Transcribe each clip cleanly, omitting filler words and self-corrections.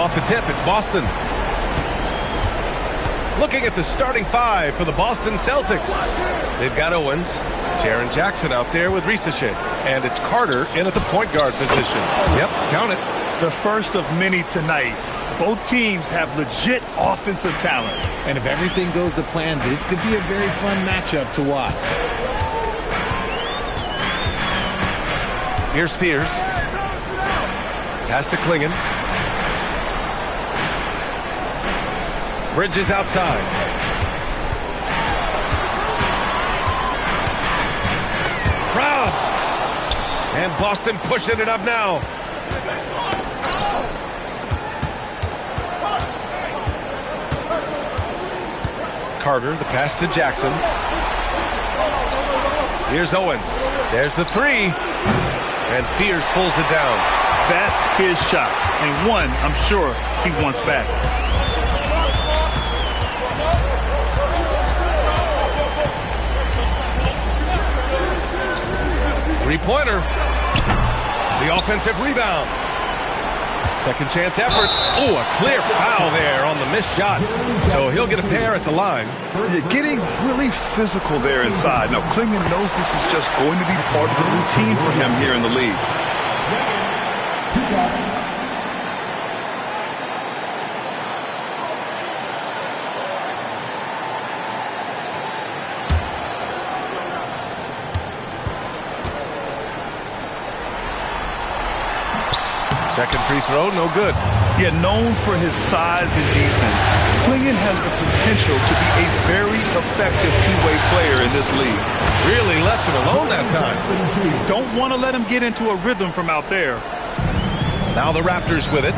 off the tip, it's Boston. Looking at the starting five for the Boston Celtics. They've got Owens, Jaren Jackson out there with Ricochet. And it's Carter in at the point guard position. Yep, count it. The first of many tonight. Both teams have legit offensive talent. And if everything goes to plan, this could be a very fun matchup to watch. Here's Fears. Pass to Klingon. Bridges outside. Robbed. And Boston pushing it up now. Carter, the pass to Jackson. Here's Owens. There's the three. And Fears pulls it down. That's his shot. And one, I'm sure, he wants back. Three-pointer. The offensive rebound. Second chance effort. Oh, a clear foul there on the missed shot. So he'll get a pair at the line. You're getting really physical there inside. Now, Klingon knows this is just going to be part of the routine for him here in the league. Second free throw, no good. Yeah, known for his size and defense, Klingon has the potential to be a very effective two-way player in this league. Really left him alone that time. Don't want to let him get into a rhythm from out there. Now the Raptors with it.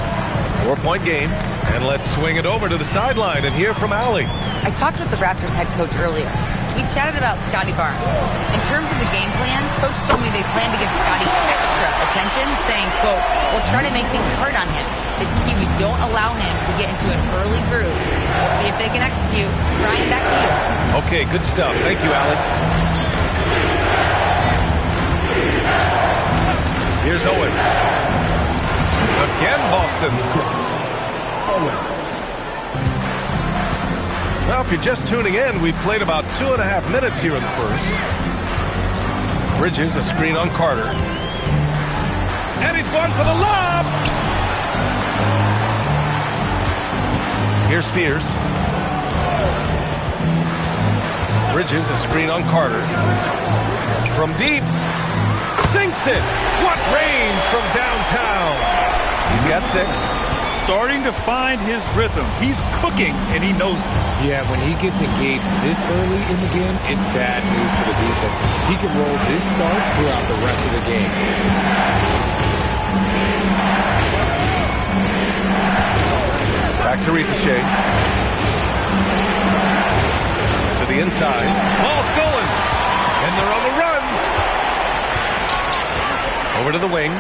4-point game. And let's swing it over to the sideline and hear from Allie. I talked with the Raptors head coach earlier. We chatted about Scotty Barnes. In terms of the game plan, coach told me they plan to give Scotty extra attention, saying, quote, we'll try to make things hard on him. It's key we don't allow him to get into an early groove. We'll see if they can execute. Brian, back to you. Okay, good stuff. Thank you, Allie. Here's Owens. Again, Boston. Owens. Well, if you're just tuning in, we've played about 2.5 minutes here in the first. Bridges, a screen on Carter. And he's going for the lob! Here's Fears. Bridges, a screen on Carter. From deep. Sinks it! What range from downtown! He's got 6. Starting to find his rhythm. He's cooking, and he knows it. Yeah, when he gets engaged this early in the game, it's bad news for the defense. He can roll this start throughout the rest of the game. Back to Ricochet. To the inside. Ball stolen. And they're on the run. Over to the wing.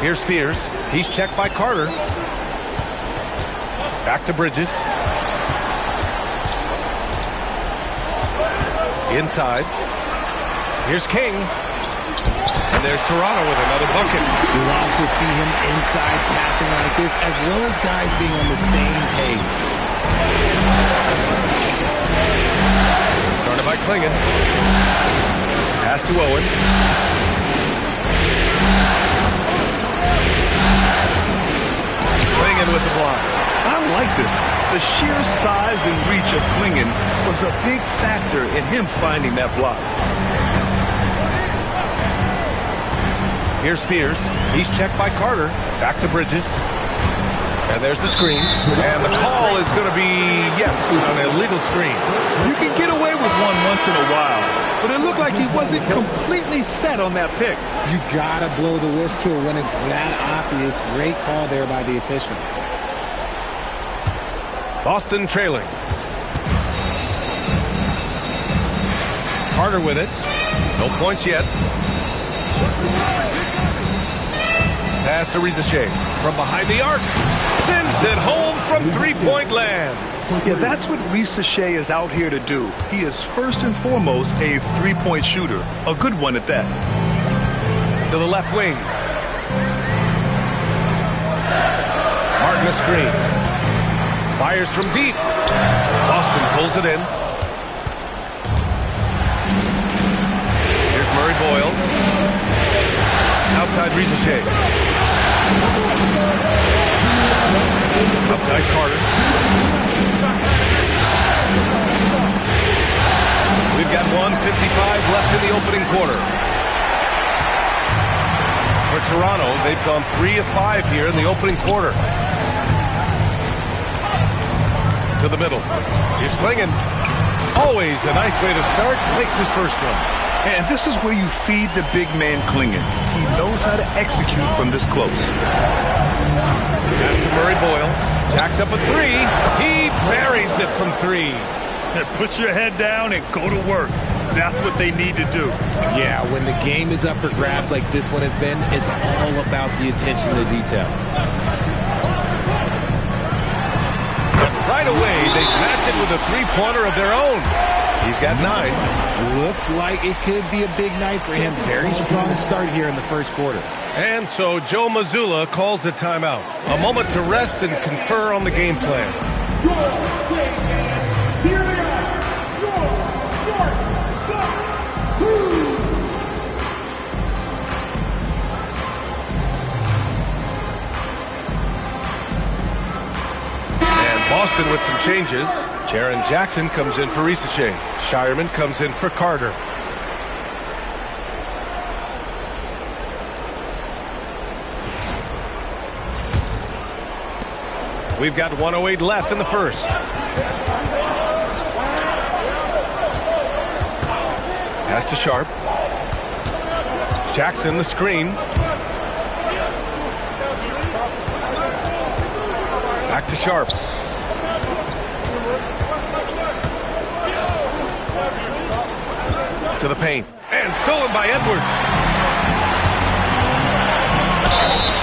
Here's Fears. He's checked by Carter. Back to Bridges. Inside. Here's King. And there's Toronto with another bucket. We love to see him inside passing like this, as well as guys being on the same page. Started by Klingon. Pass to Owens. Klingon with the block. I like this. The sheer size and reach of Klingon was a big factor in him finding that block. Here's Fears. He's checked by Carter. Back to Bridges. And there's the screen. And the call is going to be, yes, an illegal screen. You can get away with one once in a while, but it looked like he wasn't completely set on that pick. You gotta blow the whistle when it's that obvious. Great call there by the official. Boston trailing. Carter with it. No points yet. Pass to Ricochet. From behind the arc. Sends it home from three-point land. Yeah, that's what Ricochet is out here to do. He is first and foremost a three-point shooter. A good one at that. To the left wing. setting a screen. Fires from deep. Boston pulls it in. Here's Murray Boyles. Outside Ricochet. Outside Carter. We've got 1:55 left in the opening quarter. For Toronto, they've gone 3 of 5 here in the opening quarter. To the middle. Here's Klingon. Always a nice way to start. Makes his first one. And this is where you feed the big man Klingon. He knows how to execute from this close. Pass to Murray Boyles. Jacks up a 3. He buries it from 3. Put your head down and go to work. That's what they need to do. Yeah, when the game is up for grabs like this one has been, it's all about the attention to detail. Right away, they match it with a three-pointer of their own. He's got 9. Looks like it could be a big night for him. Very strong start here in the first quarter. And so Joe Mazzulla calls the timeout. A moment to rest and confer on the game plan. Boston with some changes. Jaren Jackson comes in for Ricochet. Shireman comes in for Carter. We've got 1:08 left in the first. Pass to Sharp. Jackson the screen. Back to Sharp. To the paint. And stolen by Edwards.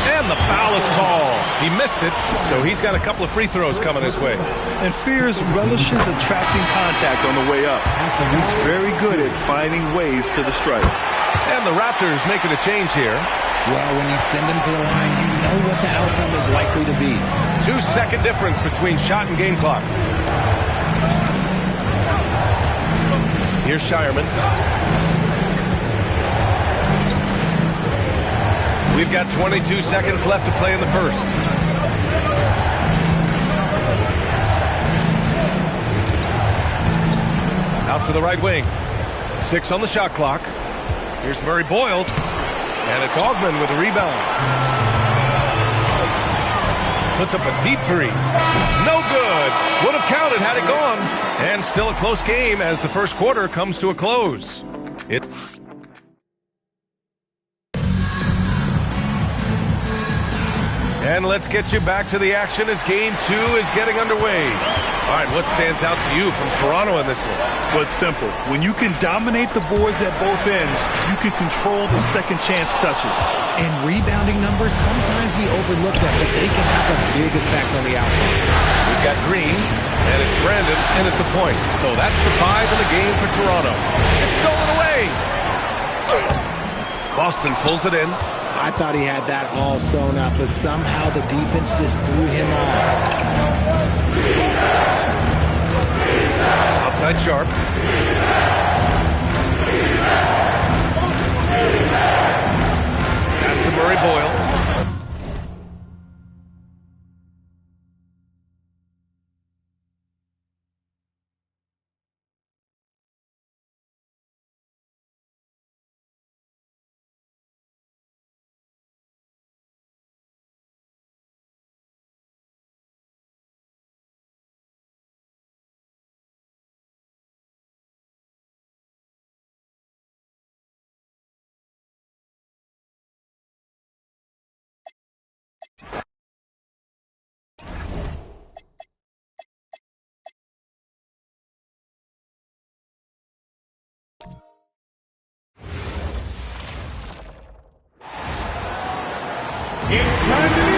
And the foul is called. He missed it, so he's got a couple of free throws coming his way. And Fears relishes attracting contact on the way up. He's very good at finding ways to the stripe. And the Raptors making a change here. Well, when you send them to the line, you know what the outcome is likely to be. 2-second difference between shot and game clock. Here's Shireman. We've got 22 seconds left to play in the first. Out to the right wing. 6 on the shot clock. Here's Murray Boyles. And it's Augman with a rebound. Puts up a deep 3. No good. Would have counted had it gone. And still a close game as the first quarter comes to a close. And let's get you back to the action as game 2 is getting underway. All right, what stands out to you from Toronto in this one? Well, it's simple. When you can dominate the boards at both ends, you can control the second chance touches. And rebounding numbers, sometimes we overlook that, but they can have a big effect on the outcome. We've got Green, and it's Brandon in at the point. So that's the 5 in the game for Toronto. It's stolen away. Boston pulls it in. I thought he had that all sewn up, but somehow the defense just threw him off. Outside Sharp. Pass to Murray Boyles. It's time to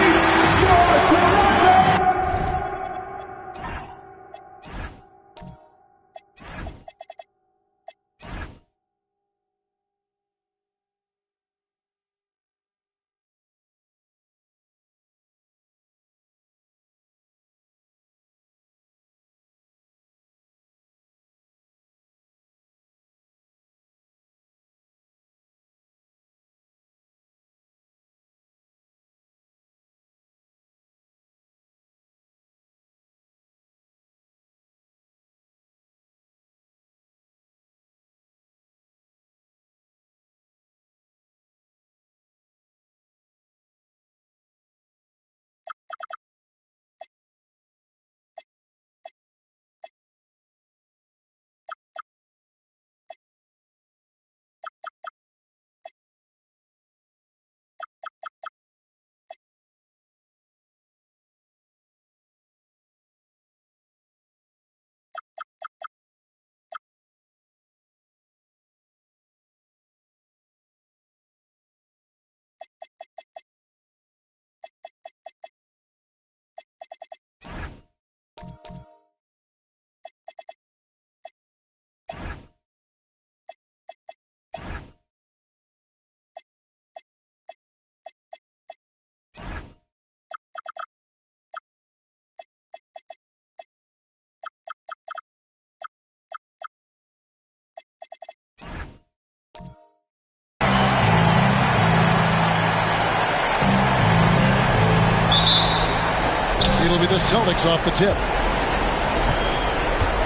the Celtics off the tip.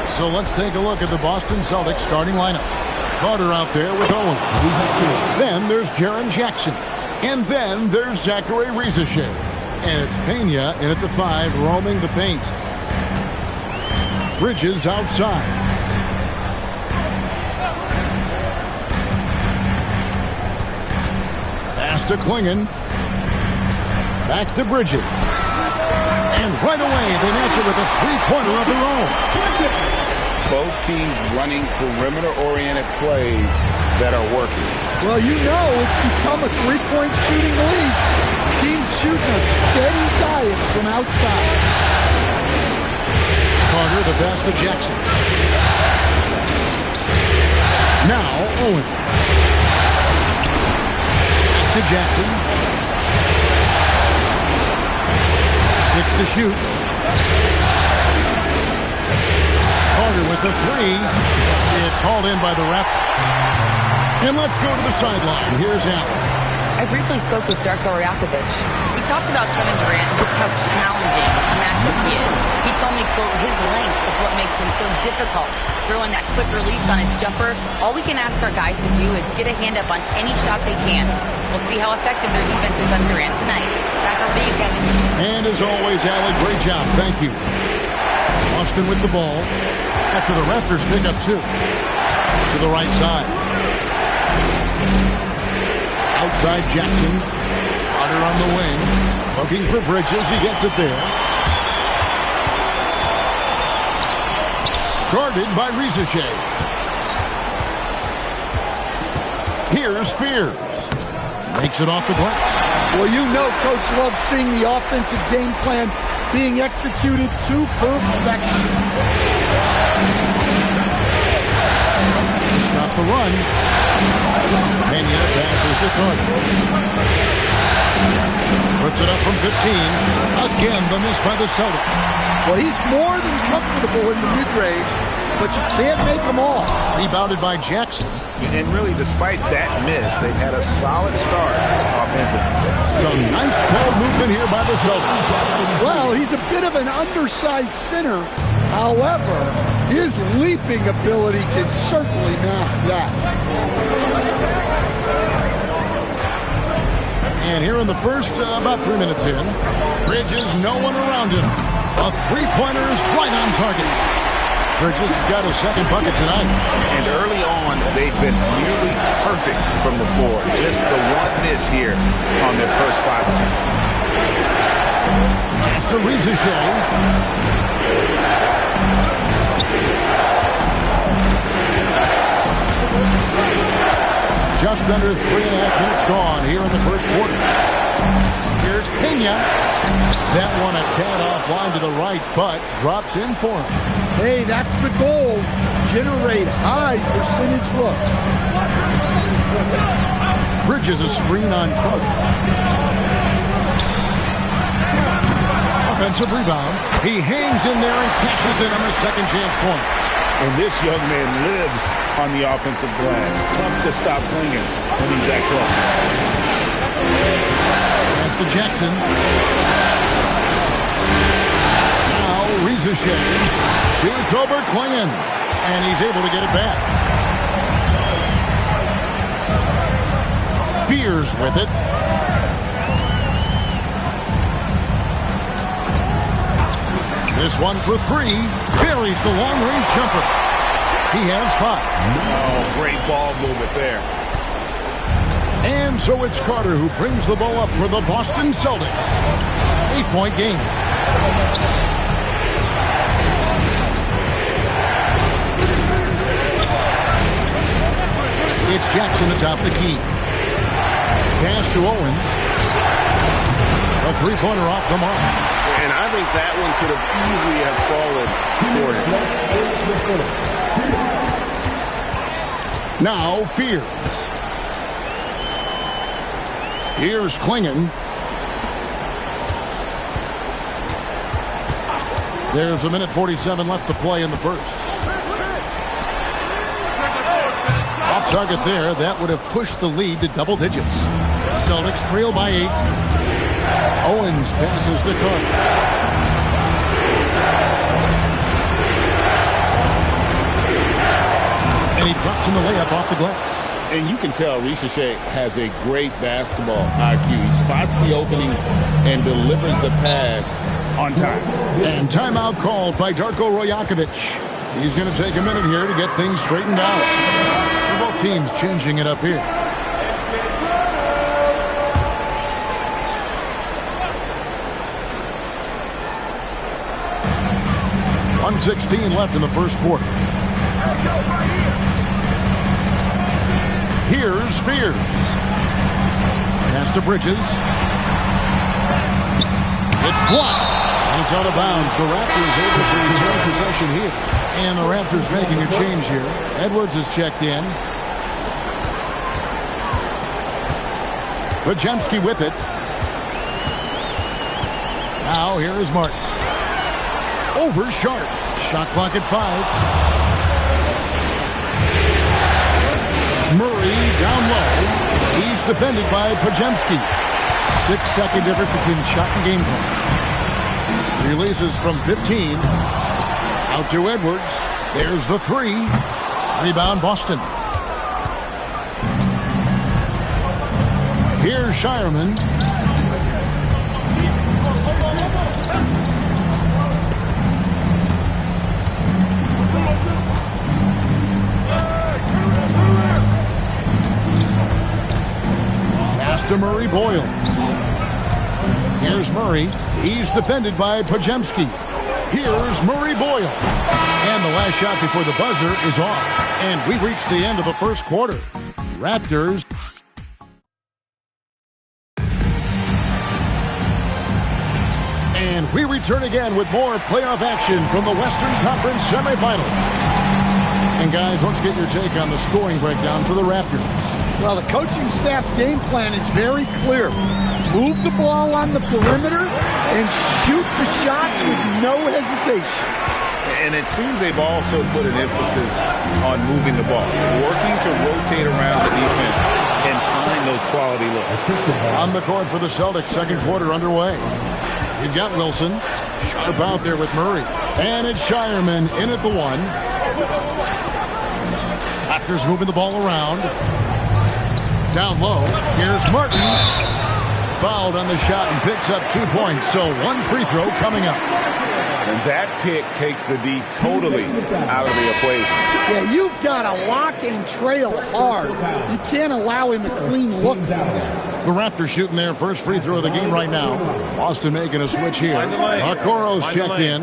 So let's take a look at the Boston Celtics starting lineup. Carter out there with Owen. Then there's Jaren Jackson. And then there's Zachary Rizeshe. And it's Pena in at the 5, roaming the paint. Bridges outside. Pass to Klingon. Back to Bridges. And right away, they match it with a three-pointer of their own. Both teams running perimeter-oriented plays that are working. Well, you know it's become a three-point shooting league. Teams shooting a steady diet from outside. Carter, the pass to Jackson. Now, Owen. Back to Jackson. 6 to shoot. Carter with the 3. It's hauled in by the Raptors. And let's go to the sideline. Here's Allen. I briefly spoke with Darko Rajakovic. We talked about Kevin Durant and just how challenging a matchup he is. He told me, quote, his length is what makes him so difficult. Throwing that quick release on his jumper, all we can ask our guys to do is get a hand up on any shot they can. We'll see how effective their defense is on Durant tonight. Back over to you, Kevin. And as always, Allen, great job. Thank you. Boston with the ball after the Raptors pick up 2. To the right side. Outside Jackson. Carter on the wing. Looking for Bridges. He gets it there. Guarded by Rizeshe. Here's Fears. Makes it off the glass. Well, you know Coach loves seeing the offensive game plan being executed to perfection. Stop the run. Pena passes to Carter. Puts it up from 15. Again, the miss by the Celtics. Well, he's more than comfortable in the mid-range, but you can't make them all. Rebounded by Jackson. And really, despite that miss, they've had a solid start offensively. Some nice ball movement here by the Celtics. Well, he's a bit of an undersized center. However, his leaping ability can certainly mask that. And here in the first, about 3 minutes in, Bridges, no one around him. A three-pointer is right on target. Bridges got his second bucket tonight. And early on, they've been nearly perfect from the floor. Just the one miss here on their first 5 attempts. Pass to Rizeshe. Just under 3.5 minutes gone here in the first quarter. Here's Pena. That one a tad offline to the right, but drops in for him. Hey, that's the goal. Generate high percentage looks. Bridges a screen on Carter. Offensive rebound. He hangs in there and cashes in on the second chance points. And this young man lives on the offensive glass. Tough to stop Klingon when he's that close. Pass to Jackson. Now Rizeshe shoots over Klingon, and he's able to get it back. Fears with it. This one for 3. Buries the long-range jumper. He has 5. Oh, great ball movement there. And so it's Carter who brings the ball up for the Boston Celtics. 8-point game. It's Jackson atop the key. Pass to Owens. A three-pointer off the mark. And I think that one could have easily have fallen for him. Now Fears. Here's Klingon. There's 1:47 left to play in the first. Off target there. That would have pushed the lead to double digits. Celtics trail by 8. Owens passes to Carter. And he drops in the layup off the glass. And you can tell Ricochet has a great basketball IQ. He spots the opening and delivers the pass on time. And timeout called by Darko Rojakovic. He's going to take a minute here to get things straightened out. So both teams changing it up here. .116 left in the first quarter. Here's Spears. Pass to Bridges. It's blocked. And it's out of bounds. The Raptors able to retain possession here. And the Raptors making a change here. Edwards is checked in. Pajemski with it. Now here is Martin. Over Sharp. Shot clock at 5. Murray down low. He's defended by Pajemski. 6-second difference between the shot and game clock. Releases from 15. Out to Edwards. There's the 3. Rebound Boston. Here's Shireman. To Murray Boyle. Here's Murray. He's defended by Pajemski. Here's Murray Boyle. And the last shot before the buzzer is off. And we've reached the end of the first quarter. Raptors. And we return again with more playoff action from the Western Conference semifinal. And guys, let's get your take on the scoring breakdown for the Raptors. Well, the coaching staff's game plan is very clear. Move the ball on the perimeter and shoot the shots with no hesitation. And it seems they've also put an emphasis on moving the ball, working to rotate around the defense and find those quality looks. On the court for the Celtics, second quarter underway. You've got Wilson. Sharp out there with Murray. And it's Shireman in at the 1. Raptors moving the ball around. Down low, here's Martin. Fouled on the shot and picks up 2 points. So 1 free throw coming up. And that pick takes the D totally out of the equation. Yeah, you've got to lock and trail hard. You can't allow him a clean look down there. The Raptors shooting their first free throw of the game right now. Boston making a switch here. Okoro's checked in.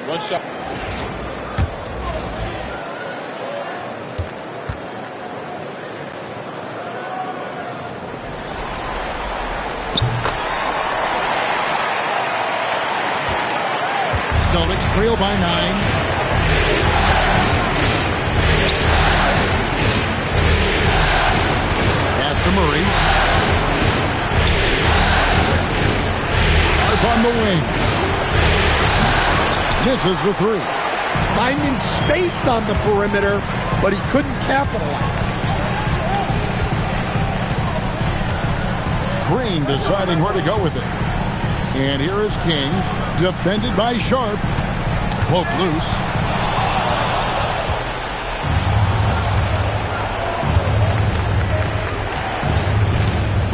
One shot. Celtics trail by 9. Pass to Murray. Up on the wing. Misses the 3. Finding space on the perimeter, but he couldn't capitalize. Green deciding where to go with it. And here is King, defended by Sharp. Poke loose.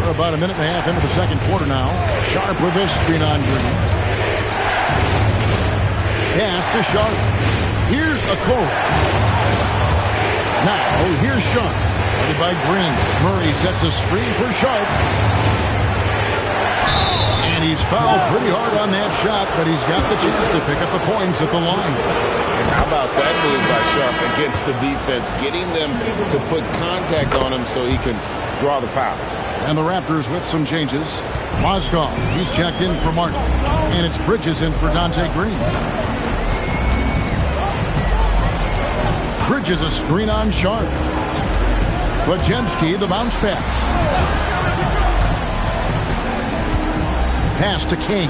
We're about a minute and a half into the second quarter now. Sharp with this screen on Green. Pass to Sharp. Here's Okoro. Now, here's Sharp. Ready by Green. Murray sets a screen for Sharp. And he's fouled pretty hard on that shot, but he's got the chance to pick up the points at the line. And how about that move by Sharp against the defense, getting them to put contact on him so he can draw the foul. And the Raptors with some changes. Mozgov, he's checked in for Martin. And it's Bridges in for Dante Green. Bridges a screen on Sharp. Pajemski, the bounce pass. Pass to King.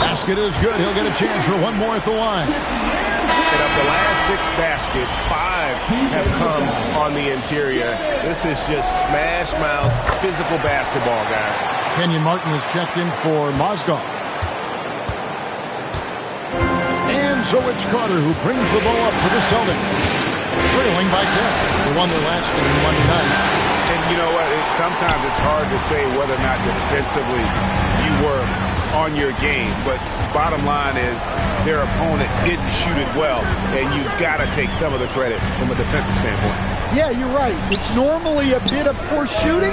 Basket is good. He'll get a chance for one more at the line. And of the last 6 baskets, 5 have come on the interior. This is just smash mouth physical basketball, guys. Kenyon Martin is checked in for Mozgov. And so it's Carter who brings the ball up for the Celtics. trailing by 10. They won their last game Monday night. And you know what? Sometimes it's hard to say whether or not defensively you were on your game. But bottom line is their opponent didn't shoot it well, and you got to take some of the credit from a defensive standpoint. Yeah, you're right. It's normally a bit of poor shooting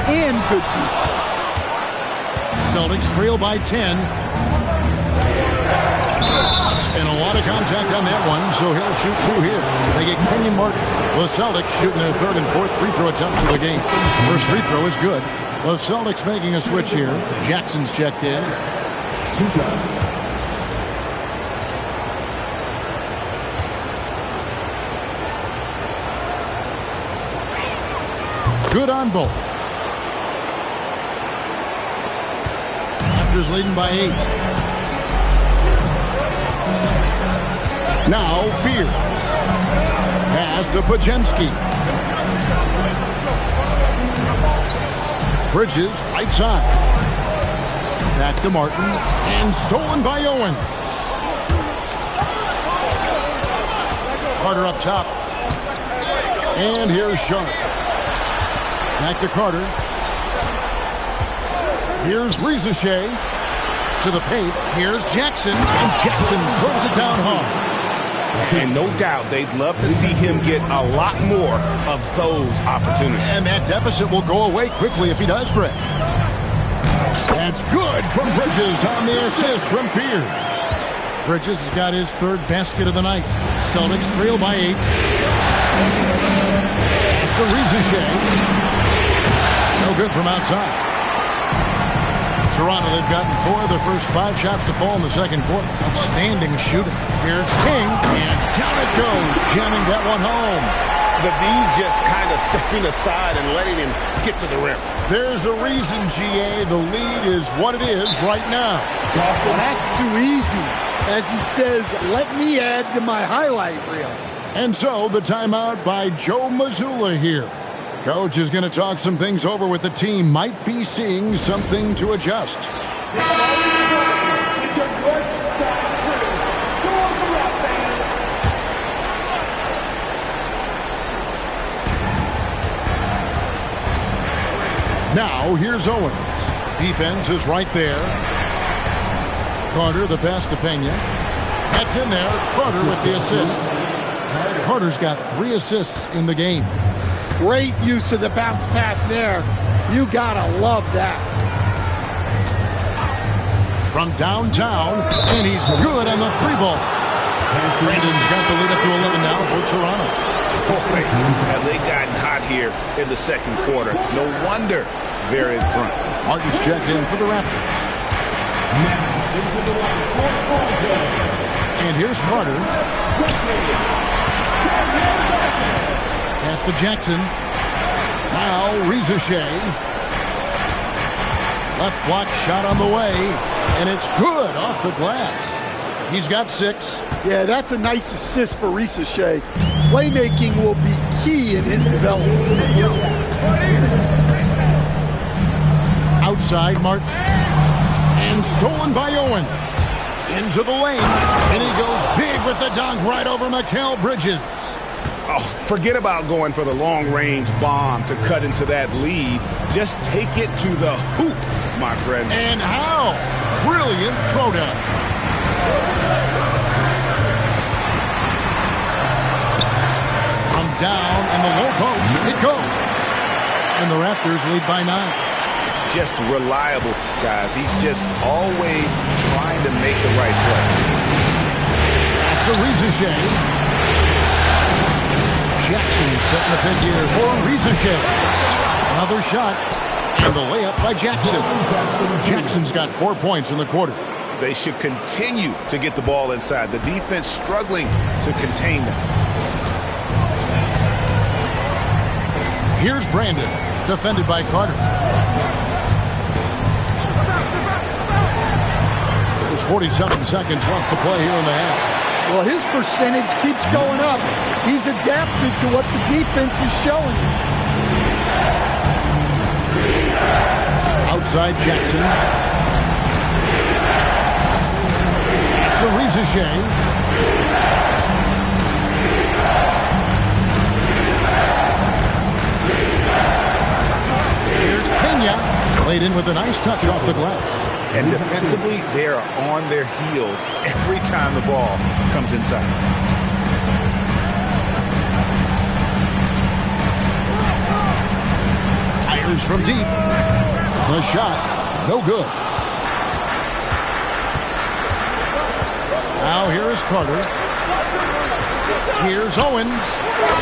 and good defense. Celtics trail by 10. And a lot of contact on that one, so he'll shoot 2 here. They get Kenyon Martin. The Celtics shooting their 3rd and 4th free throw attempts of the game. First free throw is good. The Celtics making a switch here. Jackson's checked in. Good on both. Raptors leading by 8. Now, Fear. Pass to Pajemski. Bridges, right side. Back to Martin. And stolen by Owen. Carter up top. And here's Sharp. Back to Carter. Here's Rizachet. To the paint. Here's Jackson. And Jackson throws it down hard. And no doubt they'd love to see him get a lot more of those opportunities. And that deficit will go away quickly if he does, Greg. That's good from Bridges on the assist from Fears. Bridges has got his 3rd basket of the night. Celtics trail by 8. After Rizachet. No good from outside. Toronto, they've gotten 4 of their first 5 shots to fall in the second quarter. Outstanding shooting. Here's King, and down it goes, jamming that one home. The V just kind of stepping aside and letting him get to the rim. There's a reason, GA, the lead is what it is right now. Well, that's too easy. As he says, let me add to my highlight reel. And so the timeout by Joe Mazzulla here. Coach is going to talk some things over with the team. Might be seeing something to adjust. Now, here's Owens. Defense is right there. Carter, the pass to Pena. That's in there. Carter with the assist. Carter's got 3 assists in the game. Great use of the bounce pass there. You gotta love that. From downtown, and he's good on the 3-ball. Brandon's got the lead up to 11 now for Toronto. Boy, have they gotten hot here in the second quarter. No wonder they're in front. Martin's checked in for the Raptors. And here's Carter. Pass to Jackson. Now Rizachet. Left block shot on the way. And it's good off the glass. He's got 6. Yeah, that's a nice assist for Rizachet. Playmaking will be key in his development. Outside Martin. And stolen by Owen. Into the lane. And he goes big with the dunk right over Mikal Bridges. Oh, forget about going for the long-range bomb to cut into that lead. Just take it to the hoop, my friend. And how? Brilliant throwdown. From down in the low post, it goes. And the Raptors lead by 9. Just reliable, guys. He's just always trying to make the right play. After Rizachet. Jackson setting the pick here for Rizachet. Another shot. And the layup by Jackson. Jackson's got 4 points in the quarter. They should continue to get the ball inside. The defense struggling to contain them. Here's Brandon, defended by Carter. There's 47 seconds left to play here in the half. Well, his percentage keeps going up. He's adapted to what the defense is showing him. Outside Jackson. After Rizachet. Pena. Played in with a nice touch off the glass. And defensively, they are on their heels every time the ball comes inside. Fires from deep. The shot, no good. Now here is Carter. Here's Owens.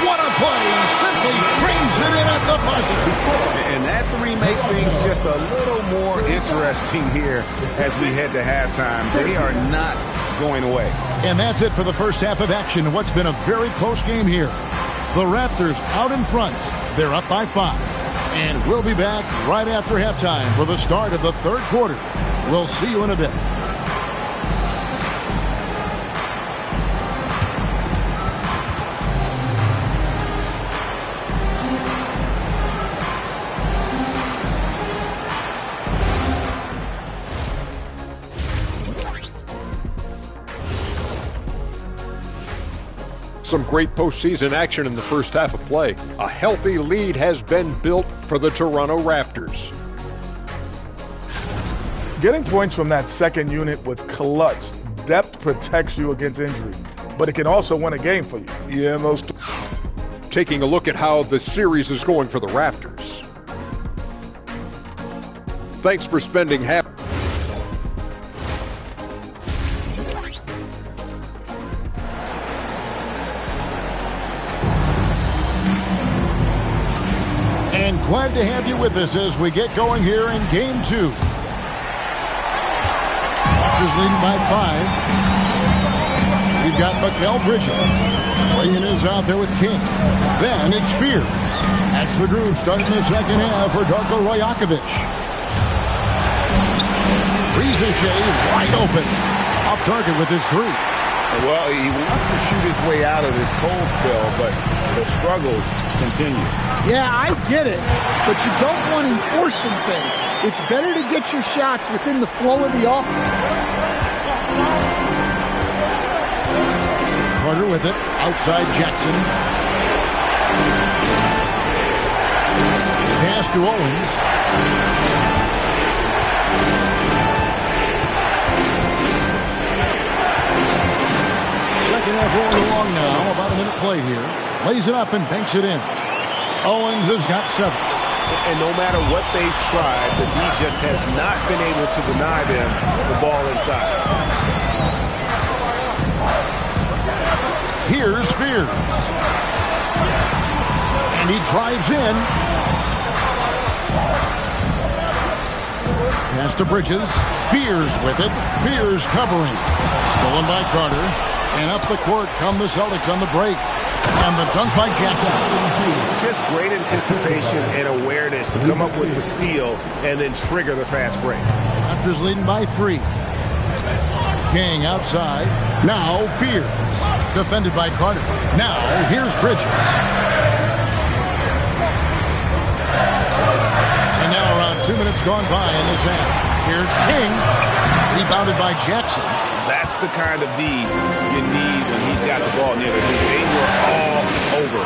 What a play! Simply trains it in at the buzzer. And that three makes things just a little more interesting here as we head to halftime. They are not going away. And that's it for the first half of action in what's been a very close game here. The Raptors out in front. They're up by 5. And we'll be back right after halftime for the start of the third quarter. We'll see you in a bit. Some great postseason action in the first half of play. A healthy lead has been built for the Toronto Raptors. Getting points from that second unit was clutch. Depth protects you against injury, but it can also win a game for you. Yeah, most. Taking a look at how the series is going for the Raptors. Thanks for spending half. And glad to have you with us as we get going here in Game 2. Raptors leading by 5. We've got Mikal Bridges. Bringing his out there with King. Then it's Spears. That's the groove starting the second half for Darko Rajakovic. Rizachet wide open. Off target with his 3. Well, he wants to shoot his way out of this cold spell, but the struggles continue. Yeah, I get it, but you don't want him forcing things. It's better to get your shots within the flow of the offense. Carter with it, outside Jackson. Pass to Owens. Second half rolling along now, about a minute play here. Lays it up and banks it in. Owens has got 7. And no matter what they've tried, the D just has not been able to deny them the ball inside. Here's Spears. And he drives in. Pass to Bridges. Spears with it. Spears covering. Stolen by Carter. And up the court come the Celtics on the break. And the dunk by Jackson. Just great anticipation and awareness to come up with the steal and then trigger the fast break. Raptors leading by 3. King outside. Now Spears. Defended by Carter. Now here's Bridges. And now around 2 minutes gone by in this half. Here's King. Rebounded by Jackson. That's the kind of D you need when he's got the ball near the hoop. They were all over.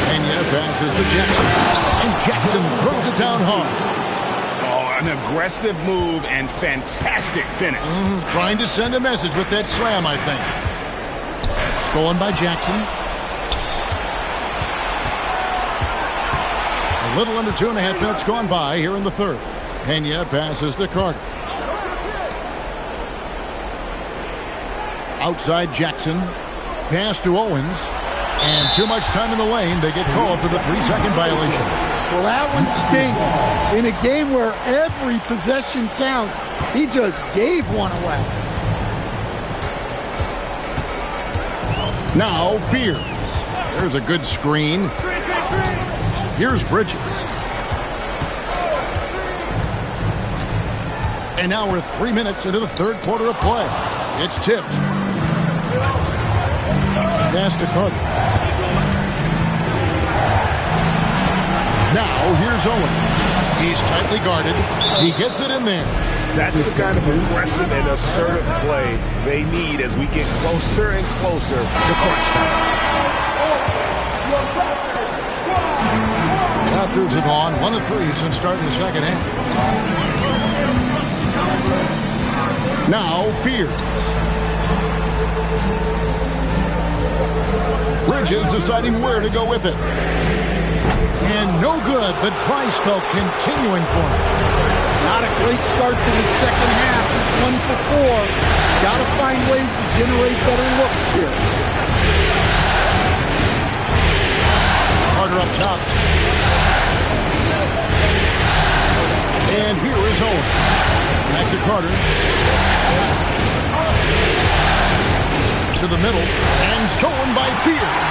Pena passes to Jackson. And Jackson throws it down hard. Oh, an aggressive move and fantastic finish. Trying to send a message with that slam, I think. Stolen by Jackson. A little under 2.5 minutes gone by here in the third. Pena passes to Carter. Outside Jackson. Pass to Owens. And too much time in the lane. They get called for the 3-second violation. Well, that one stinks. In a game where every possession counts, he just gave one away. Now Spears. There's a good screen. Here's Bridges. And now we're 3 minutes into the third quarter of play. It's tipped. Pass to Carter. Now here's Owens. He's tightly guarded. He gets it in there. That's the kind of aggressive and assertive play they need as we get closer and closer to crunch time. Raptors have gone 1 of 3 since starting the second half. Now, Fears. Bridges deciding where to go with it. And no good. The dry spell continuing for him. Not a great start to the second half. He's 1 for 4. Got to find ways to generate better looks here. Carter up top. And here is Owen. Back to Carter. To the middle. And stolen by Fears.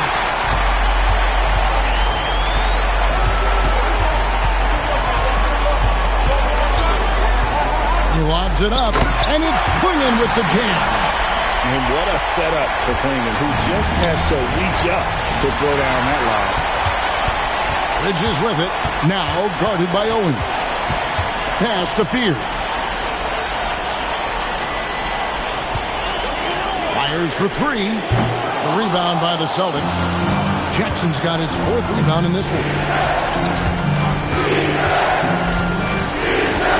He lobs it up, and it's Klingon with the jam. And what a setup for Klingon, who just has to reach up to throw down that lob. Bridges with it, now guarded by Owens. Pass to Fears. Fires for 3. The rebound by the Celtics. Jackson's got his 4th rebound in this one.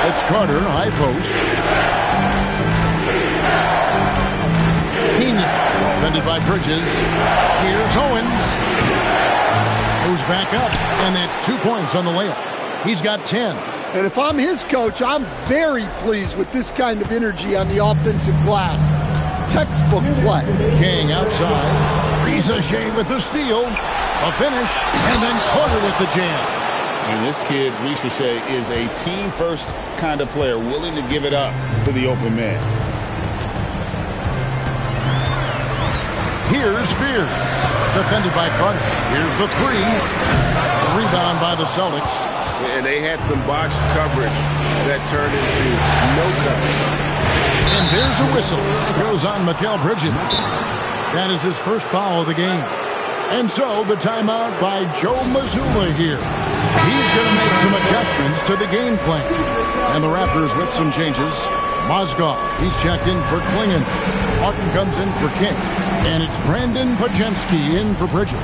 It's Carter, high post. Pena, defended by Bridges. Here's Owens. Moves back up, and that's 2 points on the layup. He's got 10. And if I'm his coach, I'm very pleased with this kind of energy on the offensive glass. Textbook play. King outside. Rizachet with the steal. A finish, and then Carter with the jam. And this kid, Rizachet, is a team-first kind of player, willing to give it up to the open man. Here's Fear. Defended by Carter. Here's the 3. The rebound by the Celtics. And they had some botched coverage that turned into no coverage. And there's a whistle. It goes on Mikal Bridges. That is his first foul of the game. And so the timeout by Joe Mazzulla here. He's going to make some adjustments to the game plan. And the Raptors with some changes. Mozgov, he's checked in for Klingon. Martin comes in for King. And it's Brandon Pajemski in for Bridges.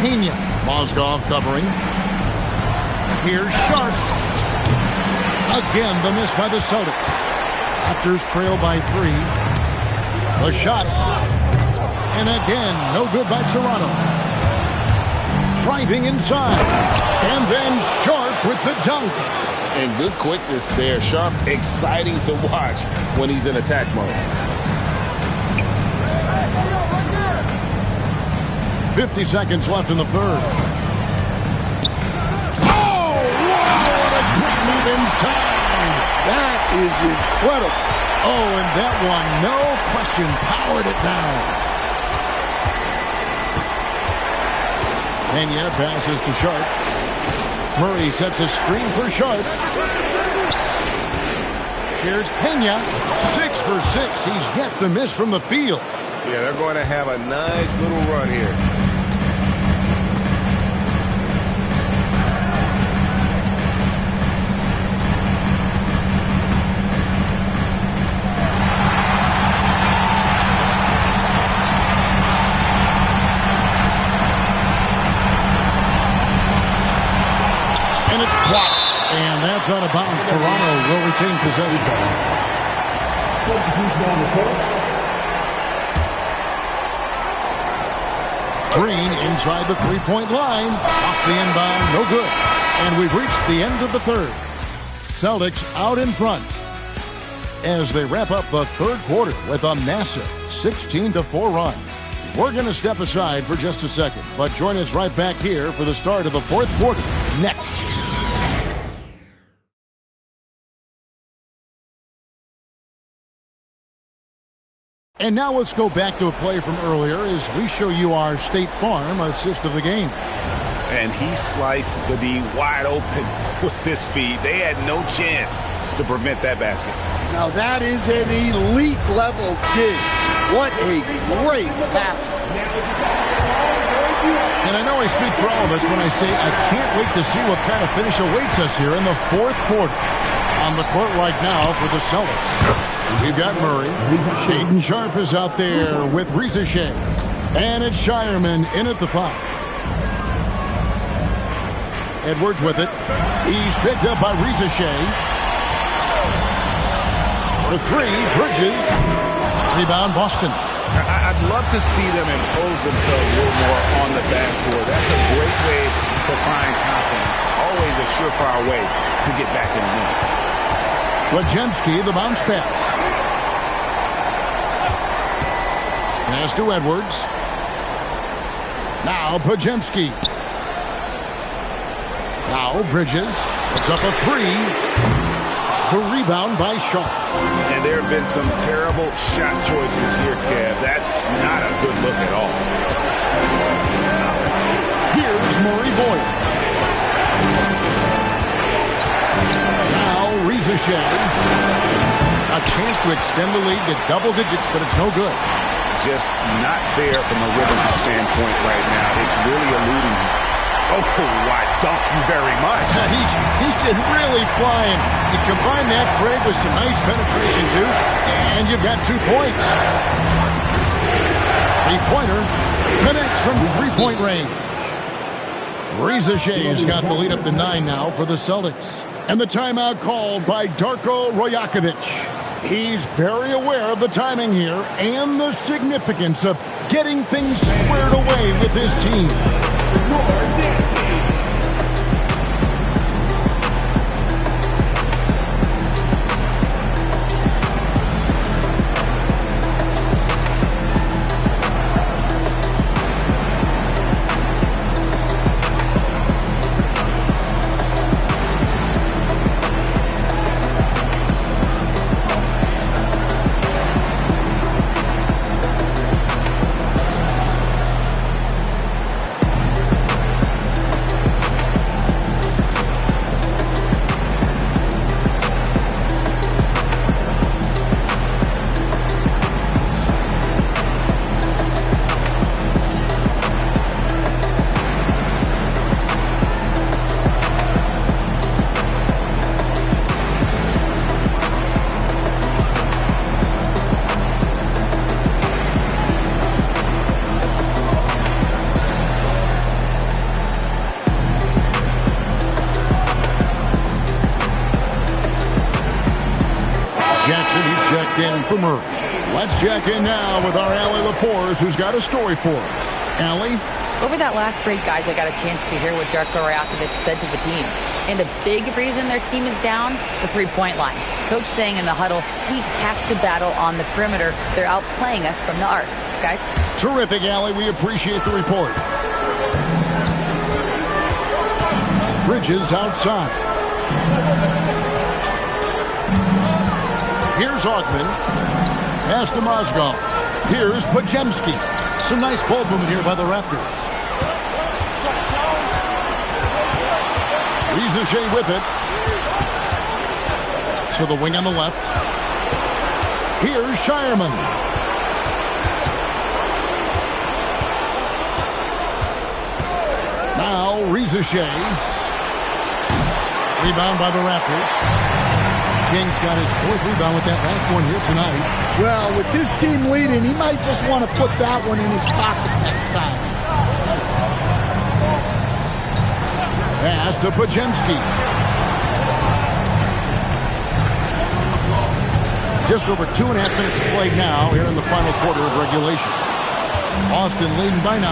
Pena, Mozgov covering. Here's Sharp. Again, the miss by the Celtics. Raptors trail by 3. The shot. And again, no good by Toronto. Driving inside. And then Sharp with the dunk. And good quickness there. Sharp, exciting to watch when he's in attack mode. 50 seconds left in the third. Oh, wow, what a quick move inside. That is incredible. Oh, and that one, no question, powered it down. Pena passes to Sharp. Murray sets a screen for Sharp. Here's Pena, 6 for 6. He's yet to miss from the field. Yeah, they're going to have a nice little run here. And it's blocked. And that's out of bounds. Toronto will retain possession. Green inside the three-point line. Off the inbound, no good. And we've reached the end of the third. Celtics out in front as they wrap up the third quarter with a massive 16-4 run. We're going to step aside for just a second, but join us right back here for the start of the fourth quarter next. And now let's go back to a play from earlier as we show you our State Farm assist of the game. And he sliced the D wide open with his feet. They had no chance to prevent that basket. Now that is an elite level dig. What a great pass. And I know I speak for all of us when I say I can't wait to see what kind of finish awaits us here in the fourth quarter. On the court right now for the Celtics, we've got Murray. Shaedon Sharpe is out there with Rizachet. And it's Shireman in at the 5. Edwards with it. He's picked up by Shea. The 3, Bridges. Rebound, Boston. I'd love to see them impose themselves a little more on the backboard. That's a great way to find confidence. Always a surefire way to get back in the game. Jsk, the bounce pass. Pass to Edwards. Now Jsk. Now Bridges. It's up a 3. The rebound by Shaw. And there have been some terrible shot choices here, Kev. That's not a good look at all. Here's Murray Boyd. Now Shea. A chance to extend the lead to double digits, but it's no good. Just not there from a rhythm standpoint right now. It's really eluding him. Oh, why, thank you very much. He can really fly, and you combine that, Craig, with some nice penetration, too, and you've got 2 points. 3-pointer connects from 3-point range. Shea's got the lead up to 9 now for the Celtics. And the timeout called by Darko Rajakovic. He's very aware of the timing here and the significance of getting things squared away with his team. For Murray. Let's check in now with our Allie LaForce, who's got a story for us. Allie? Over that last break, guys, I got a chance to hear what Darko Rajakovic said to the team. And a big reason their team is down, the 3-point line. Coach saying in the huddle, we have to battle on the perimeter. They're outplaying us from the arc. Guys? Terrific, Allie. We appreciate the report. Bridges outside. Here's Augman. Pass to Mozgov. Here's Podziemski. Some nice ball movement here by the Raptors. Shea with it. To the wing on the left. Here's Shireman. Now Shea. Rebound by the Raptors. King's got his 4th rebound with that last one here tonight. Well, with this team leading, he might just want to put that one in his pocket next time. Pass to Podziemski. Just over 2.5 minutes played now here in the final quarter of regulation. Boston leading by 9.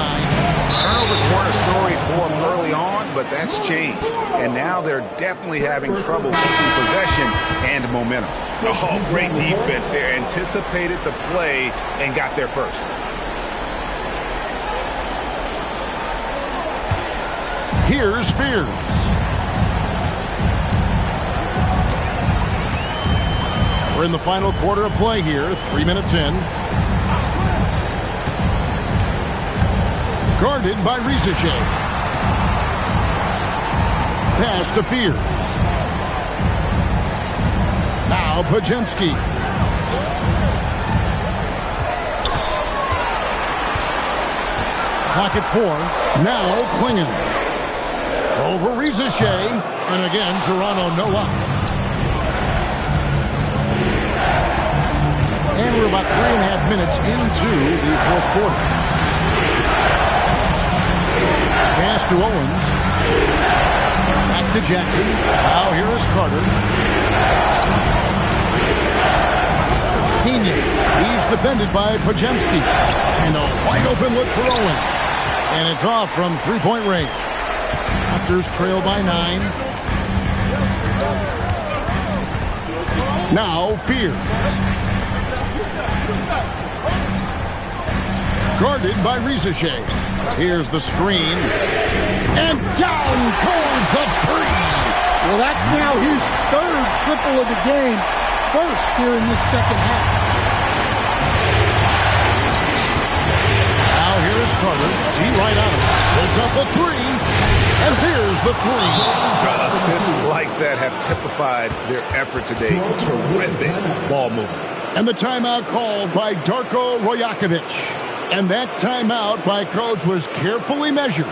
Turnovers weren't a story for them early on, but that's changed. And now they're definitely having trouble keeping possession and momentum. Oh, great defense there. Anticipated the play and got there first. Here's Fears. We're in the final quarter of play here. 3 minutes in. Guarded by Shea. Pass to Fears. Now Podziemski. Pocket 4. Now Klingon. Over Shea. And again, Toronto no up. And we're about 3.5 minutes into the 4th quarter. to Owens. Back to Jackson. Now here is Carter. Pena. He's defended by Pajemski. And a wide open look for Owens. And it's off from three-point range. Raptors trail by 9. Now Fears. Guarded by Rizeshe. Here's the screen. And down goes the three. Well, that's now his third triple of the game. First here in this second half. Now here is Carter. G right on him. Puts up a three. And here's the three. Assists like that have typified their effort today. Terrific ball movement. And the timeout called by Darko Rojakovic. And that timeout by Coach was carefully measured,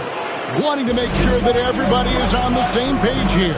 wanting to make sure that everybody is on the same page here.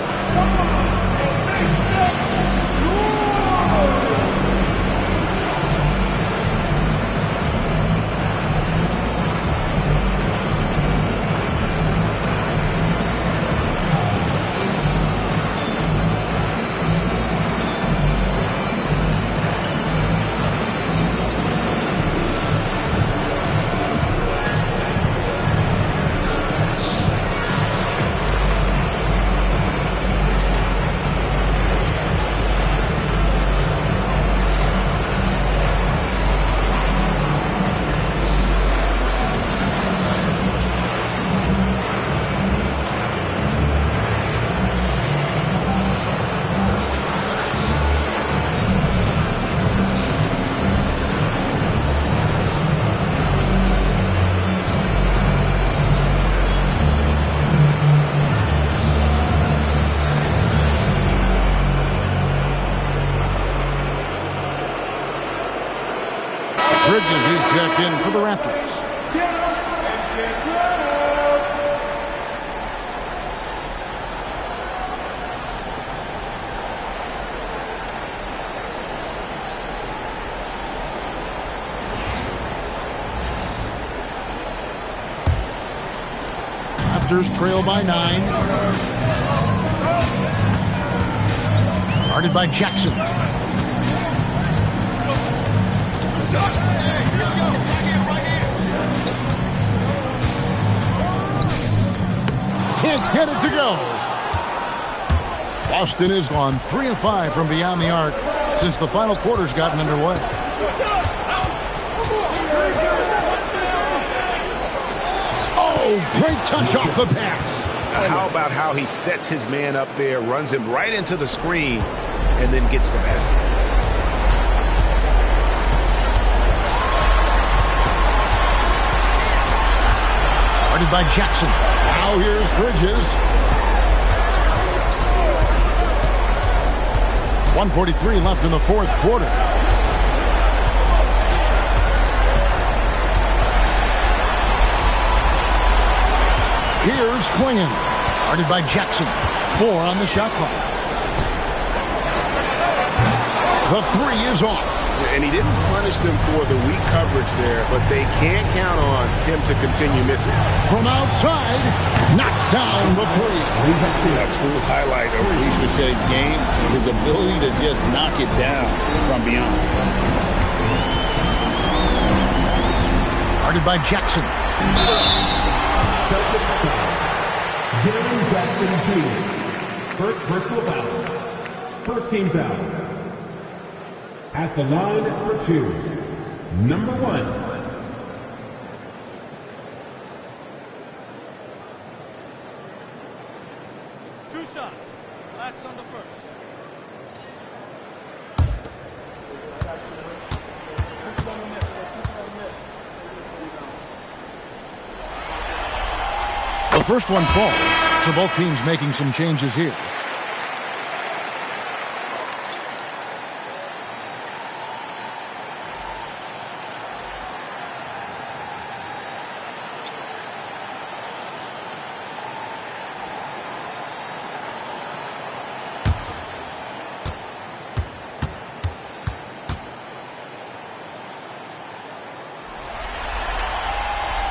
Bridges is checked in for the Raptors. Raptors trail by 9. Guarded by Jackson. Can't get it to go. Boston has gone 3 of 5 from beyond the arc since the final quarter's gotten underway. Oh, great touch off the pass. How about how he sets his man up there, runs him right into the screen, and then gets the basket. Guarded by Jackson. Now here's Bridges. 1:43 left in the fourth quarter. Here's Klingon. Guarded by Jackson. 4 on the shot clock. The three is off. And he didn't punish them for the weak coverage there, but they can't count on him to continue missing. From outside, knocks down the three. A true highlight of Rizeshe's game, his ability to just knock it down from beyond. Guarded by Jackson. Jaren Jackson Jr. First personal foul. First team foul. At the line for 2, number 1. Two shots. Last on the first. The first one falls, so both teams making some changes here.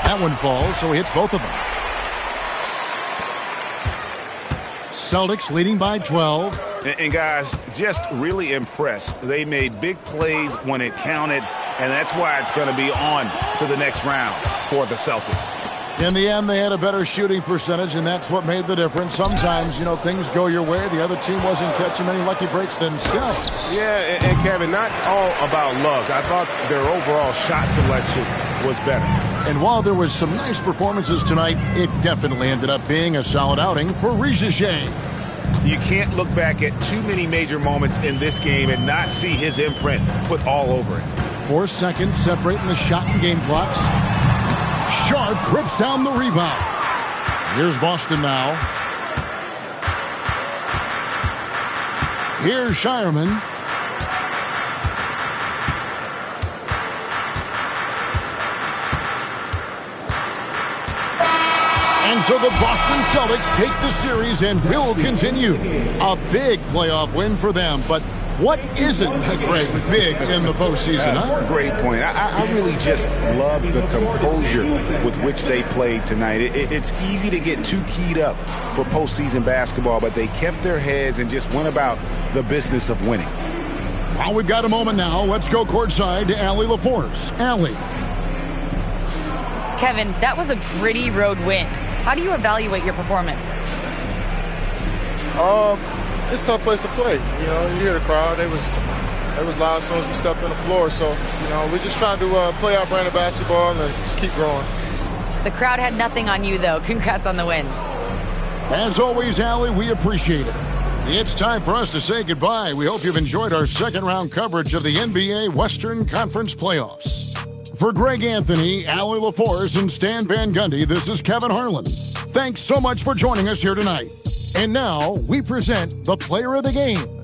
That one falls, so he hits both of them. Celtics leading by 12. And guys, just really impressed. They made big plays when it counted, and that's why it's going to be on to the next round for the Celtics. In the end, they had a better shooting percentage, and that's what made the difference. Sometimes, things go your way. The other team wasn't catching many lucky breaks themselves. Yeah, and Kevin, not all about luck. I thought their overall shot selection was better. And while there was some nice performances tonight, it definitely ended up being a solid outing for Jsk. You can't look back at too many major moments in this game and not see his imprint put all over it. 4 seconds separating the shot and game clocks. Sharp grips down the rebound. Here's Boston now. Here's Shireman. And so the Boston Celtics take the series and will continue. A big playoff win for them, but what isn't great big in the postseason, huh? Great point. I really just love the composure with which they played tonight. It's easy to get too keyed up for postseason basketball, but they kept their heads and just went about the business of winning. Well, we've got a moment now. Let's go courtside to Allie LaForce. Allie. Kevin, that was a gritty road win. How do you evaluate your performance? It's a tough place to play. You hear the crowd. It was loud as soon as we stepped on the floor. So, we're just trying to play our brand of basketball and just keep growing. The crowd had nothing on you, though. Congrats on the win. As always, Allie, we appreciate it. It's time for us to say goodbye. We hope you've enjoyed our second-round coverage of the NBA Western Conference Playoffs. For Greg Anthony, Allie LaForce, and Stan Van Gundy, this is Kevin Harlan. Thanks so much for joining us here tonight. And now, we present the player of the game.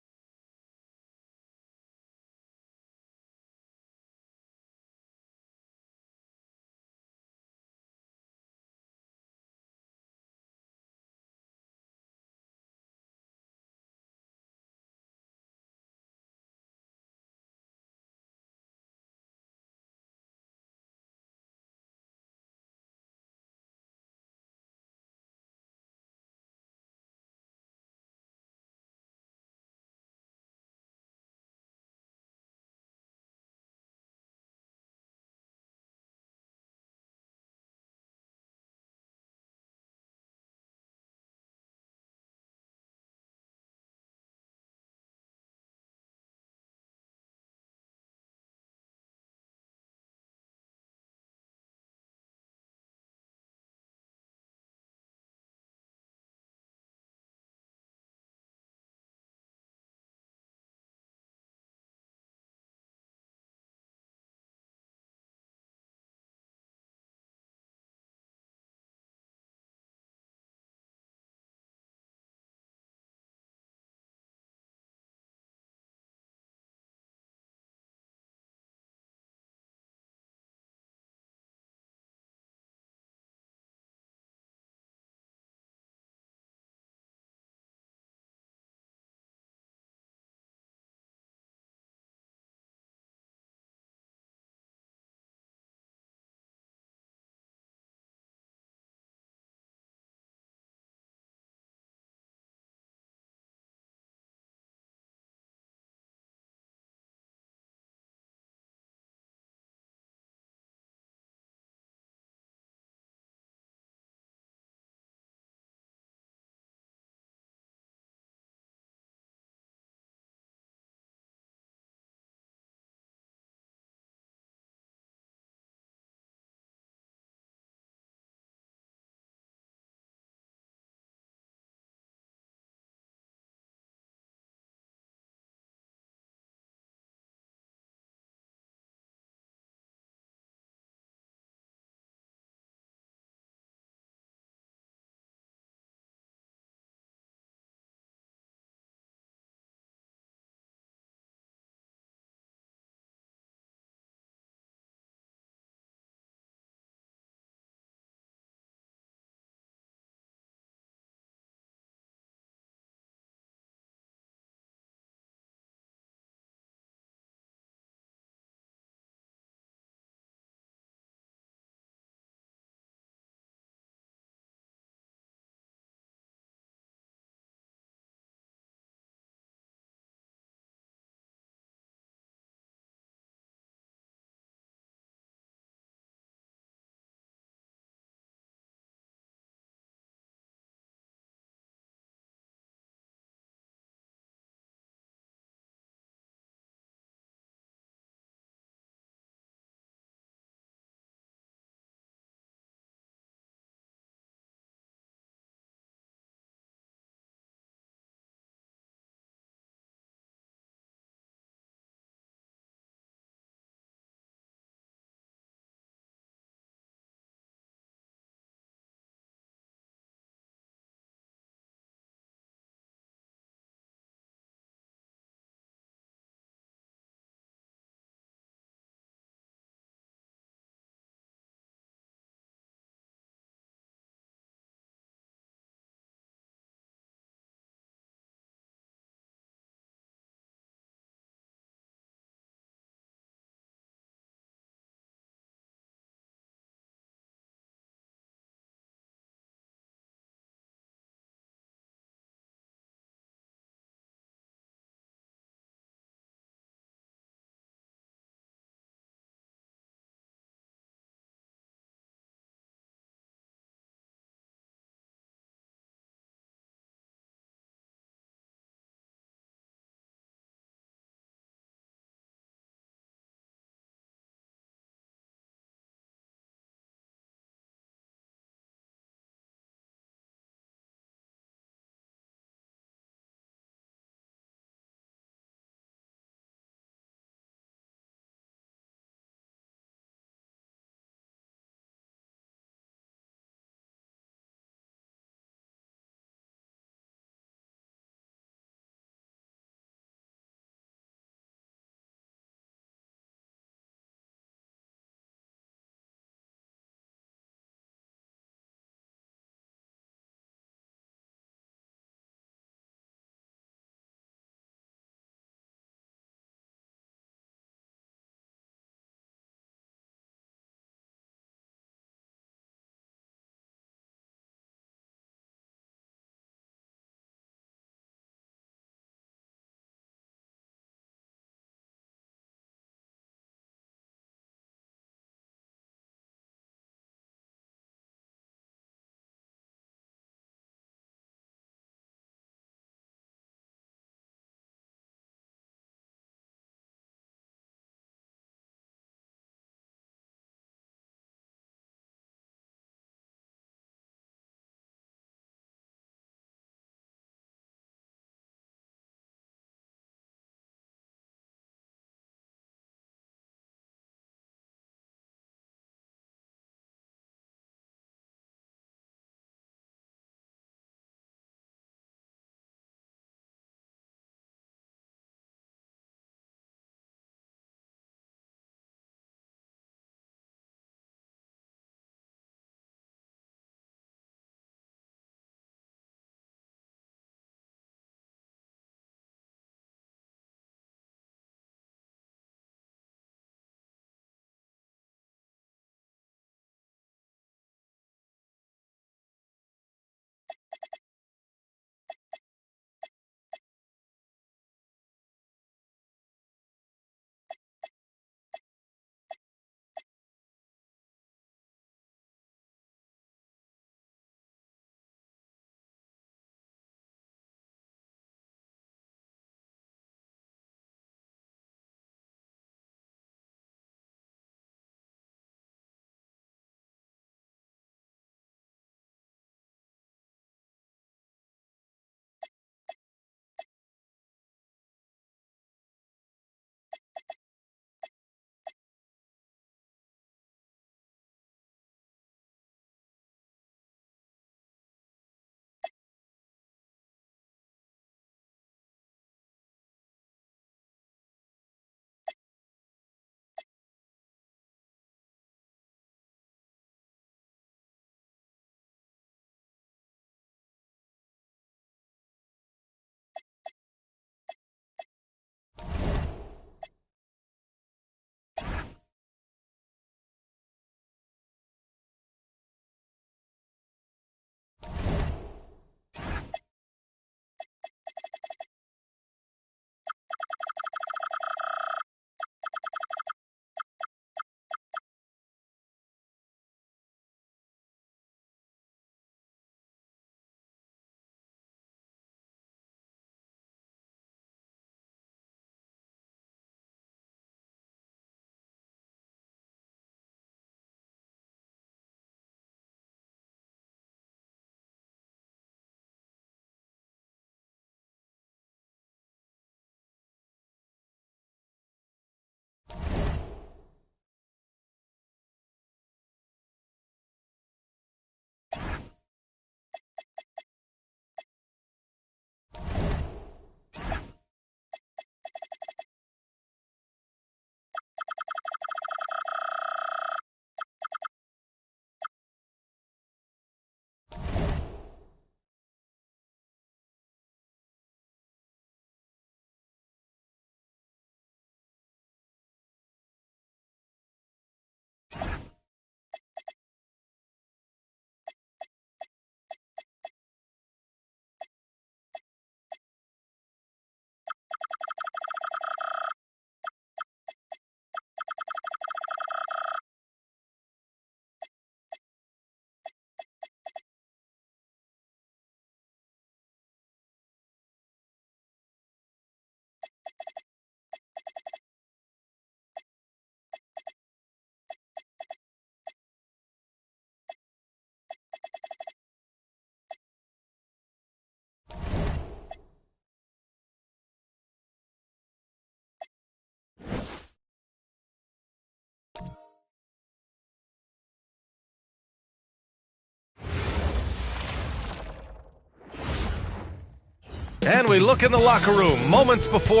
And we look in the locker room moments before.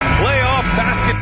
Playoff basket.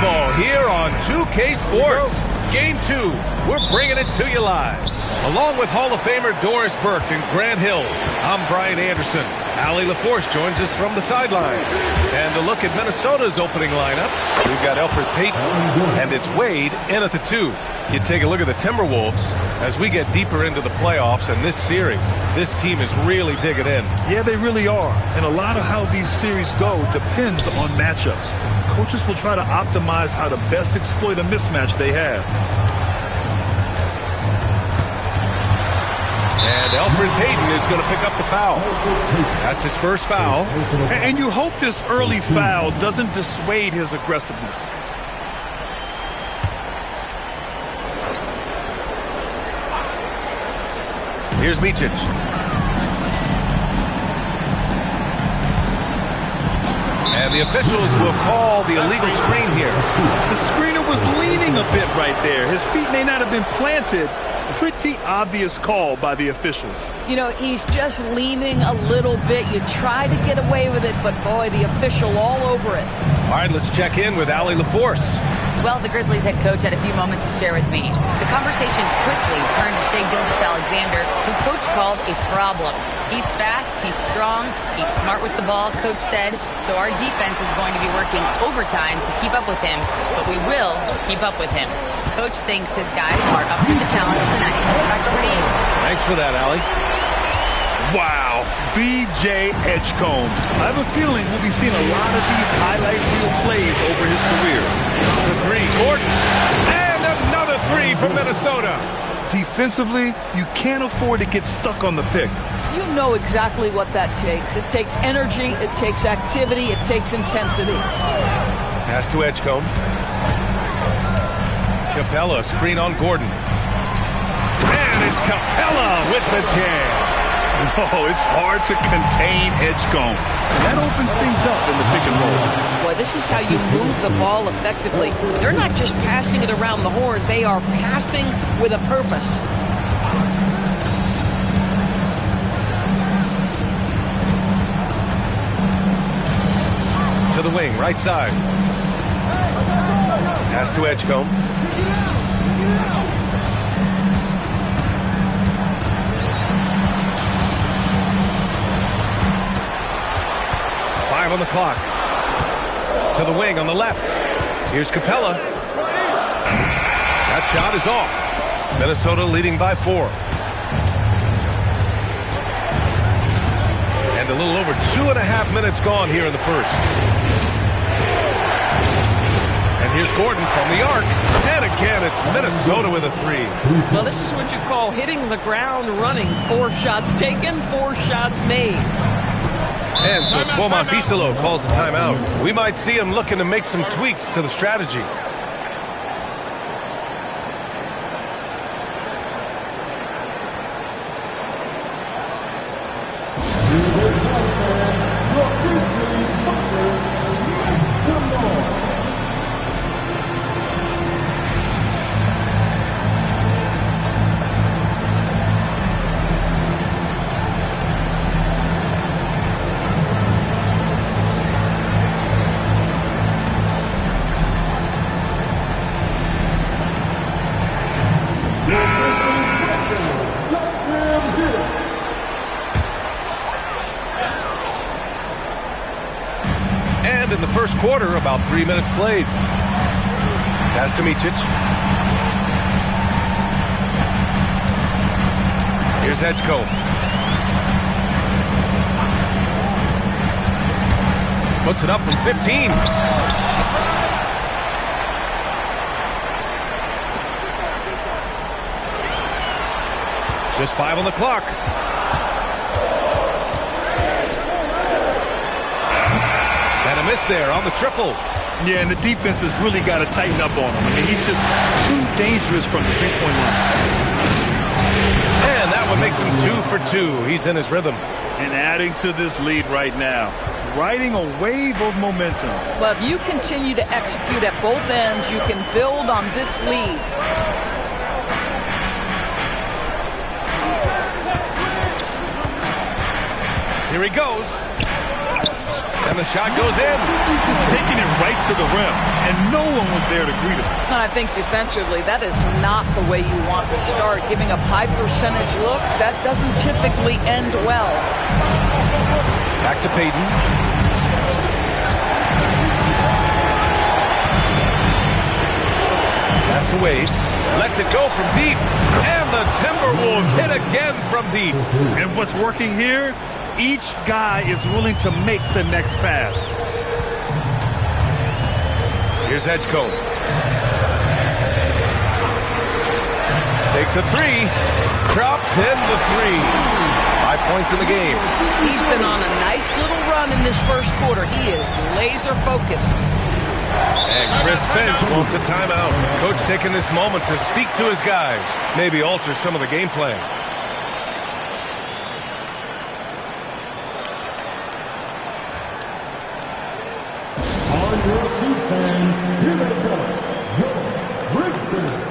Ball here on 2K Sports. Game 2, we're bringing it to you live. Along with Hall of Famer Doris Burke and Grant Hill, I'm Brian Anderson. Allie LaForce joins us from the sidelines. And to look at Minnesota's opening lineup, we've got Elfrid Payton, and it's Wade in at the 2. You take a look at the Timberwolves as we get deeper into the playoffs and this series. This team is really digging in. Yeah, they really are. And a lot of how these series go depends on matchups. Coaches will try to optimize how to best exploit a mismatch they have. And Elfrid Payton is going to pick up the foul. That's his first foul. And you hope this early foul doesn't dissuade his aggressiveness. Here's Micic. And the officials will call the illegal screen here. The screener was leaning a bit right there. His feet may not have been planted. Pretty obvious call by the officials. You know, he's just leaning a little bit. You try to get away with it, but boy, the official all over it. All right, let's check in with Allie LaForce. Well, the Grizzlies head coach had a few moments to share with me. The conversation quickly turned to Shai Gilgeous-Alexander, who coach called a problem. He's fast, he's strong, he's smart with the ball, coach said, so our defense is going to be working overtime to keep up with him, but we will keep up with him. Coach thinks his guys are up for the challenge tonight. Back over to you. Thanks for that, Allie. Wow, VJ Edgecombe. I have a feeling we'll be seeing a lot of these highlight reel plays over his career. The three, Gordon, and another three from Minnesota. Defensively, you can't afford to get stuck on the pick. You know exactly what that takes. It takes energy, it takes activity, it takes intensity. Pass to Edgecombe. Capella, screen on Gordon. And it's Capella with the jam. Oh, it's hard to contain Edgecombe. That opens things up in the pick and roll. Boy, this is how you move the ball effectively. They're not just passing it around the horn. They are passing with a purpose. To the wing, right side. Pass to Edgecombe. On the clock. To the wing on the left. Here's Capella. That shot is off. Minnesota leading by 4. And a little over 2.5 minutes gone here in the first. And here's Gordon from the arc. And again, it's Minnesota with a 3. Well, this is what you call hitting the ground running. 4 shots taken, 4 shots made. And so Tomas Isalo calls the timeout. We might see him looking to make some tweaks to the strategy. In the first quarter, about 3 minutes played. Pass to Micic. Here's Edgecombe. Puts it up from 15. Just 5 on the clock. And a miss there on the triple. Yeah, and the defense has really got to tighten up on him. I mean, he's just too dangerous from the three-point line. And that one makes him 2 for 2. He's in his rhythm. And adding to this lead right now. Riding a wave of momentum. Well, if you continue to execute at both ends, you can build on this lead. Here he goes. And the shot goes in. Just taking it right to the rim. And no one was there to greet him. And I think defensively, that is not the way you want to start. Giving up high percentage looks, that doesn't typically end well. Back to Payton. Pass to Wade. Lets it go from deep. And the Timberwolves hit again from deep. And what's working here? Each guy is willing to make the next pass. Here's Edgecombe. Takes a 3. Drops in the 3. 5 points in the game. He's been on a nice little run in this first quarter. He is laser focused. And Chris Finch wants a timeout. Coach taking this moment to speak to his guys. Maybe alter some of the game plan. fans, here they come, your Grizzlies.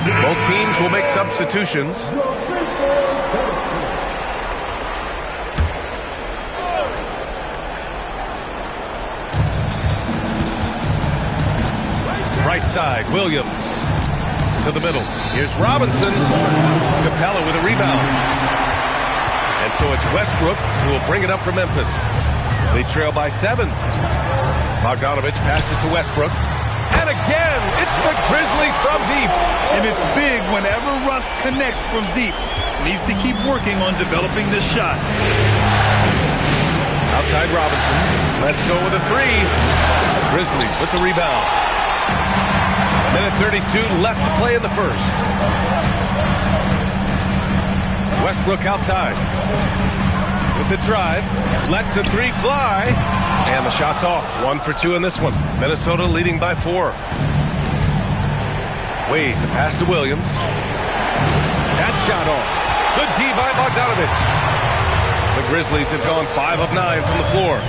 Both teams will make substitutions. Right side, Williams to the middle. Here's Robinson. Capella with a rebound. And so it's Westbrook who will bring it up for Memphis. They trail by 7. Bogdanovich passes to Westbrook. And again, it's the Grizzlies from deep. And it's big whenever Russ connects from deep. Needs to keep working on developing this shot. Outside Robinson. Let's go with a 3. Grizzlies with the rebound. Minute 32 left to play in the first. Westbrook outside. With the drive. Lets the 3 fly. And the shot's off. 1 for 2 in this one. Minnesota leading by 4. Wade, the pass to Williams. That shot off. Good D by Bogdanovich. The Grizzlies have gone 5 of 9 from the floor.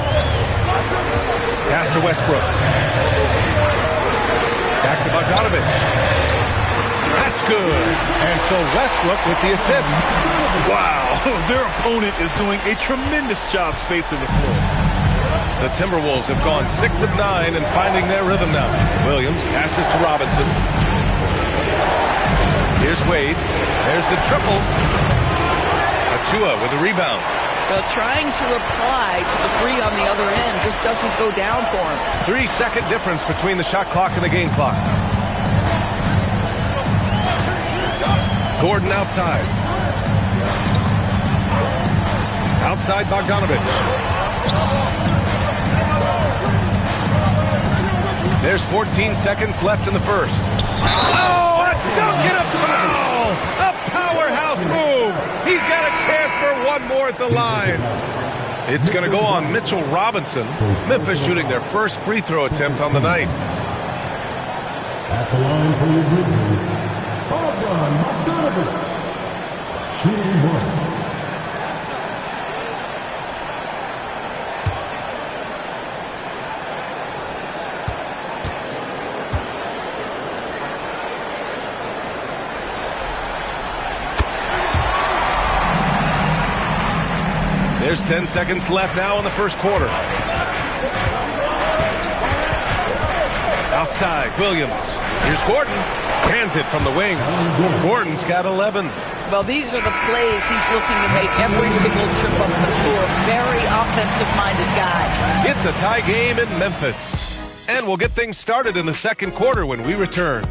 Pass to Westbrook. Back to Bogdanovich. That's good. And so Westbrook with the assist. Wow, their opponent is doing a tremendous job spacing the floor. The Timberwolves have gone 6 of 9 and finding their rhythm now. Williams passes to Robinson. Here's Wade. There's the triple. Achua with a rebound. Well, trying to reply to the 3 on the other end just doesn't go down for him. 3-second difference between the shot clock and the game clock. Gordon outside. Outside Bogdanovich. There's 14 seconds left in the first. Oh, a dunk and a foul! A powerhouse move! He's got a chance for one more at the line. It's going to go on Mitchell Robinson. Memphis shooting their first free throw attempt on the night. At the line for your Grizzlies, Bogdanovich. Shooting 1. There's 10 seconds left now in the first quarter. Outside, Williams. Here's Gordon. Hands it from the wing. Gordon's got 11. Well, these are the plays he's looking to make every single trip up the floor. Very offensive-minded guy. It's a tie game in Memphis. And we'll get things started in the second quarter when we return.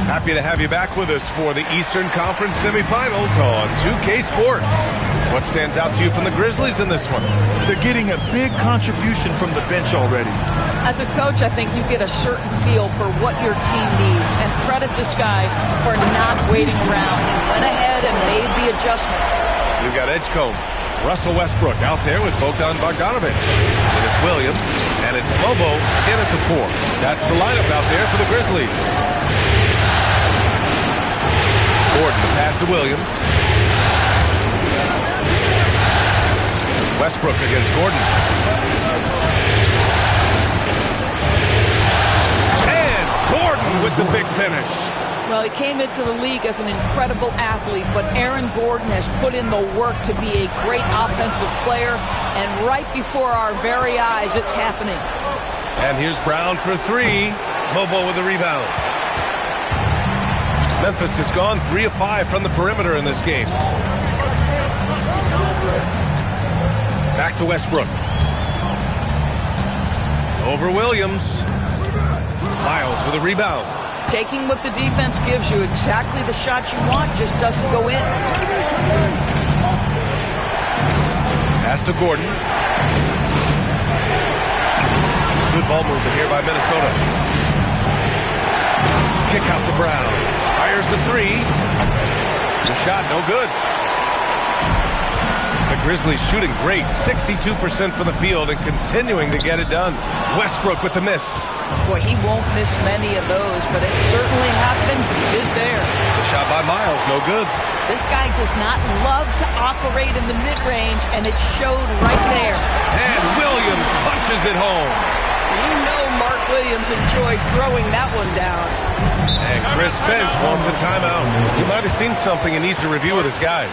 Happy to have you back with us for the Eastern Conference semifinals on 2K Sports. What stands out to you from the Grizzlies in this one? They're getting a big contribution from the bench already. As a coach, I think you get a certain feel for what your team needs, and credit this guy for not waiting around. He went ahead and made the adjustment. We've got Edgecombe, Russell Westbrook out there with Bogdanovich. And it's Williams, and it's Bobo in at the 4. That's the lineup out there for the Grizzlies. Gordon, the pass to Williams. Westbrook against Gordon. with the big finish. Well, he came into the league as an incredible athlete, but Aaron Gordon has put in the work to be a great offensive player, and right before our very eyes, it's happening. And here's Brown for three. Bobo with the rebound. Memphis has gone 3 of 5 from the perimeter in this game. Back to Westbrook. Over Williams. Miles with a rebound. Taking what the defense gives you, exactly the shot you want, just doesn't go in. Pass to Gordon. Good ball movement here by Minnesota. Kick out to Brown. Fires the three. The shot no good. The Grizzlies shooting great. 62% from the field and continuing to get it done. Westbrook with the miss. Boy, he won't miss many of those, but it certainly happens. He did there. The shot by Miles, no good. This guy does not love to operate in the mid-range, and it showed right there. And Williams punches it home. You know Mark Williams enjoyed throwing that one down. And Chris Finch wants a timeout. He might have seen something and needs to review with his guys.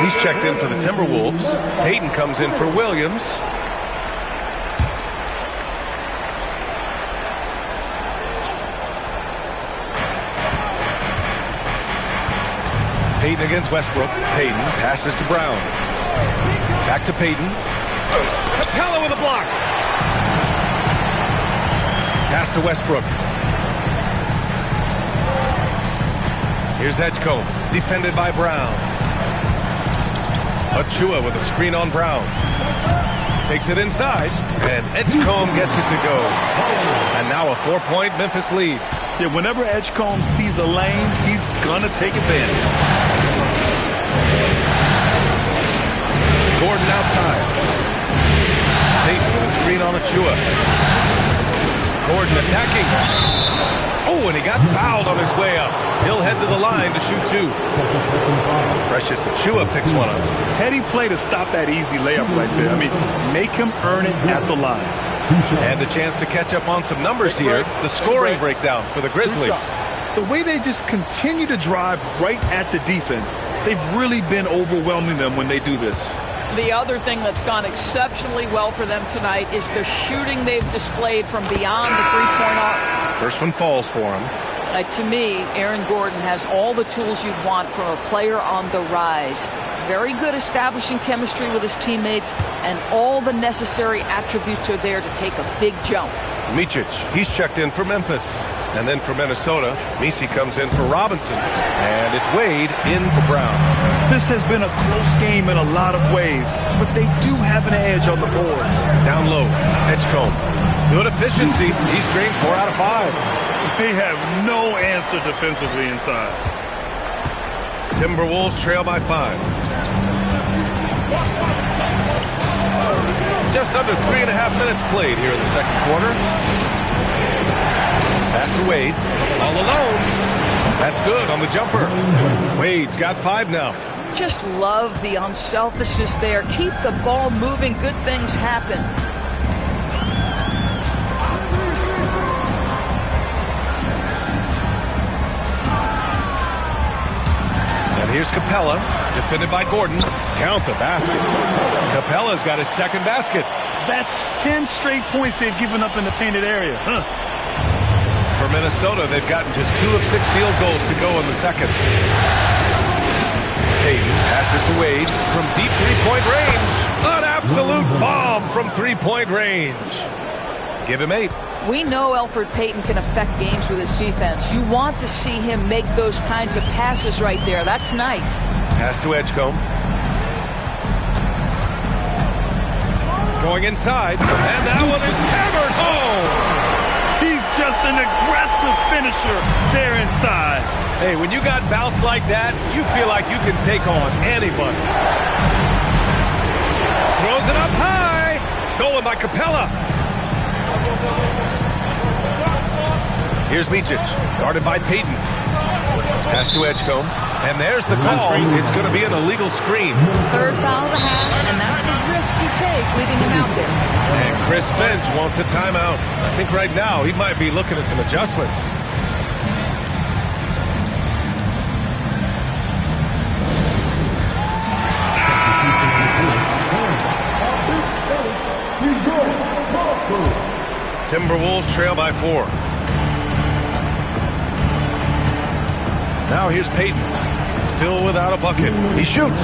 He's checked in for the Timberwolves. Payton comes in for Williams. Payton against Westbrook. Payton passes to Brown. Back to Payton. Capella with a block. Pass to Westbrook. Here's Edgecombe. Defended by Brown. Achua with a screen on Brown. Takes it inside, and Edgecombe gets it to go. And now a 4-point Memphis lead. Yeah, whenever Edgecombe sees a lane, he's going to take advantage. Gordon outside. Payton with a screen on Achua. Gordon attacking. Oh, and he got fouled on his way up. He'll head to the line to shoot two. Precious Achua picks one up. Heady play to stop that easy layup right there. I mean, make him earn it at the line. And a chance to catch up on some numbers here. The scoring breakdown for the Grizzlies. The way they just continue to drive right at the defense, they've really been overwhelming them when they do this. The other thing that's gone exceptionally well for them tonight is the shooting they've displayed from beyond the three-point arc. First one falls for him. To me, Aaron Gordon has all the tools you'd want from a player on the rise. Very good establishing chemistry with his teammates, and all the necessary attributes are there to take a big jump. Micic, he's checked in for Memphis. And then for Minnesota, Misi comes in for Robinson. And it's Wade in for Brown. This has been a close game in a lot of ways, but they do have an edge on the boards. Down low, Edgecombe. Good efficiency. He's drained 4 out of 5. They have no answer defensively inside. Timberwolves trail by 5. Just under 3.5 minutes played here in the second quarter. Pass to Wade. All alone. That's good on the jumper. Wade's got 5 now. Just love the unselfishness there. Keep the ball moving. Good things happen. And here's Capella, defended by Gordon. Count the basket. Capella's got his second basket. That's 10 straight points they've given up in the painted area. For Minnesota, they've gotten just 2 of 6 field goals to go in the second. Payton passes to Wade from deep three-point range. An absolute bomb from three-point range. Give him 8. We know Elfrid Payton can affect games with his defense. You want to see him make those kinds of passes right there. That's nice. Pass to Edgecombe. Going inside, and that one is hammered home. He's just an aggressive finisher there inside. Hey, when you got bounce like that, you feel like you can take on anybody. Throws it up high. Stolen by Capella. Here's Micic, guarded by Payton. Pass to Edgecombe, and there's the call. It's going to be an illegal screen. Third foul of the half, and that's the risk you take leaving him out there. And Chris Finch wants a timeout. I think right now he might be looking at some adjustments. Timberwolves trail by 4. Now here's Payton. Still without a bucket. He shoots.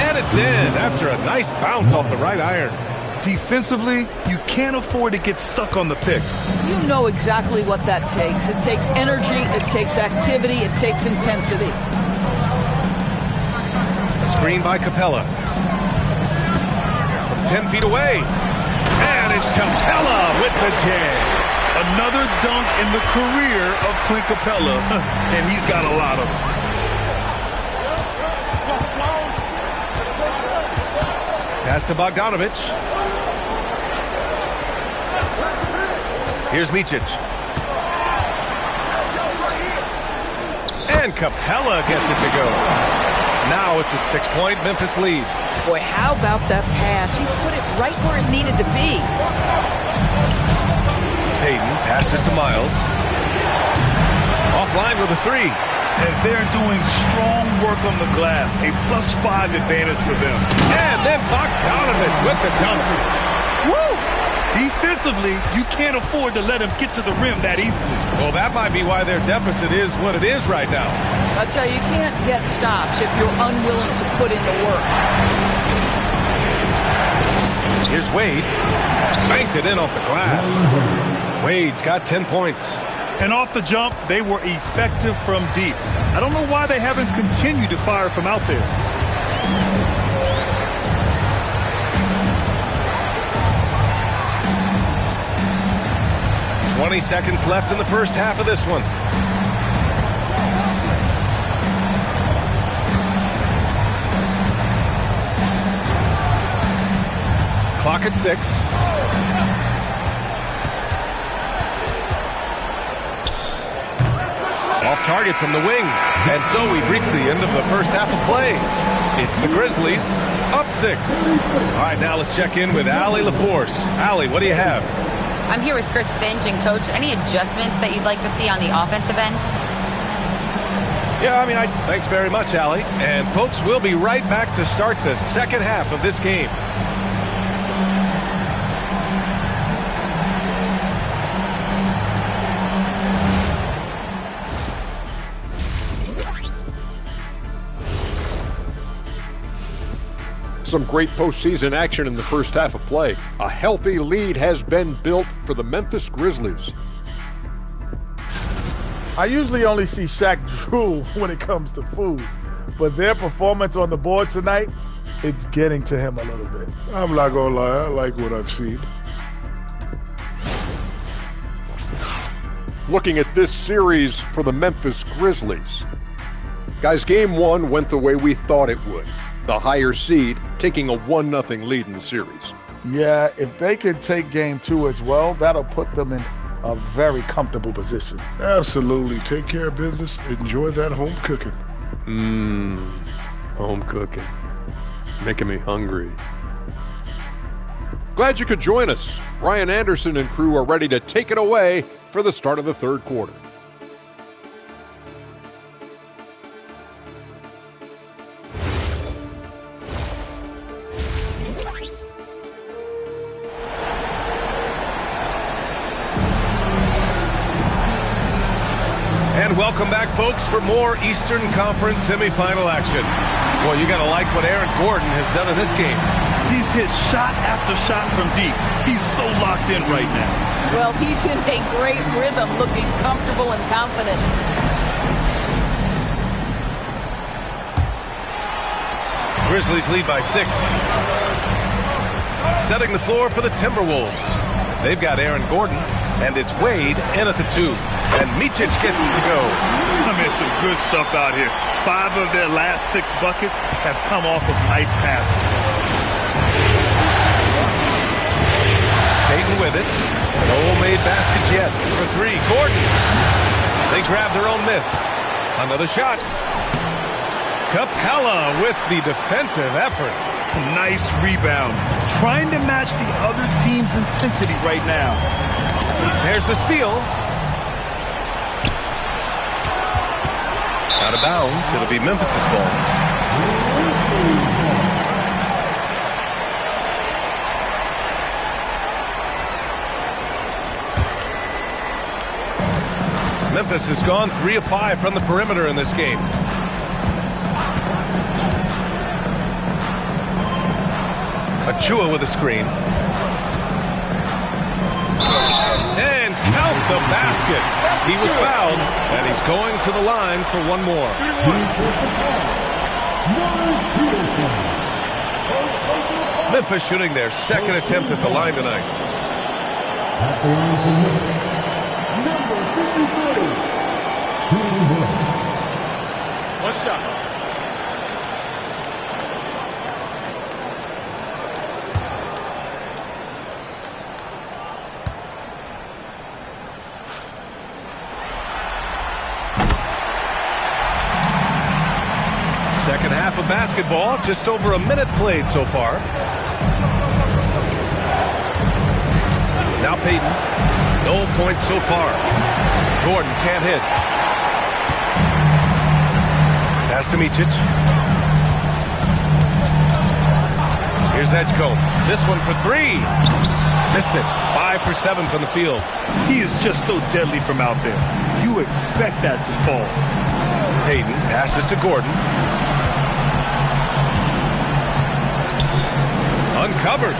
And it's in after a nice bounce off the right iron. Defensively, you can't afford to get stuck on the pick. You know exactly what that takes. It takes energy, it takes activity, it takes intensity. Screen by Capella. From 10 feet away. And it's Capella with the jam. Another dunk in the career of Clint Capella, and he's got a lot of them. Pass to Bogdanovich. Here's Micic. And Capella gets it to go. Now it's a 6-point Memphis lead. Boy, how about that pass? He put it right where it needed to be. Payton passes to Miles. Offline with a 3. And they're doing strong work on the glass. A +5 advantage for them. And then Bogdanovich with the dunk. Woo! Defensively, you can't afford to let him get to the rim that easily. Well, that might be why their deficit is what it is right now. I tell you, you can't get stops if you're unwilling to put in the work. Here's Wade. Banked it in off the glass. Wade's got 10 points. And off the jump, they were effective from deep. I don't know why they haven't continued to fire from out there. 20 seconds left in the first half of this one. Clock at 6. Off target from the wing. And so we've reached the end of the first half of play. It's the Grizzlies up 6. All right, now let's check in with Allie LaForce. Allie, what do you have? I'm here with Chris Finch. And, Coach, any adjustments that you'd like to see on the offensive end? Yeah, thanks very much, Allie. And, folks, we'll be right back to start the second half of this game. Some great postseason action in the first half of play. A healthy lead has been built for the Memphis Grizzlies. I usually only see Shaq drool when it comes to food, but their performance on the board tonight, it's getting to him a little bit. I'm not going to lie. I like what I've seen. Looking at this series for the Memphis Grizzlies. Guys, game 1 went the way we thought it would. The higher seed taking a 1-0 lead in the series. Yeah, if they can take game 2 as well, that'll put them in a very comfortable position. Absolutely. Take care of business. Enjoy that home cooking. Home cooking. Making me hungry. Glad you could join us. Ryan Anderson and crew are ready to take it away for the start of the third quarter. And welcome back, folks, for more Eastern Conference semifinal action. Well, you got to like what Aaron Gordon has done in this game. He's hit shot after shot from deep. He's so locked in right now. Well, he's in a great rhythm, looking comfortable and confident. Grizzlies lead by 6. setting the floor for the Timberwolves. They've got Aaron Gordon, and it's Wade in at the 2. And Micic gets it to go. I mean, some good stuff out here. 5 of their last 6 buckets have come off of nice passes. Payton with it. No made baskets yet. For 3, Gordon. They grab their own miss. Another shot. Capella with the defensive effort. Nice rebound. Trying to match the other team's intensity right now. There's the steal. Out of bounds. It'll be Memphis's ball. Memphis has gone 3 of 5 from the perimeter in this game. Achua with a screen. And count the basket. He was fouled, and he's going to the line for one more. Memphis shooting their second attempt at the line tonight. One shot. Second half of basketball, just over a minute played so far. Now Payton. No points so far. Gordon can't hit. Pass to Micic. Here's Edgecombe. This one for 3. Missed it. 5 for 7 from the field. He is just so deadly from out there. You expect that to fall. Payton passes to Gordon. Uncovered.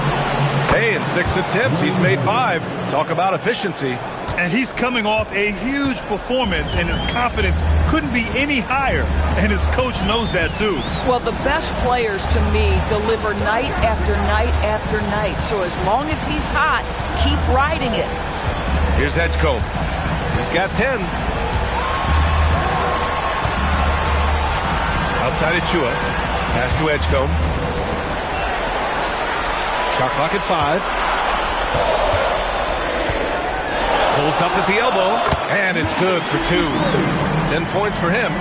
Hey, in 6 attempts, he's made 5. Talk about efficiency. And he's coming off a huge performance, and his confidence couldn't be any higher. And his coach knows that, too. Well, the best players, to me, deliver night after night after night. So as long as he's hot, keep riding it. Here's Edgecombe. He's got 10. Outside Achua. Pass to Edgecombe. Shot clock at 5. Pulls up at the elbow, and it's good for 2. 10 points for him.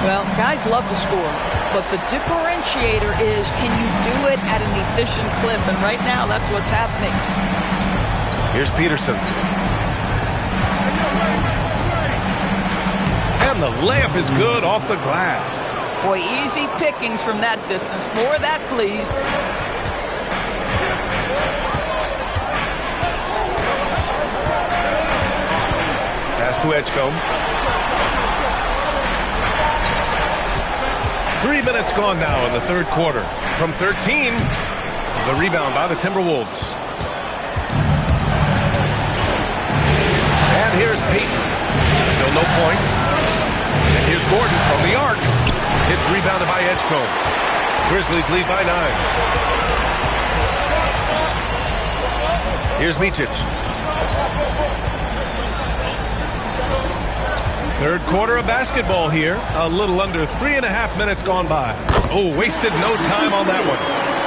Well, guys love to score, but the differentiator is, can you do it at an efficient clip? And right now, that's what's happening. Here's Peterson. And the layup is good off the glass. Boy, easy pickings from that distance. More of that, please. Pass to Edgecombe. 3 minutes gone now in the third quarter. From 13, the rebound by the Timberwolves. And here's Payton. Still no points. And here's Gordon from the arc. It's rebounded by Edgecombe. Grizzlies lead by 9. Here's Micic. Third quarter of basketball here. A little under 3.5 minutes gone by. Oh, wasted no time on that one.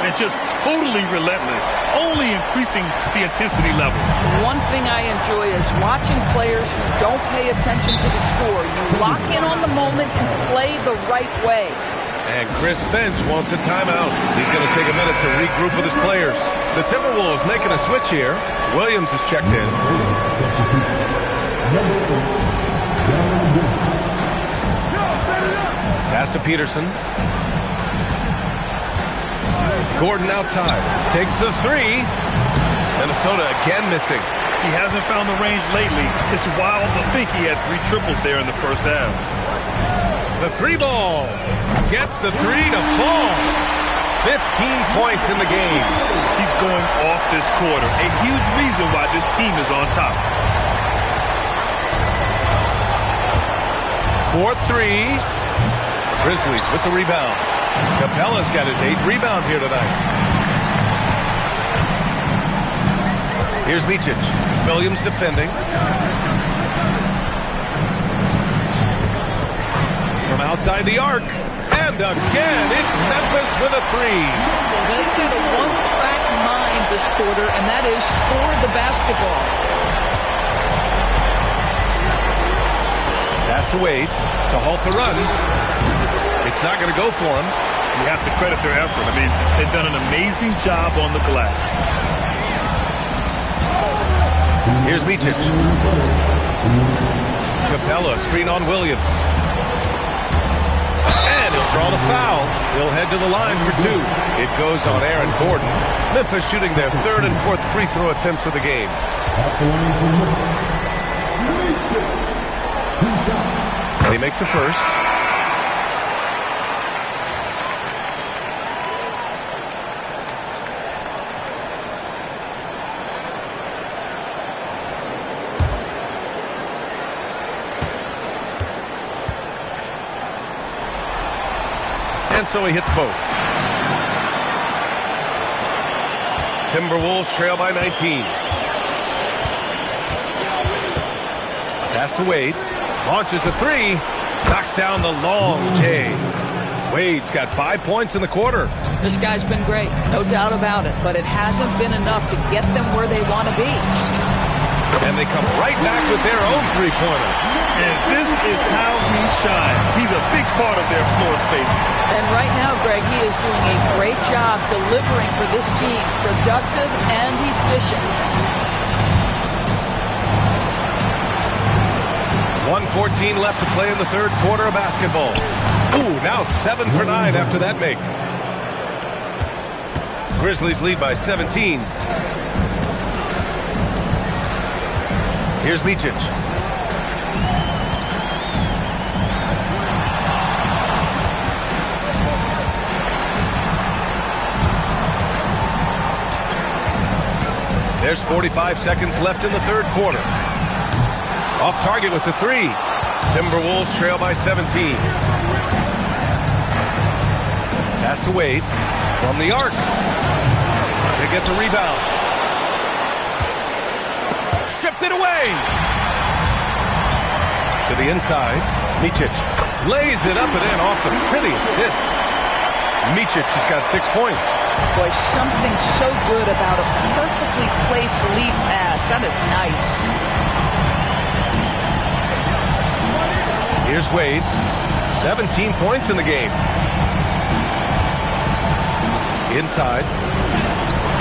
And just totally relentless, only increasing the intensity level. One thing I enjoy is watching players who don't pay attention to the score. You lock in on the moment and play the right way. And Chris Finch wants a timeout. He's going to take a minute to regroup with his players. The Timberwolves making a switch here. Williams is checked in. Pass to Peterson. Gordon outside. Takes the 3. Minnesota again missing. He hasn't found the range lately. It's wild to think he had 3 triples there in the first half. The 3 ball. Gets the 3 to fall. 15 points in the game. He's going off this quarter. A huge reason why this team is on top. 4-3. Grizzlies with the rebound. Capella's got his 8th rebound here tonight. Here's Micic. Williams defending. From outside the arc. And again, it's Memphis with a three. They've had a one-track mind this quarter, and that is score the basketball. Pass to Wade to halt the run. It's not going to go for him. You have to credit their effort. I mean, they've done an amazing job on the glass. Here's Micic. Capella, screen on Williams. And he'll draw the foul. He'll head to the line for two. It goes on Aaron Gordon. Memphis shooting their third and fourth free throw attempts of the game. And he makes the first. And so he hits both. Timberwolves trail by 19. Pass to Wade. Launches a three. Knocks down the long J. Wade's got 5 points in the quarter. This guy's been great, no doubt about it, but it hasn't been enough to get them where they want to be. And they come right back with their own three-pointer. And this is how he shines. He's a big part of their floor spacing. And right now, Greg, he is doing a great job delivering for this team. Productive and efficient. 1:14 left to play in the third quarter of basketball. Ooh, now 7 for 9 after that make. Grizzlies lead by 17. Here's Micic. There's 45 seconds left in the third quarter. Off target with the three. Timberwolves trail by 17. Pass to Wade from the arc. They get the rebound. Stripped it away. To the inside. Micic lays it up and in off the pretty assist. Micic has got 6 points. Boy, something so good about a perfectly placed lead pass. That is nice. Here's Wade. 17 points in the game. Inside.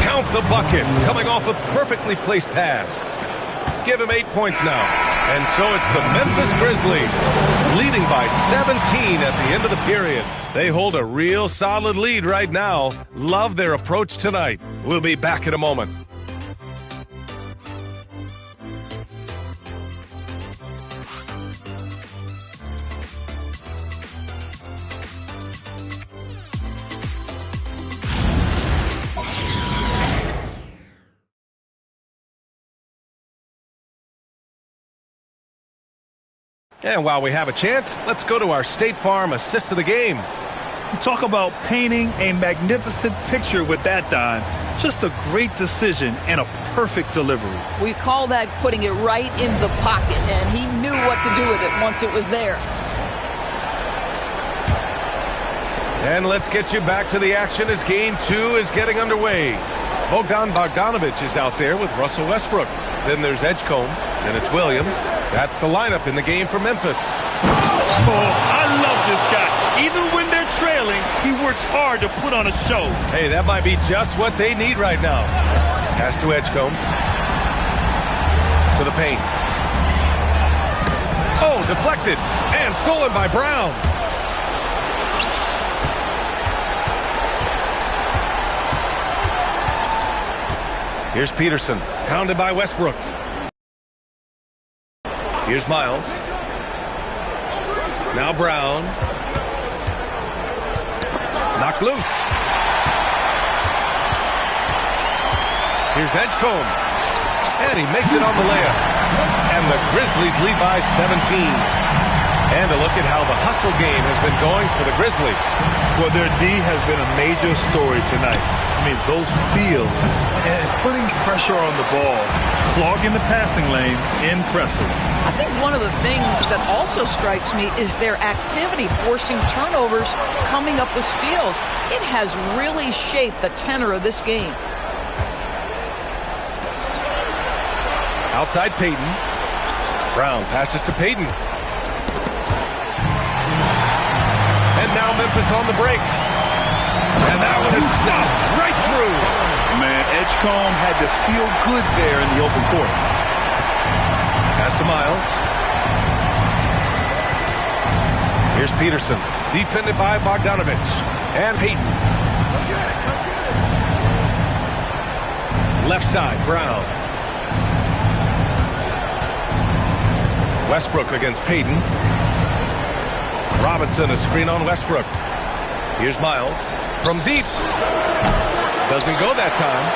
Count the bucket. Coming off a perfectly placed pass. Give him 8 points now. And so it's the Memphis Grizzlies leading by 17 at the end of the period. They hold a real solid lead right now. Love their approach tonight. We'll be back in a moment. And while we have a chance, let's go to our State Farm assist of the game. You talk about painting a magnificent picture with that, Don. Just a great decision and a perfect delivery. We call that putting it right in the pocket, and he knew what to do with it once it was there. And let's get you back to the action as Game 2 is getting underway. Bogdan Bogdanovic is out there with Russell Westbrook. Then there's Edgecombe. Then it's Williams. That's the lineup in the game for Memphis. Oh, I love this guy. Even when they're trailing, he works hard to put on a show. Hey, that might be just what they need right now. Pass to Edgecombe. To the paint. Oh, deflected. And stolen by Brown. Here's Peterson. Pounded by Westbrook. Here's Miles. Now Brown. Knocked loose. Here's Edgecombe. And he makes it on the layup. And the Grizzlies lead by 17. And a look at how the hustle game has been going for the Grizzlies. Well, their D has been a major story tonight. I mean, those steals and putting pressure on the ball, clogging the passing lanes, impressive. I think one of the things that also strikes me is their activity, forcing turnovers, coming up with steals. It has really shaped the tenor of this game. Outside Payton. Brown passes to Payton. And now Memphis on the break. And that one is stuffed right through. Man, Edgecombe had to feel good there in the open court. Pass to Miles. Here's Peterson. Defended by Bogdanovich. And Payton. Left side, Brown. Westbrook against Payton. Robinson, a screen on Westbrook. Here's Miles from deep. Doesn't go that time.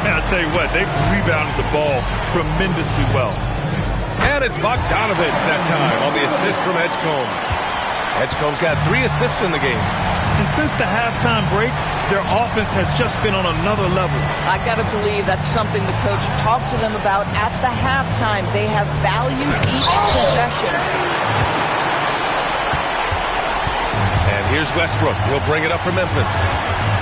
I'll tell you what, they rebounded the ball tremendously well. And it's Bogdanovich that time on the assist from Edgecombe. Edgecombe's got 3 assists in the game. And since the halftime break, their offense has just been on another level. I got to believe that's something the coach talked to them about at the halftime. They have valued each possession. And here's Westbrook. He'll bring it up for Memphis.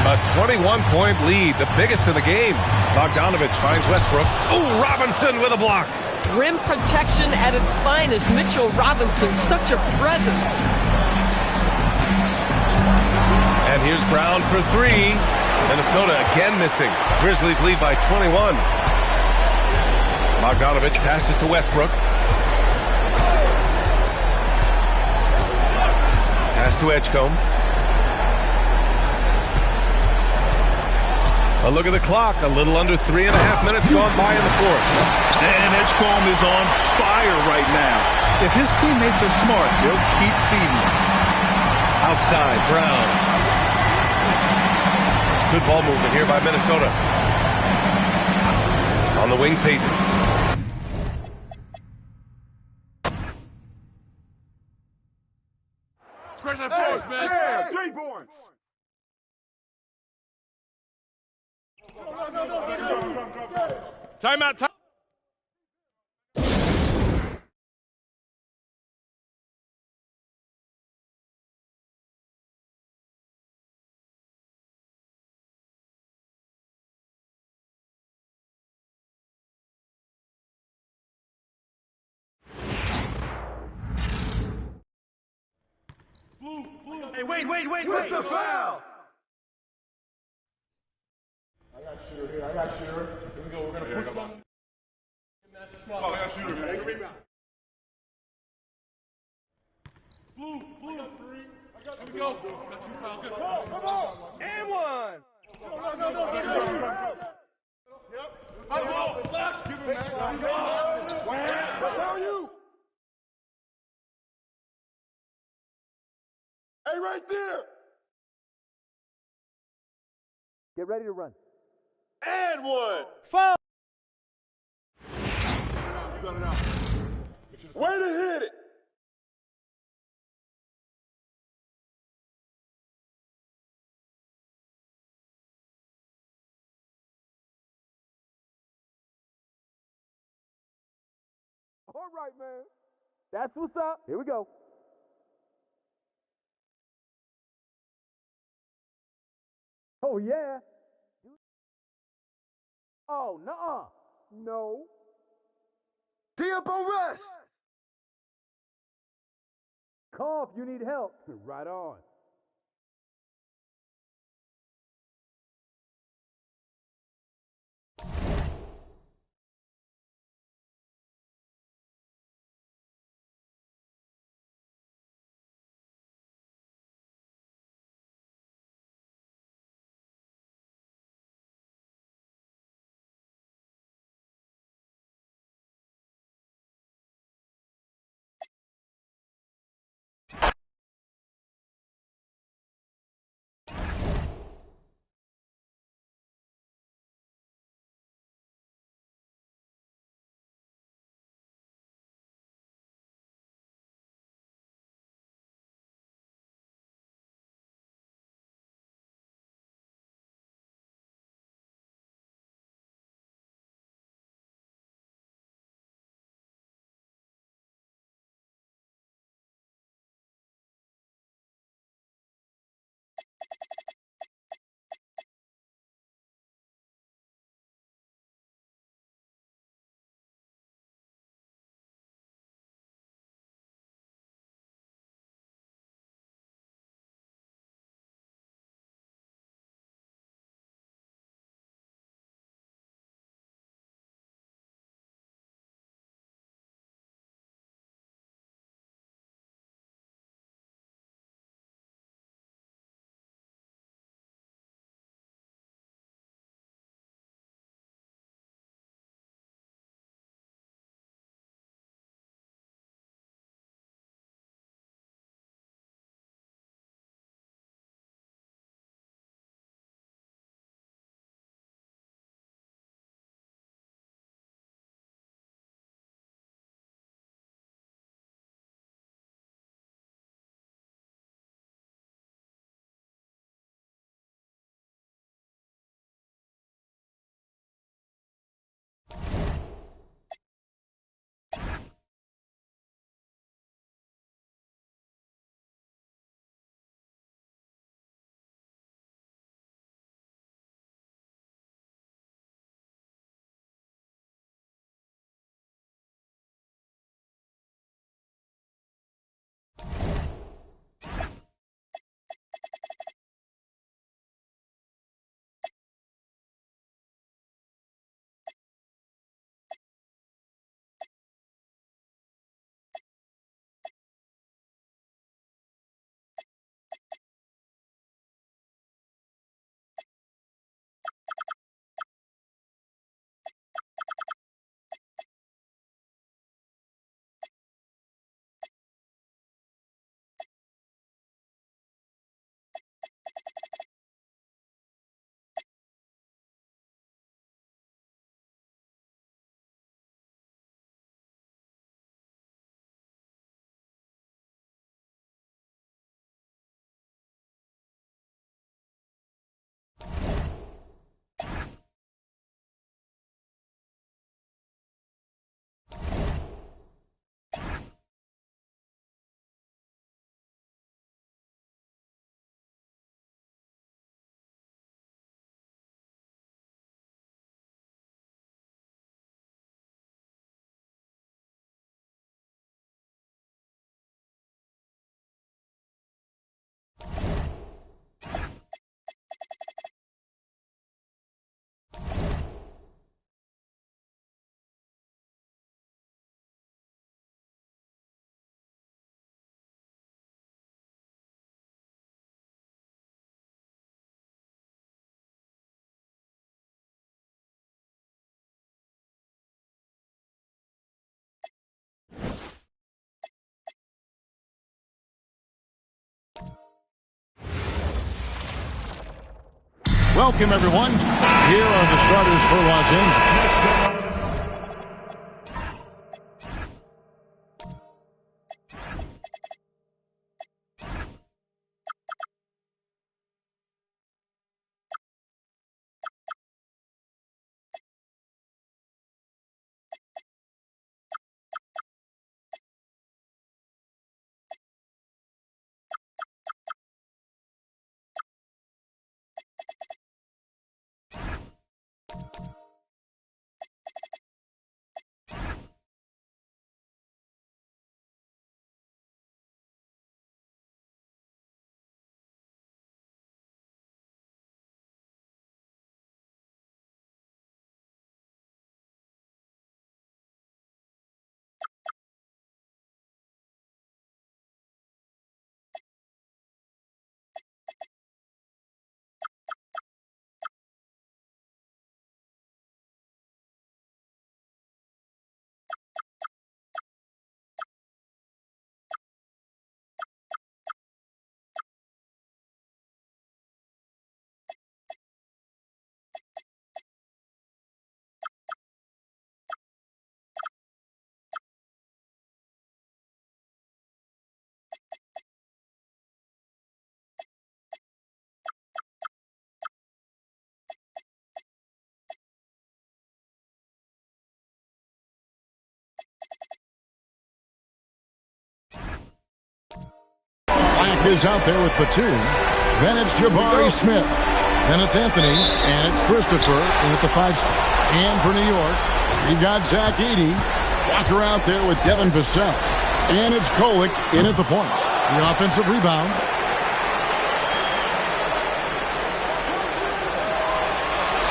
A 21-point lead, the biggest in the game. Bogdanovich finds Westbrook. Oh, Robinson with a block. Rim protection at its finest. Mitchell Robinson, such a presence. And here's Brown for 3. Minnesota again missing. Grizzlies lead by 21. Bogdanovich passes to Westbrook. Pass to Edgecombe. A look at the clock. A little under 3.5 minutes gone by in the fourth. And Edgecombe is on fire right now. If his teammates are smart, they'll keep feeding him. Outside, Brown. Good ball movement here by Minnesota. On the wing, Payton. Yeah, 3 points. Timeout. Hey, wait. What's the foul? I got shooter here. Here we go. We're going to push one. Oh, I got shooter, man. Blue. I got 3. Here we go. Got 2 foul. Good. Come on. And 1. No. Yep. Flash. Give him that. That's on you. Hey, right there. Get ready to run. And 1. Foul. You got it out. Way to hit it. All right, man. That's what's up. Here we go. Oh, yeah. Oh, nuh-uh. No. Tempo rest. Call if you need help. Right on. Welcome, everyone. Here are the starters for Los Angeles. Black is out there with Batum. Then it's Jabari Smith. Then it's Anthony. And it's Christopher in at the 5 spot. And for New York, you've got Zach Edey. Walker out there with Devin Vassell. And it's Kolek in at the point. The offensive rebound.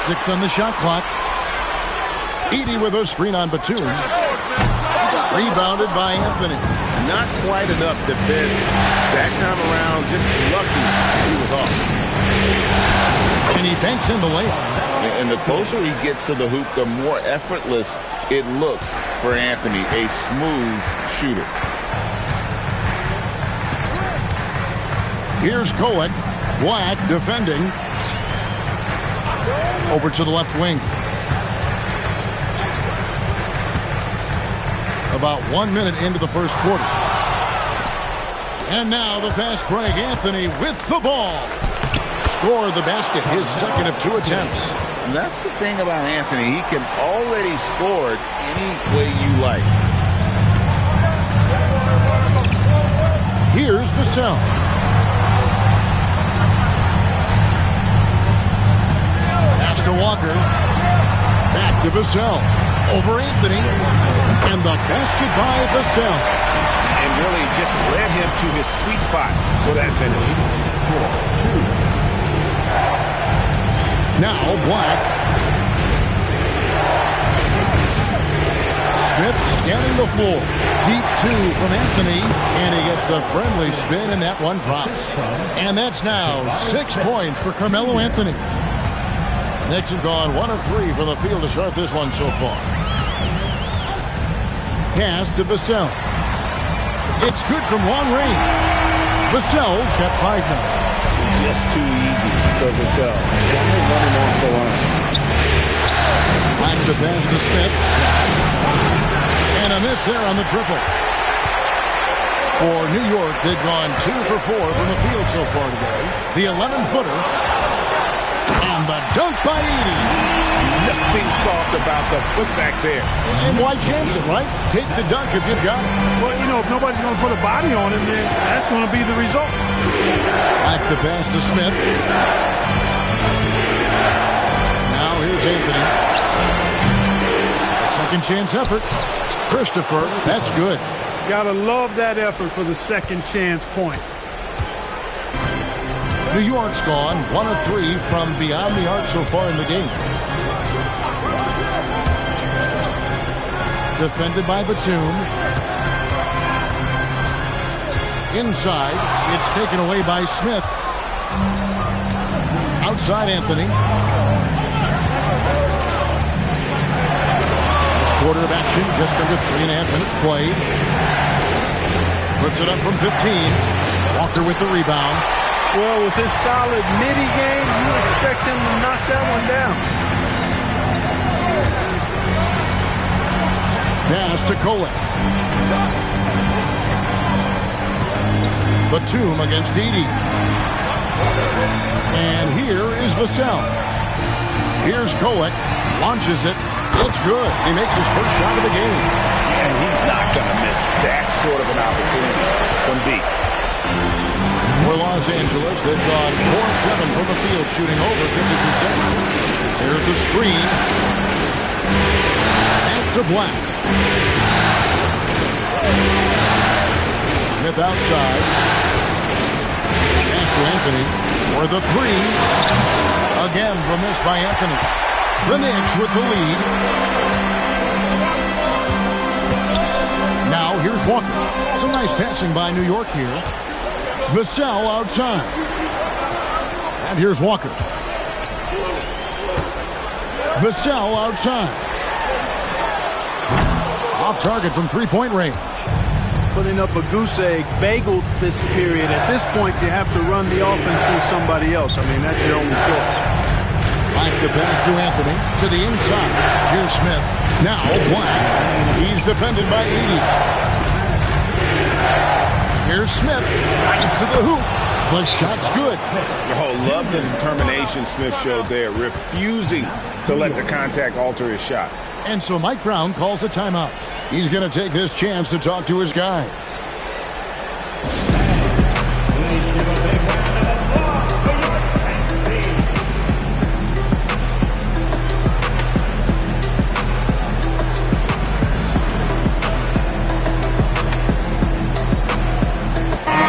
Six on the shot clock. Edey with a screen on Batum. Rebounded by Anthony. Not quite enough defense. That time around, just lucky he was off. And he banks in the layup. And the closer he gets to the hoop, the more effortless it looks for Anthony. A smooth shooter. Here's Kolek. Black defending. Over to the left wing. About 1 minute into the first quarter. And now the fast break. Anthony with the ball. Scored the basket, his second of 2 attempts. And that's the thing about Anthony. He can already score any way you like. Here's Vassell. Pass to Walker. Back to Vassell. Over Anthony. And the basket by Vassell. And really just led him to his sweet spot for that finish. 4-2. Now Black. Smith scanning the floor. Deep 2 from Anthony. And he gets the friendly spin, and that one drops. And that's now 6 points for Carmelo Anthony. Knicks have gone 1 of 3 from the field to start this one so far. Pass to Vassell. It's good from long range. Vassell's got 5 now. Just too easy for Vassell. Guy running off the line. Back to pass to Smith. And a miss there on the triple. For New York, they've gone 2 for 4 from the field so far today. The 11-footer. And the dunk by Edey. Nothing soft about the putback there. And why chance it, right? Take the dunk if you've got it. Well, you know, if nobody's going to put a body on him, then that's going to be the result. Back the pass to Smith. Now here's Anthony. A second chance effort. Christopher, that's good. Gotta love that effort for the second chance point. New York's gone 1 of 3 from beyond the arc so far in the game. Defended by Batum. Inside, it's taken away by Smith. Outside Anthony. First quarter of action, just under 3.5 minutes played. Puts it up from 15. Walker with the rebound. Well, with his solid midi game, you expect him to knock that one down. Pass to Kolek. Batum against Edey. And here is Vassell. Here's Kolek. Launches it. It's good. He makes his first shot of the game. And he's not going to miss that sort of an opportunity from deep. For Los Angeles, they've gone 4-7 from the field, shooting over 50%. There's the screen. Back to Black. Smith outside. Pass to Anthony for the three. Again, the miss by Anthony. The Knicks with the lead. Now, here's Walker. Some nice passing by New York here. Vassell outside. And here's Walker. Vassell outside. Off target from three-point range. Putting up a goose egg, bageled this period. At this point, you have to run the offense through somebody else. I mean, that's your only choice. Like the pass to Anthony. To the inside. Here's Smith. Now Black. He's defended by Edey. Here's Smith. Right to the hoop. The shot's good. Oh, love the determination Smith showed there. Refusing to let the contact alter his shot. And so Mike Brown calls a timeout. He's going to take this chance to talk to his guys.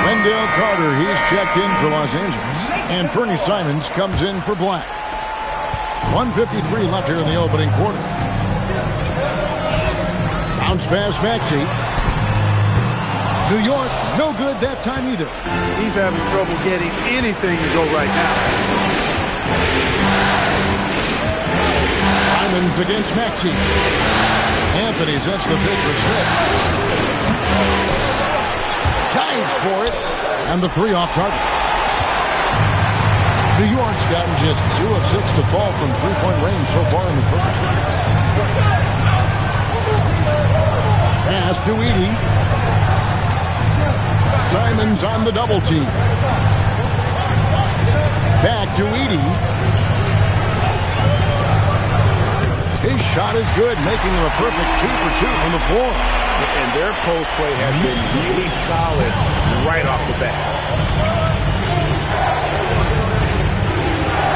Wendell Carter, he's checked in for Los Angeles. And Fernie Simons comes in for Black. 1:53 left here in the opening quarter. Bounce pass, Maxey. New York, no good that time either. He's having trouble getting anything to go right now. Simons against Maxey. Anthony sets the pitch for Smith. Dives for it. And the three off target. New York's gotten just 2 of 6 to fall from three-point range so far in the first. Pass to Edey. Simons on the double team. Back to Edey. His shot is good, making him a perfect 2 for 2 from the floor. And their post play has been really solid right off the bat.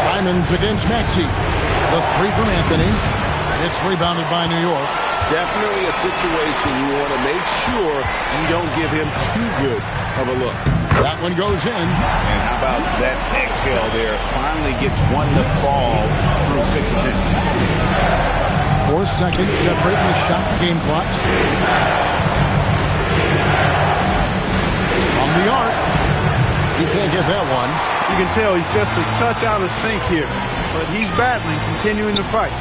Simons against Maxey. The three from Anthony. It's rebounded by New York. Definitely a situation you want to make sure you don't give him too good of a look. That one goes in. And how about that exhale there? Finally gets one to fall through 6 attempts. 4 seconds separating the shot game clocks. From the arc. He can't get that one. You can tell he's just a touch out of sync here. But he's battling, continuing to fight.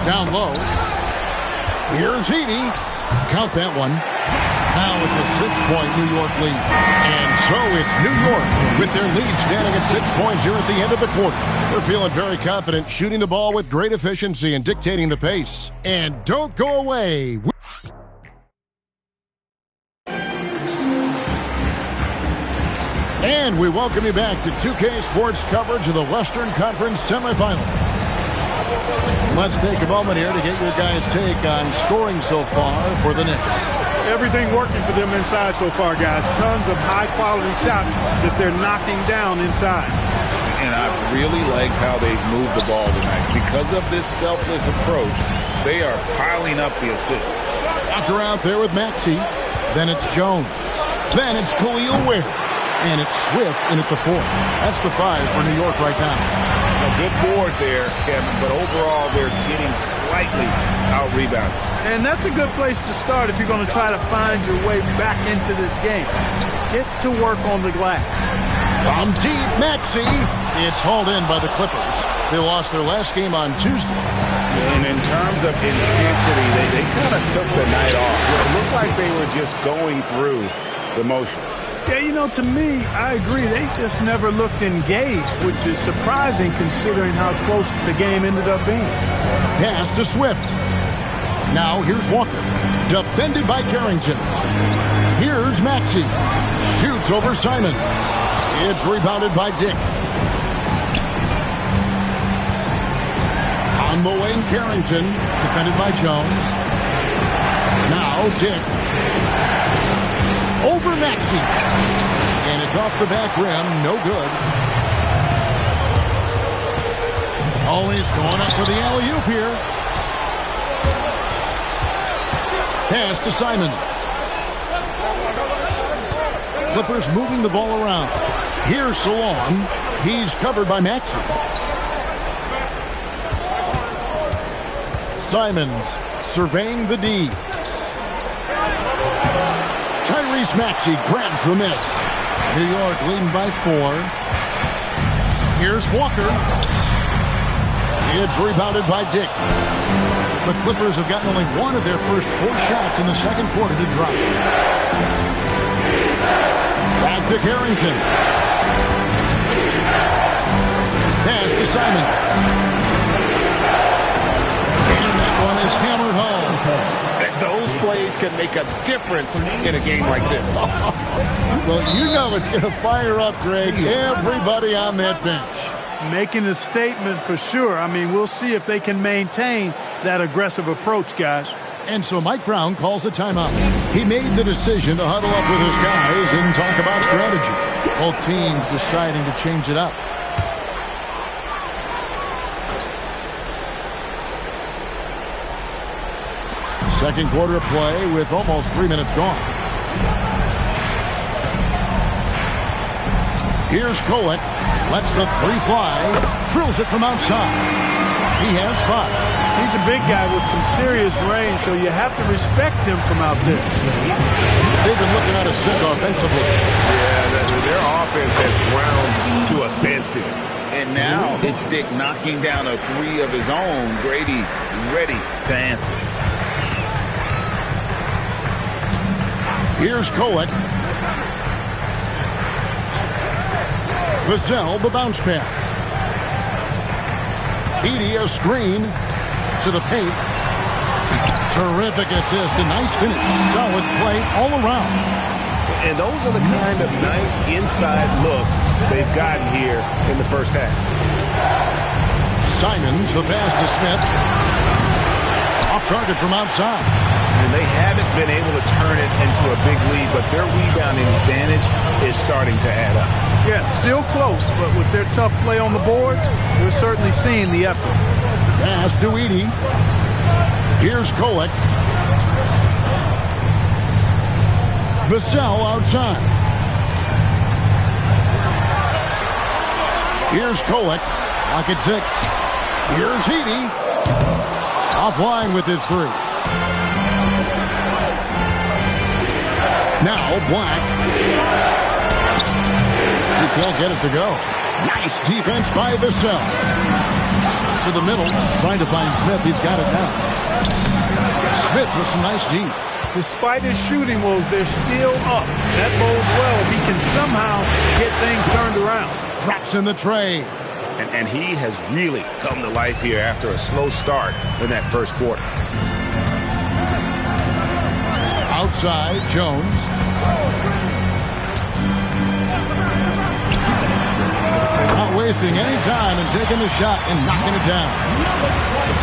Down low. Here's Edey. Count that one. Now it's a 6-point New York lead. And so it's New York with their lead standing at 6 points here at the end of the quarter. They're feeling very confident, shooting the ball with great efficiency and dictating the pace. And don't go away. And we welcome you back to 2K Sports coverage of the Western Conference semifinals. Let's take a moment here to get your guys' take on scoring so far for the Knicks. Everything working for them inside so far, guys. Tons of high-quality shots that they're knocking down inside. And I've really liked how they've moved the ball tonight. Because of this selfless approach, they are piling up the assists. Walker out there with Maxey. Then it's Jones. Then it's Khalil Ware. And it's Swift in at the 4. That's the 5 for New York right now. A good board there, Kevin, but overall they're getting slightly out-rebounded. And that's a good place to start if you're going to try to find your way back into this game. Get to work on the glass. From deep, Maxey. It's hauled in by the Clippers. They lost their last game on Tuesday. And in terms of intensity, they kind of took the night off. It looked like they were just going through the motions. Yeah, you know, to me, I agree. They just never looked engaged, which is surprising considering how close the game ended up being. Pass to Swift. Now here's Walker. Defended by Carrington. Here's Maxey. Shoots over Simon. It's rebounded by Dick. On the wing, Carrington. Defended by Jones. Now Dick. Over Maxey. And it's off the back rim. No good. Always going up for the alley-oop here. Pass to Simons. Clippers moving the ball around. Here's Salon. He's covered by Maxey. Simons surveying the D. Tyrese Maxey grabs the miss. New York leading by 4. Here's Walker. It's rebounded by Dick. The Clippers have gotten only one of their first 4 shots in the second quarter to drop. Back to Carrington. Pass to Simon. And that one is hammered home. Those plays can make a difference in a game like this. Well, you know it's going to fire up, Greg, everybody on that bench. Making a statement for sure. I mean, we'll see if they can maintain that aggressive approach, guys. And so Mike Brown calls a timeout. He made the decision to huddle up with his guys and talk about strategy. Both teams deciding to change it up. Second quarter play with almost 3 minutes gone. Here's Kolek. Lets the 3 fly. Drills it from outside. He has 5. He's a big guy with some serious range, so you have to respect him from out there. They've been looking at a sick offensively. Yeah, their offense has ground to a standstill. And now it's Dick knocking down a 3 of his own. Grady ready to answer. Here's Kolek. Vassell, the bounce pass. Edey, a screen to the paint. Terrific assist, a nice finish. Solid play all around. And those are the kind of nice inside looks they've gotten here in the first half. Simons, the pass to Smith. Off target from outside. And they haven't been able to turn it into a big lead, but their rebounding advantage is starting to add up. Yeah, still close, but with their tough play on the boards, we're certainly seeing the effort. Pass to Edey. Here's Kolek. Vassell outside. Here's Kolek. Lock at 6. Here's Edey. Offline with his 3. Now Black. He can't get it to go. Nice defense by Vassell. To the middle, trying to find Smith. He's got it now. Smith with some nice D. Despite his shooting woes, they're still up. That bodes well if he can somehow get things turned around. Drops in the tray. And he has really come to life here after a slow start in that first quarter. Outside, Jones. Not wasting any time and taking the shot and knocking it down.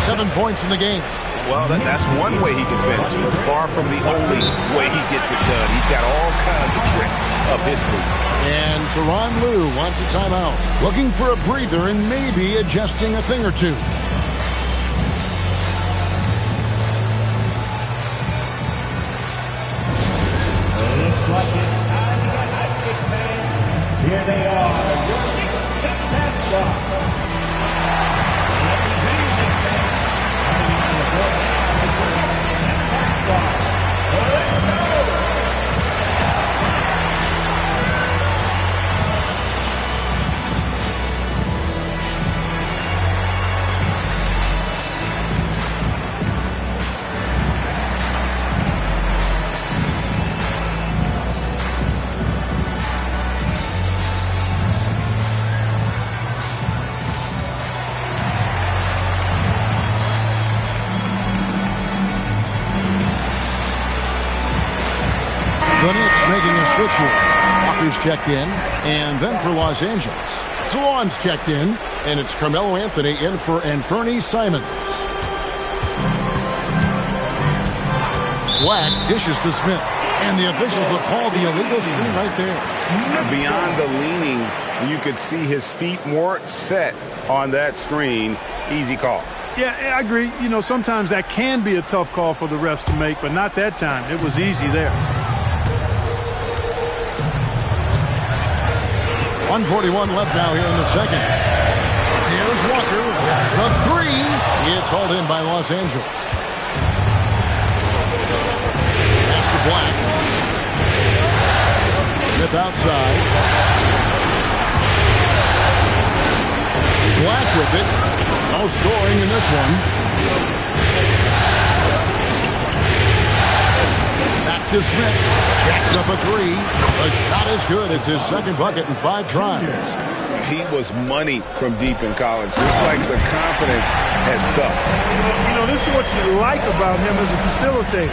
7 points in the game. Well, that's one way he can finish, but far from the only way he gets it done. He's got all kinds of tricks up his sleeve. And Tyronn Lue wants a timeout. Looking for a breather and maybe adjusting a thing or two. Looks like it's time to get active, man. Here they are, your mascot. switch here. Walker's checked in, and then for Los Angeles, Swan's checked in, and it's Carmelo Anthony in for Anfernee Simons. Black dishes to Smith, and the officials will call the illegal screen right there. Beyond the leaning, you could see his feet weren't set on that screen. Easy call. Yeah, I agree. You know, sometimes that can be a tough call for the refs to make, but not that time. It was easy there. 1:41 left now here in the second. Here's Walker with the three. It's hauled in by Los Angeles. Pass to Black. Smith outside. Black with it. No scoring in this one. Back to Smith. Jacks up a three. The shot is good. It's his second bucket in 5 tries. He was money from deep in college. Looks like the confidence has stuck. You know, this is what you like about him as a facilitator.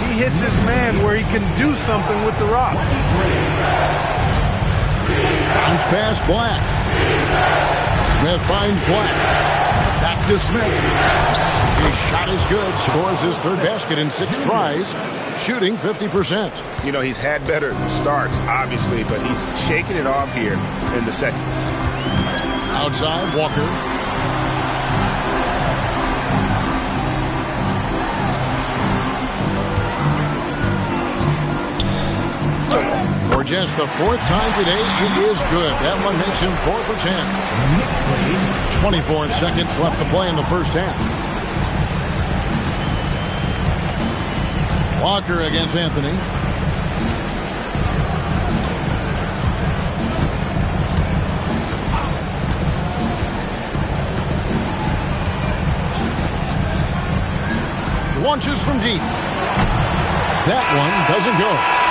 He hits his man where he can do something with the rock. Bounce pass Black. Smith finds Black. Back to Smith. His shot is good. Scores his third basket in 6 tries. Shooting 50%. You know, he's had better starts, obviously, but he's shaking it off here in the second. Outside, Walker. For just the 4th time today, it is good. That one makes him 4 for 10. 24 seconds left to play in the first half. Walker against Anthony. Launches from deep. That one doesn't go.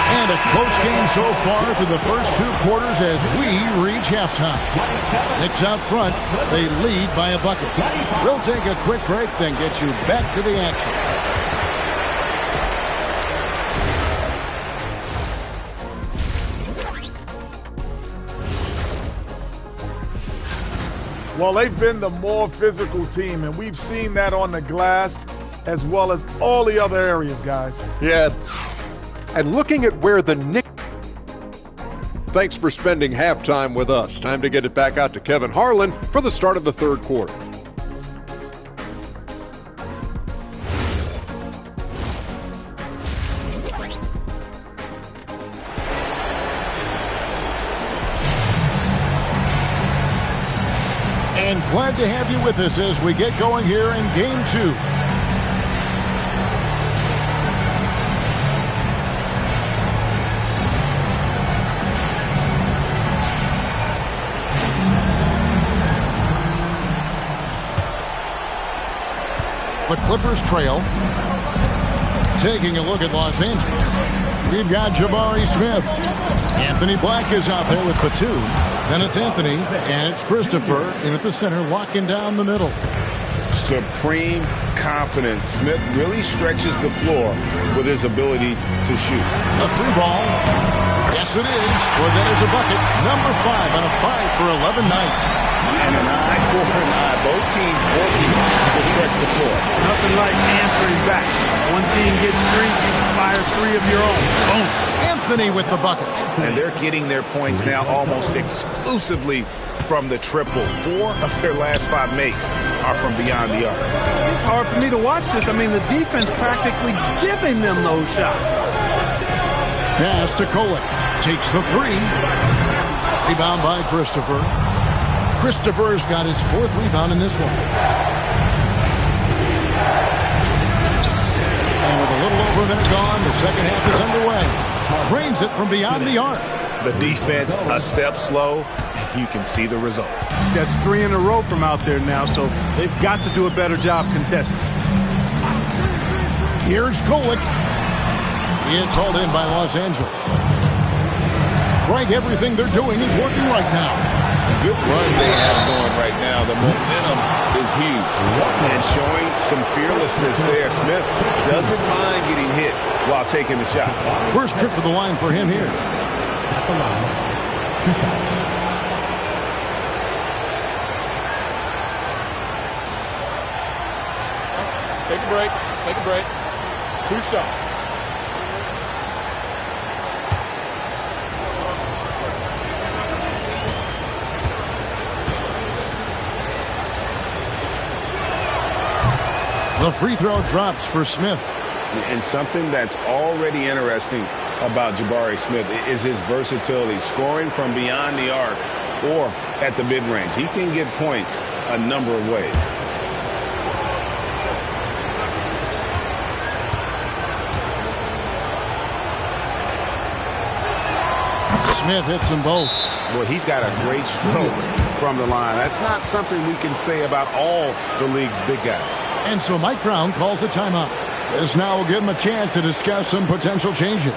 And a close game so far through the first 2 quarters as we reach halftime. Knicks out front. They lead by a bucket. We'll take a quick break, then get you back to the action. Well, they've been the more physical team, and we've seen that on the glass as well as all the other areas, guys. Yeah. And looking at where the Knicks... Thanks for spending halftime with us. Time to get it back out to Kevin Harlan for the start of the third quarter. And glad to have you with us as we get going here in Game 2. The Clippers trail. Taking a look at Los Angeles. We've got Jabari Smith. Anthony Black is out there with Batum. Then it's Anthony, and it's Christopher in at the center, locking down the middle. Supreme confidence. Smith really stretches the floor with his ability to shoot. A 3 ball. Yes, it is. For that is a bucket. Number 5 on a 5 for 11 night. And an eye for an eye. Both teams working to stretch the floor. Nothing like answering back. One team gets 3, you fire 3 of your own. Boom. Anthony with the bucket. And they're getting their points now almost exclusively from the triple. 4 of their last 5 makes are from beyond the arc. It's hard for me to watch this. I mean, the defense practically giving them those shots. Pass to Kolek. Takes the 3. Rebound by Christopher. Christopher's got his 4th rebound in this one. And with a little over a minute gone, the second half is underway. Drains it from beyond the arc. The defense a step slow, and you can see the results. That's 3 in a row from out there now, so they've got to do a better job contesting. Here's Kolek. It's hauled in by Los Angeles. Craig, everything they're doing is working right now. Good run they have going right now. The momentum is huge. And showing some fearlessness there. Smith doesn't mind getting hit while taking the shot. First trip to the line for him here. the line. 2 shots. Take a break. Take a break. 2 shots. The free throw drops for Smith. And something that's already interesting about Jabari Smith is his versatility, scoring from beyond the arc or at the mid-range. He can get points a number of ways. Smith hits them both. Well, he's got a great stroke from the line. That's not something we can say about all the league's big guys. And so Mike Brown calls a timeout. This now will give him a chance to discuss some potential changes.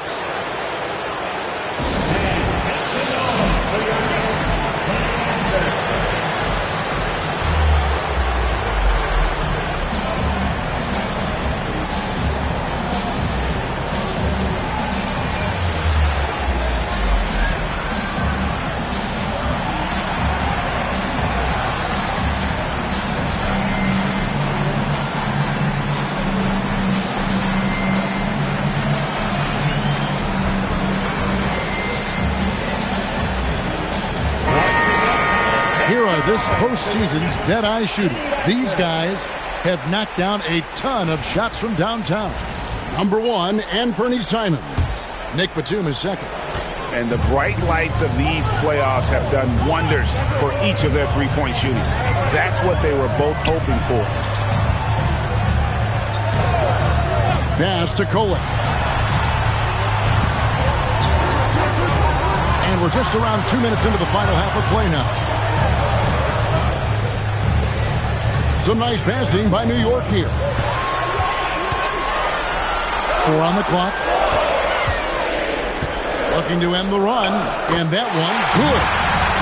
Here are this postseason's dead-eye shooters. These guys have knocked down a ton of shots from downtown. Number 1, Anthony Simons. Nick Batum is second. And the bright lights of these playoffs have done wonders for each of their three-point shooting. That's what they were both hoping for. Pass to Kolek. And we're just around 2 minutes into the final half of play now. Some nice passing by New York here. 4 on the clock. Looking to end the run. And that one, good.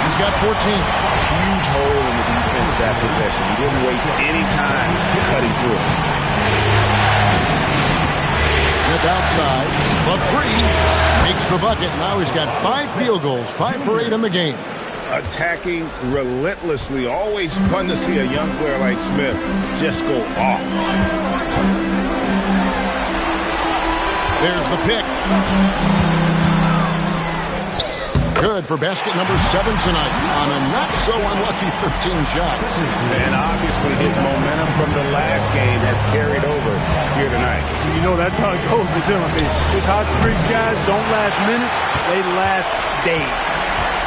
He's got 14. Huge hole in the defense that possession. He didn't waste any time cutting through it. Smith outside. The 3 makes the bucket. Now he's got 5 field goals. 5 for 8 in the game. Attacking relentlessly. Always fun to see a young player like Smith just go off. There's the pick. Good for basket number 7 tonight on a not-so-unlucky 13 shots. And obviously his momentum from the last game has carried over here tonight. You know, that's how it goes with him. I mean, his hot streaks, guys, don't last minutes. They last days.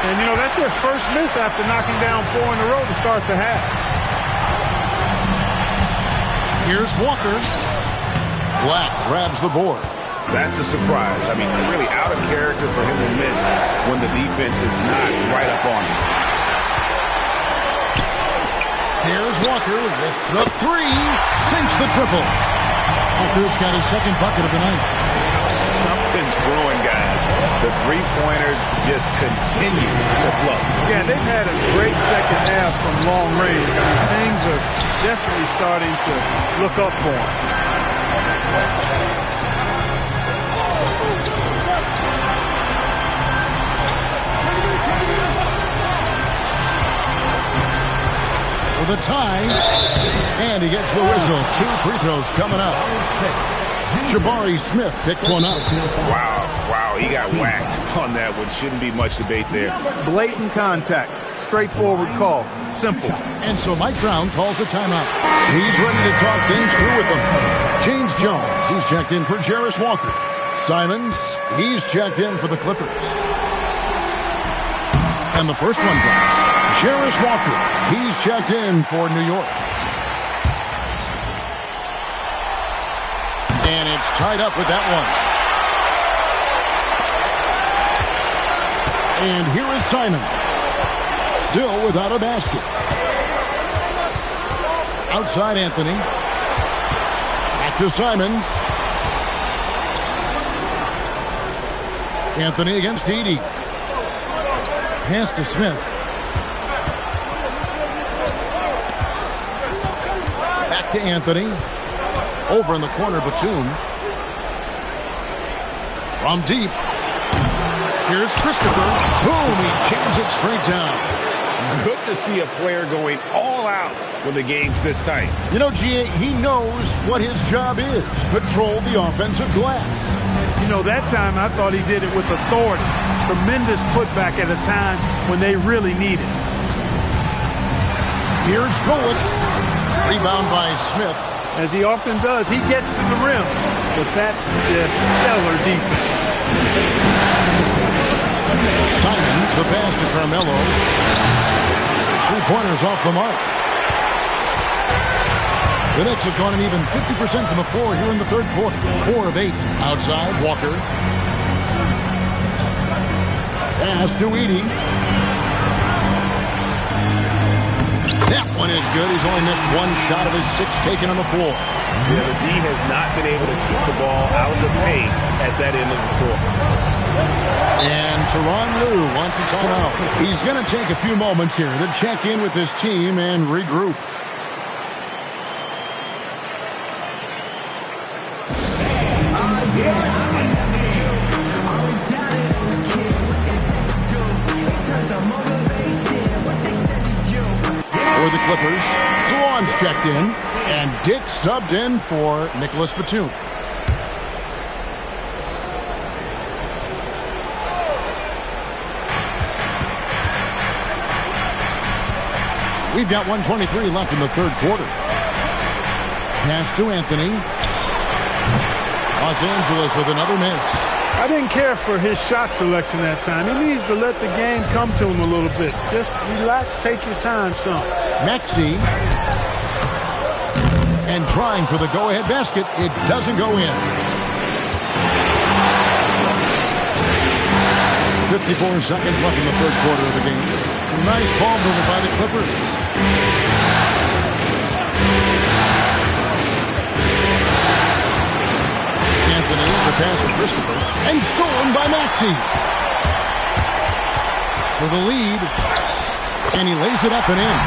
And, you know, that's their first miss after knocking down 4 in a row to start the half. Here's Walker. Black grabs the board. That's a surprise. I mean, really out of character for him to miss when the defense is not right up on him. Here's Walker with the 3. Sinks the triple. Walker's got his second bucket of the night. Something's brewing, guys. The three-pointers just continue to flow. Yeah, they've had a great second half from long range. I mean, things are definitely starting to look up for them. For the tie, and he gets the whistle. 2 free throws coming up. Jabari Smith picks one up. Wow, he got whacked on that one. Shouldn't be much debate there. Blatant contact. Straightforward call. Simple. And so Mike Brown calls a timeout. He's ready to talk things through with them. James Jones, he's checked in for Jarris Walker. Simons, he's checked in for the Clippers. And the first one drops. Jarris Walker, he's checked in for New York. And it's tied up with that one. And here is Simon. Still without a basket. Outside Anthony. Back to Simons. Anthony against Edey. Pass to Smith. Back to Anthony. Over in the corner, Batum. From deep. Here's Christopher. Boom, he jams it straight down. Good to see a player going all out when the game's this tight. You know, G.A., he knows what his job is. Patrol the offensive glass. You know, that time I thought he did it with authority. Tremendous putback at a time when they really need it. Here's Golick. Rebound by Smith. As he often does, he gets to the rim. But that's just stellar defense. Simons, the pass to Carmelo. 3-pointers off the mark. The Knicks have gone an even 50% from the floor here in the third quarter. 4 of 8. Outside, Walker. Pass to Edey. That one is good. He's only missed one shot of his 6 taken on the floor. Yeah, the D has not been able to keep the ball out of the paint at that end of the floor. And Tyronn Lue wants a timeout. He's going to take a few moments here to check in with his team and regroup. For the Clippers, Salon's checked in, and Dick subbed in for Nicholas Batum. We've got 1:23 left in the third quarter. Pass to Anthony. Los Angeles with another miss. I didn't care for his shot selection that time. He needs to let the game come to him a little bit. Just relax, take your time, son. Maxey. And trying for the go-ahead basket. It doesn't go in. 54 seconds left in the third quarter of the game. Some nice ball movement by the Clippers. Anthony, the pass for Christopher, and stolen by Maxey. For the lead, and he lays it up and in.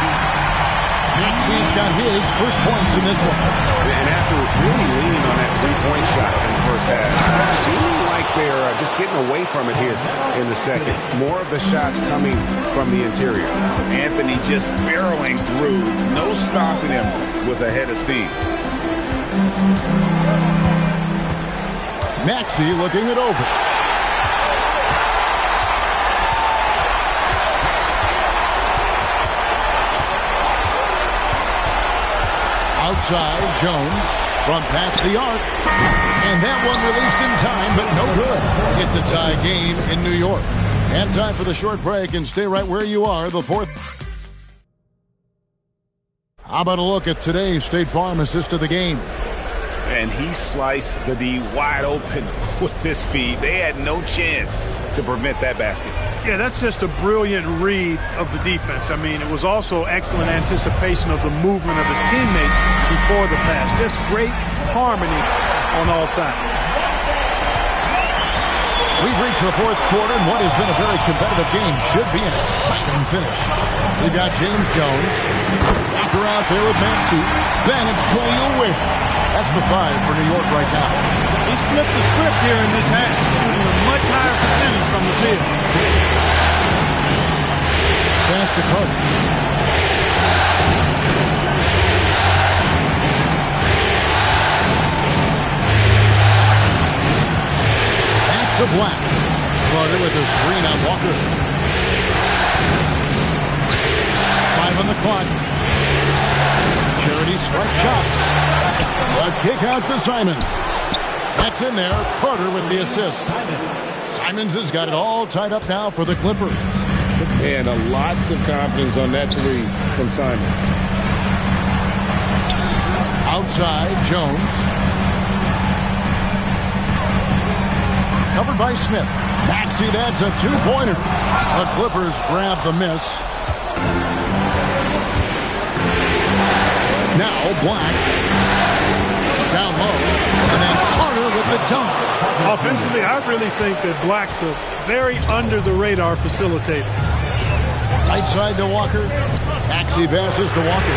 Maxey's got his first points in this one. And after really leaning on that three-point shot in the first half, it seemed like they're just getting away from it here in the second. More of the shots coming from the interior. Anthony just barreling through, no stopping him with a head of steam. Maxey looking it over. Outside, Jones from past the arc. And that one released in time, but no good. It's a tie game in New York. And time for the short break, and stay right where you are. The fourth. How about a look at today's State Farm assist of the game? And he sliced the D wide open with this feed. They had no chance to prevent that basket. Yeah, that's just a brilliant read of the defense. I mean, it was also excellent anticipation of the movement of his teammates before the pass. Just great harmony on all sides. We've reached the fourth quarter, and what has been a very competitive game should be an exciting finish. We've got James Jones. Walker out there with Maxey. Then it's Khalil Ware. That's the 5 for New York right now. He's flipped the script here in this half, shooting a much higher percentage from the field. Pass to Carter. Back to Black. Carter with a screen on Walker. 5 on the clock. Charity stripe shot. A kick out to Simons. That's in there. Carter with the assist. Simons has got it all tied up now for the Clippers. And lots of confidence on that three from Simons. Outside, Jones. Covered by Smith. Maxey, that's a 2-pointer. The Clippers grab the miss. Now Black. Down low. And then Carter with the dunk. Offensively, I really think that Black's a very under-the-radar facilitator. Right side to Walker. Maxey passes to Walker.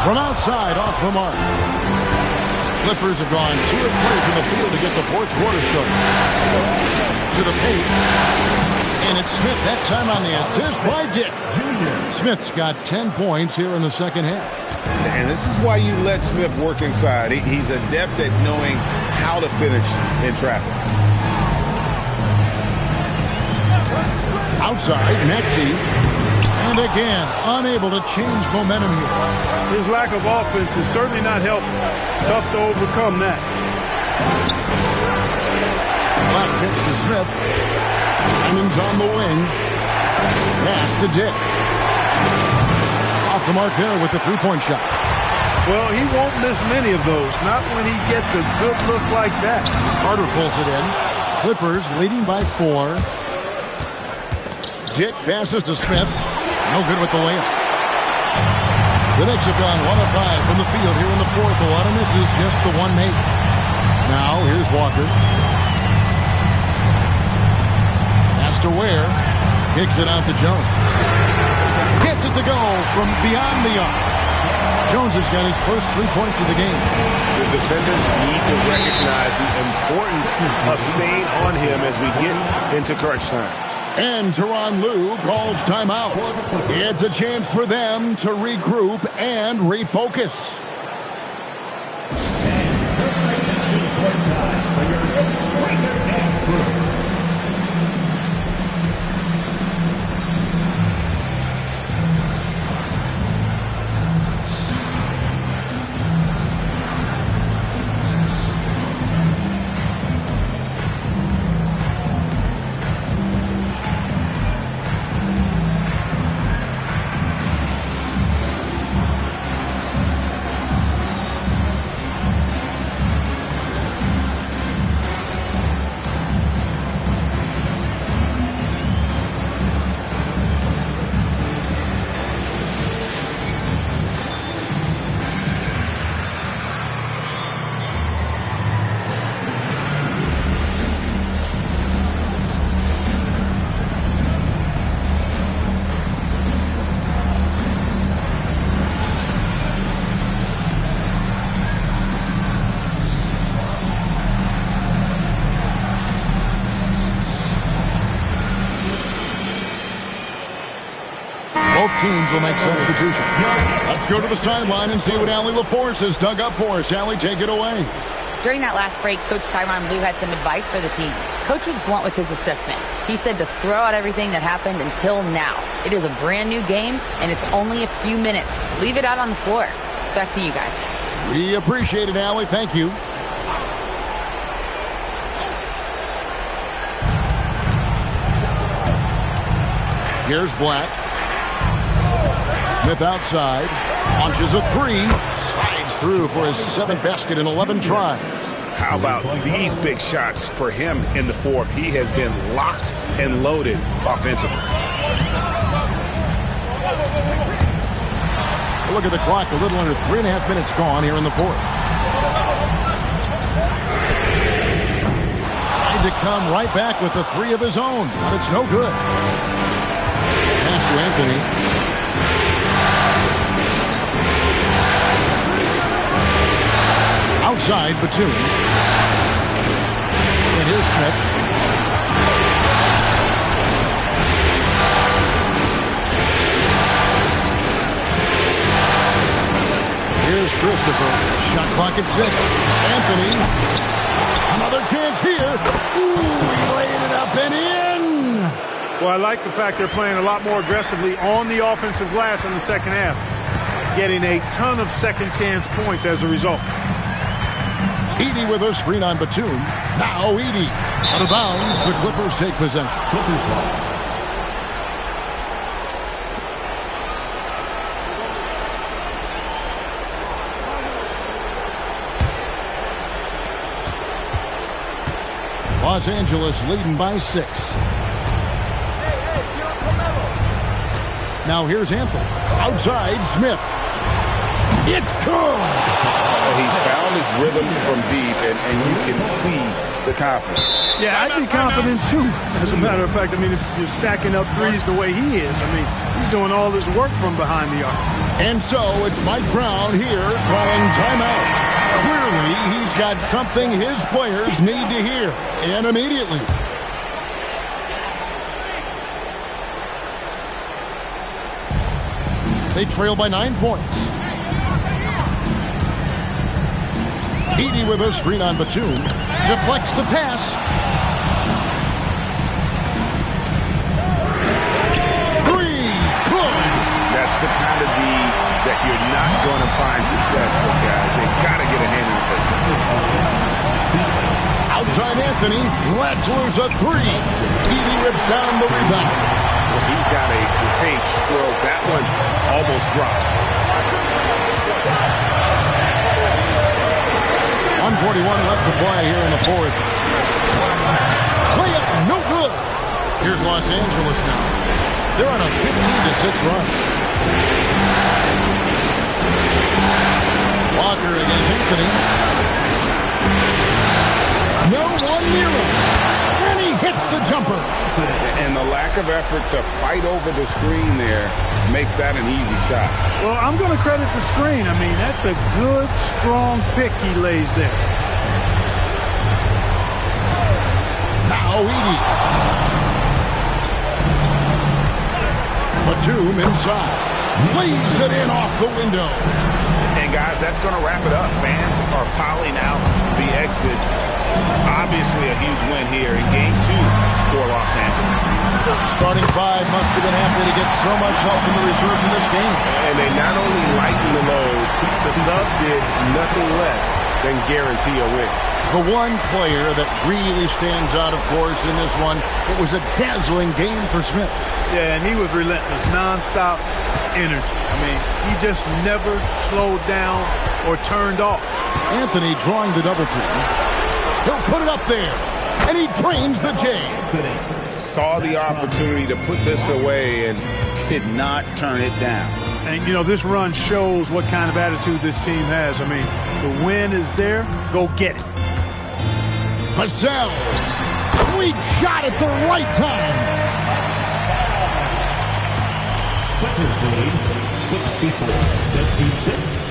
From outside, off the mark. Clippers have gone 2 of 3 from the field to get the fourth quarter started. To the paint. And it's Smith that time on the assist by Dick. Smith's got 10 points here in the second half. And this is why you let Smith work inside. He's adept at knowing how to finish in traffic. Outside, Maxey. And again, unable to change momentum here. His lack of offense is certainly not helping. Tough to overcome that. Black kicks to Smith. Diamond's on the wing. Pass to Dick. Off the mark there with the three-point shot. Well, he won't miss many of those. Not when he gets a good look like that. Carter pulls it in. Clippers leading by 4. Dick passes to Smith. No good with the layup. The Knicks have gone 1 of 5 from the field here in the fourth. A lot of misses, just the one make. Now, here's Walker. Pass to Ware. Kicks it out to Jones. Gets it to go from beyond the arc. Jones has got his first 3 points of the game. The defenders need to recognize the importance of staying on him as we get into crunch time. And Tyronn Lue calls timeout. It's a chance for them to regroup and refocus. Teams will make substitutions. Let's go to the sideline and see what Allie LaForce has dug up for us. Allie, take it away. During that last break, Coach Tyronn Lue had some advice for the team. Coach was blunt with his assessment. He said to throw out everything that happened until now. It is a brand new game, and it's only a few minutes. Leave it out on the floor. Back to you guys. We appreciate it, Allie. Thank you. Here's Black. Smith outside, launches a 3, slides through for his 7th basket in 11 tries. How about these big shots for him in the fourth? He has been locked and loaded offensively. Look at the clock, a little under 3.5 minutes gone here in the fourth. Tried to come right back with the 3 of his own, but it's no good. Pass to Anthony. Outside, Batum. And here's Smith. Here's Christopher. Shot clock at 6. Anthony. Another chance here. Ooh, he laid it up and in. Well, I like the fact they're playing a lot more aggressively on the offensive glass in the second half. Getting a ton of second chance points as a result. Edey with a screen on Batum. Now Edey out of bounds. The Clippers take possession. Los Angeles leading by 6. Now here's Anthony. Outside, Smith. It's good. He's found his rhythm from deep, and you can see the confidence. Yeah, I'd be confident too. As a matter of fact, I mean, if you're stacking up threes the way he is, I mean, he's doing all this work from behind the arc. And so it's Mike Brown here calling timeout. Clearly, he's got something his players need to hear, and immediately. They trail by 9 points. Edie with a screen on Batum. Deflects the pass. Three. Good. That's the kind of D that you're not going to find success with, guys. They've got to get a hand in the face. Outside Anthony. Lets loose a three. Edie rips down the rebound. He's got a great stroke. That one almost dropped. 141 left to play here in the fourth. Layup, no good. Here's Los Angeles now. They're on a 15-6 run. Walker against Anthony. No one near him. And he hits the jumper. And the lack of effort to fight over the screen there makes that an easy shot. Well, I'm going to credit the screen. I mean, that's a good, strong pick he lays there. Now Edie. Batum inside. Lays it in off the window. And, guys, that's going to wrap it up. Fans are piling out the exits. Obviously a huge win here in Game 2 for Los Angeles. Starting five must have been happy to get so much help from the reserves in this game. And they not only lightened the load, the subs did nothing less than guarantee a win. The one player that really stands out, of course, in this one, it was a dazzling game for Smith. Yeah, and he was relentless, nonstop energy. I mean, he just never slowed down or turned off. Anthony drawing the double team. He'll put it up there, and he trains the J. Saw the opportunity to put this away and did not turn it down. And, you know, this run shows what kind of attitude this team has. I mean, the win is there. Go get it. Vassell. Sweet shot at the right time. Clippers lead 64-56.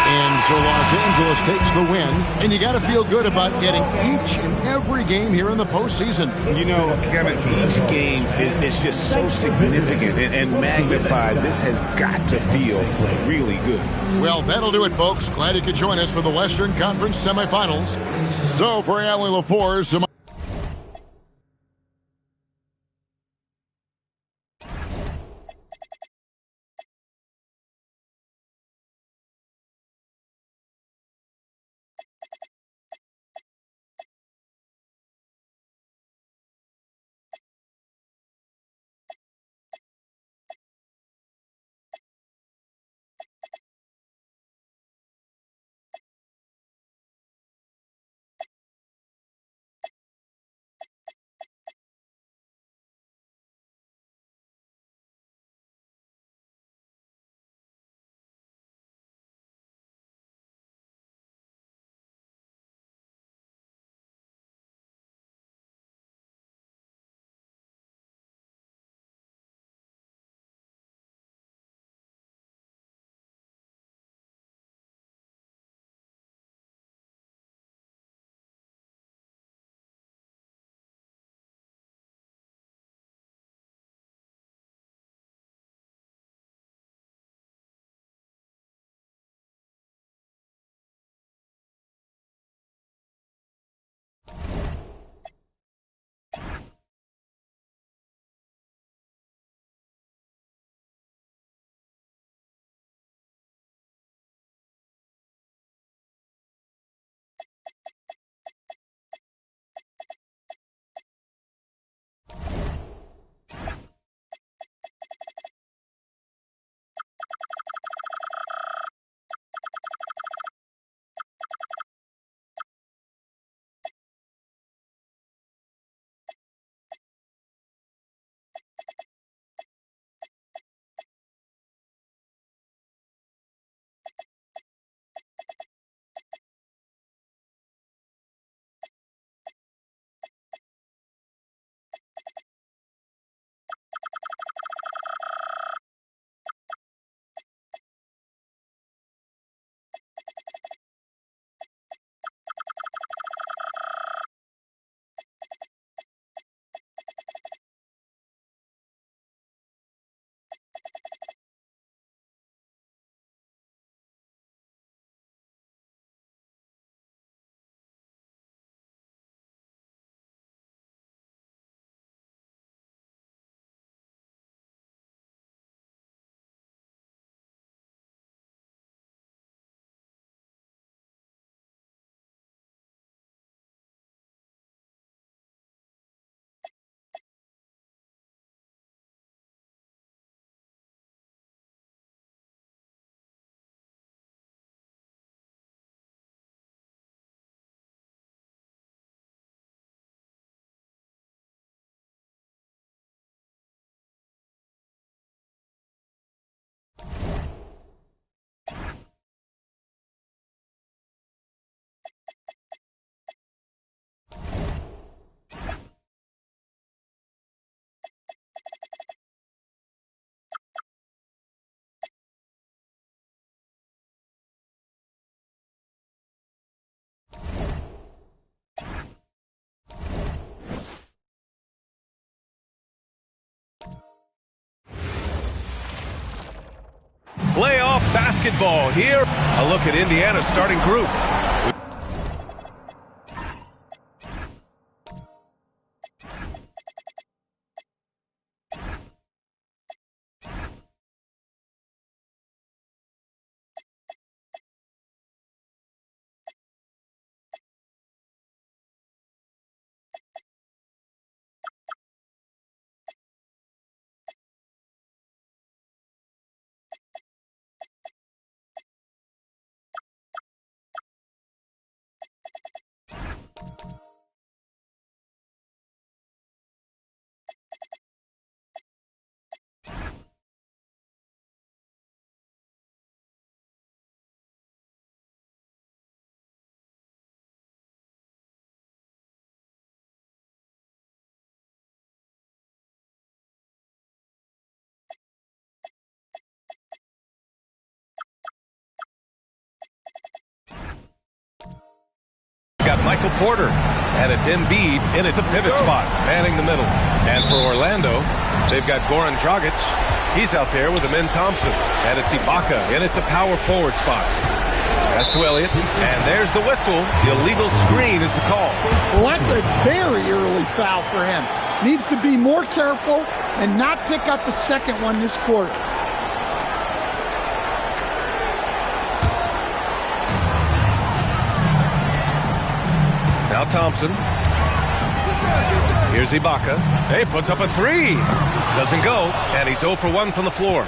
And so Los Angeles takes the win, and you got to feel good about getting each and every game here in the postseason. You know, Kevin, each game is just so significant and magnified. This has got to feel really good. Well, that'll do it, folks. Glad you could join us for the Western Conference semifinals. So for Allie LaForce, Playoff basketball here. A look at Indiana's starting group. Got Michael Porter, and it's Embiid in at the pivot spot, manning the middle. And for Orlando, they've got Goran Dragic. He's out there with Amin Thompson, and it's Ibaka in at the power forward spot. Pass to Elliott, and there's the whistle. The illegal screen is the call. Well, that's a very early foul for him. Needs to be more careful and not pick up a second one this quarter. Now Thompson. Here's Ibaka. Hey, puts up a three. Doesn't go, and he's 0 for 1 from the floor.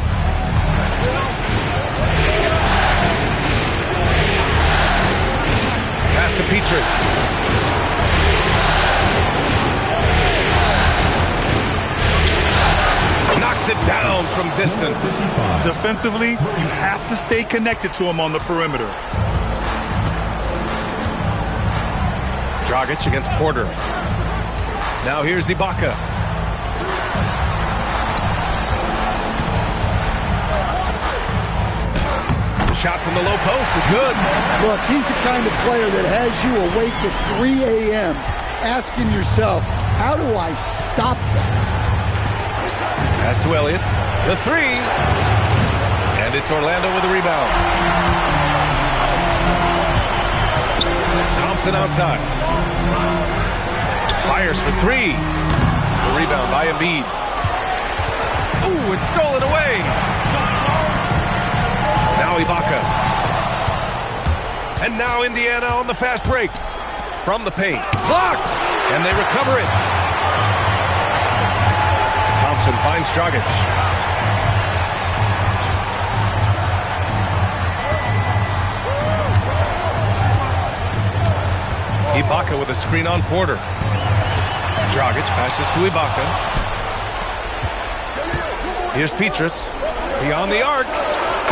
Pass to Petrus. Knocks it down from distance. Defensively, you have to stay connected to him on the perimeter. Dragic against Porter. Now here's Ibaka. The shot from the low post is good. Look, he's the kind of player that has you awake at 3 a.m. asking yourself, how do I stop that? Pass to Elliott. The three. And it's Orlando with a rebound. Thompson outside. Fires for three. The rebound by Embiid. Ooh, it's stolen away. Now Ibaka. And now Indiana on the fast break. From the paint. Blocked! And they recover it. Thompson finds Dragic. Ibaka with a screen on Porter. Dragic passes to Ibaka. Here's Petrus. Beyond the arc.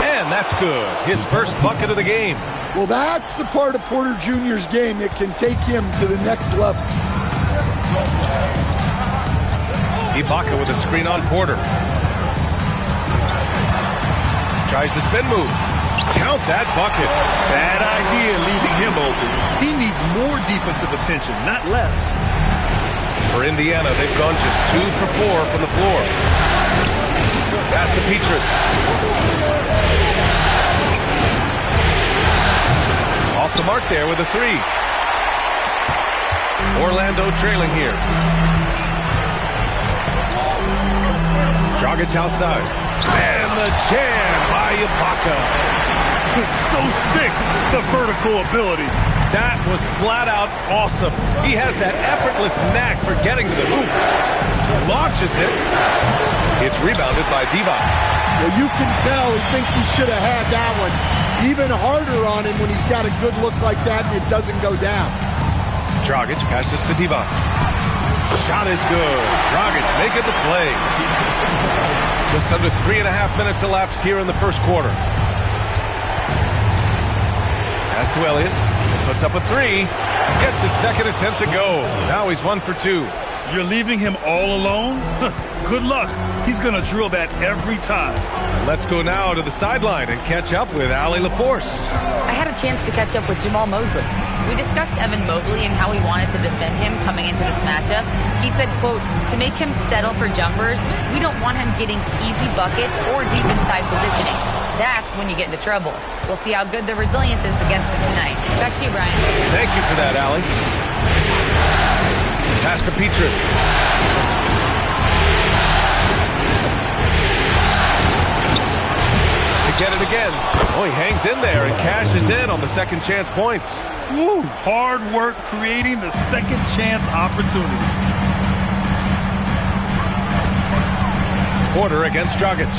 And that's good. His first bucket of the game. Well, that's the part of Porter Jr.'s game that can take him to the next level. Ibaka with a screen on Porter. Tries the spin move. Count that bucket. Bad idea leaving him open. He needs more defensive attention, not less. For Indiana, they've gone just 2 for 4 from the floor. Pass to Petrus. Off the mark there with a three. Orlando trailing here. Dragic outside. And the jam by Ibaka. It's so sick, the vertical ability. That was flat out awesome. He has that effortless knack for getting to the hoop. Launches it. It's rebounded by Divac. Well, you can tell he thinks he should have had that one. Even harder on him when he's got a good look like that and it doesn't go down. Dragic passes to Divac. Shot is good. Dragic making the play. Just under 3.5 minutes elapsed here in the first quarter. Pass to Elliott. Puts up a three. Gets his second attempt to go. Now he's 1 for 2. You're leaving him all alone? Good luck. He's going to drill that every time. Let's go now to the sideline and catch up with Allie LaForce. I had a chance to catch up with Jamal Mosley. We discussed Evan Mobley and how we wanted to defend him coming into this matchup. He said, quote, to make him settle for jumpers, we don't want him getting easy buckets or deep inside positioning. That's when you get into trouble. We'll see how good the resilience is against it tonight. Back to you, Brian. Thank you for that, Allie. Pass to Petrus. Get it again. Oh, he hangs in there and cashes in on the second chance points. Woo, hard work creating the second chance opportunity. Porter against Dragic.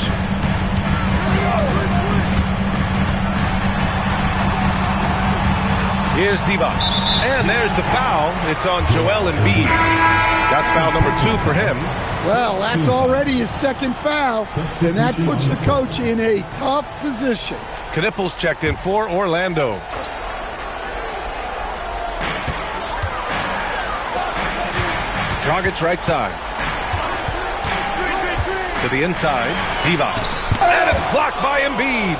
Here's Divac. And there's the foul. It's on Joel Embiid. That's foul number 2 for him. Well, that's already his second foul, and that puts the coach in a tough position. Knipples checked in for Orlando. Dragic right side. To the inside, Divac. And it's blocked by Embiid.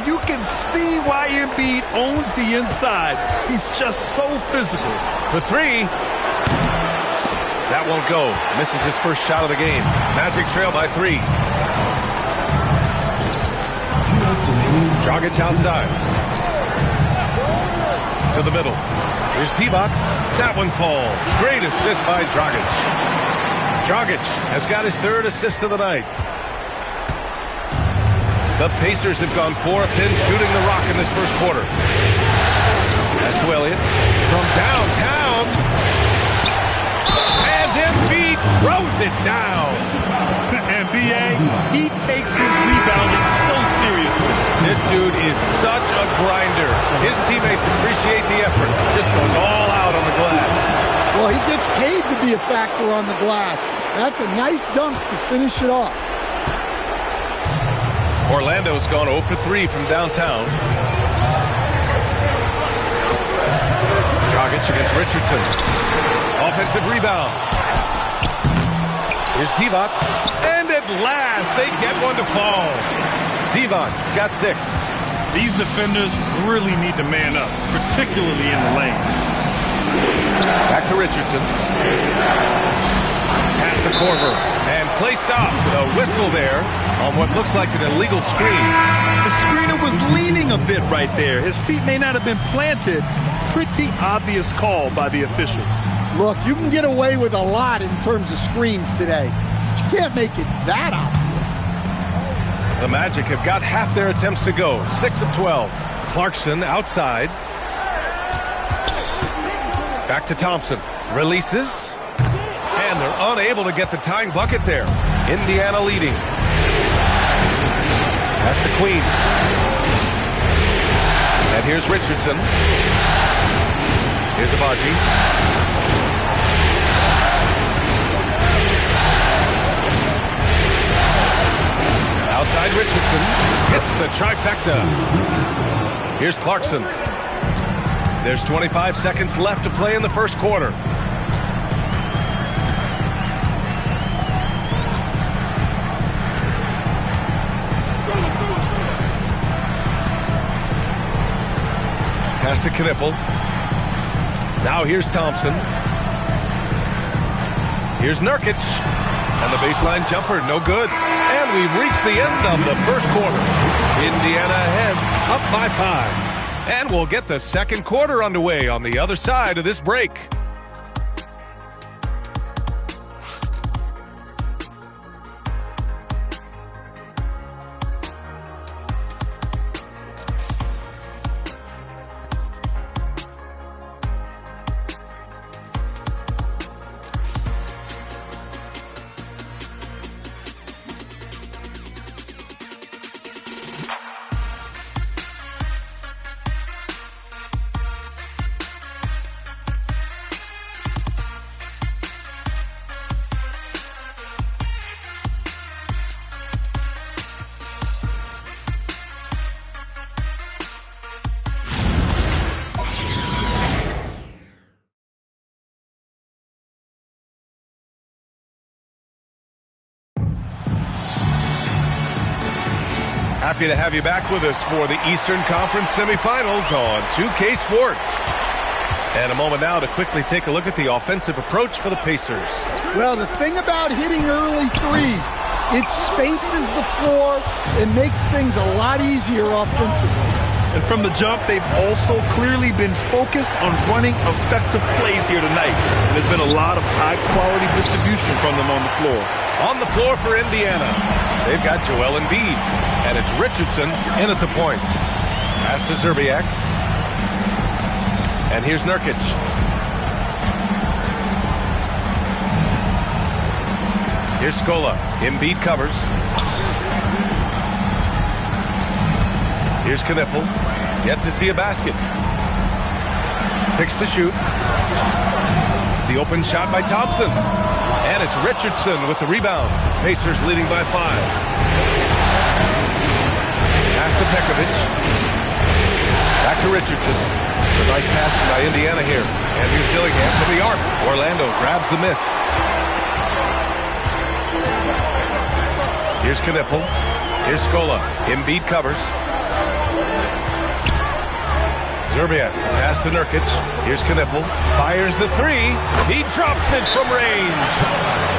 You can see why Embiid owns the inside. He's just so physical. For 3. That won't go. Misses his first shot of the game. Magic trail by 3. Dragic outside. To the middle. Here's Divac. That one falls. Great assist by Dragic. Dragic has got his 3rd assist of the night. The Pacers have gone 4 of 10 shooting the rock in this first quarter. Pass to Elliott. From downtown. And Embiid throws it down. And B.A., he takes his rebounding so seriously. This dude is such a grinder. His teammates appreciate the effort. Just goes all out on the glass. Well, he gets paid to be a factor on the glass. That's a nice dunk to finish it off. Orlando's gone 0 for 3 from downtown. Dragic against Richardson. Offensive rebound. Here's Divac. And at last, they get one to fall. Divac got 6. These defenders really need to man up, particularly in the lane. Back to Richardson. Pass to Korver. And play stops. A whistle there on what looks like an illegal screen. The screener was leaning a bit right there. His feet may not have been planted. Pretty obvious call by the officials. Look, you can get away with a lot in terms of screens today. But you can't make it that obvious. The Magic have got half their attempts to go. 6 of 12. Clarkson outside. Back to Thompson. Releases. And they're unable to get the tying bucket there. Indiana leading. That's the Queen. And here's Richardson. Here's Abaji. Outside Richardson. Hits the trifecta. Here's Clarkson. There's 25 seconds left to play in the first quarter. Pass to Knippel. Now here's Thompson. Here's Nurkic. And the baseline jumper, no good. And we've reached the end of the first quarter. Indiana ahead, up by 5. And we'll get the second quarter underway on the other side of this break. Happy to have you back with us for the Eastern Conference semifinals on 2K Sports. And a moment now to quickly take a look at the offensive approach for the Pacers. Well, the thing about hitting early threes, It spaces the floor and makes things a lot easier offensively. And from the jump, they've also clearly been focused on running effective plays here tonight. And there's been a lot of high-quality distribution from them on the floor. On the floor for Indiana, they've got Joel Embiid. And it's Richardson in at the point. Pass to Zerbiak. And here's Nurkic. Here's Scola. Embiid covers. Here's Kniffel. Yet to see a basket. 6 to shoot. The open shot by Thompson. And it's Richardson with the rebound. Pacers leading by 5. Pass to Pekovic. Back to Richardson. A nice pass by Indiana here. And here's Dillingham from the arc. Orlando grabs the miss. Here's Kniffel. Here's Scola. Embiid covers. Zerbiak, pass to Nurkic. Here's Kniffel. Fires the 3. He drops it from range.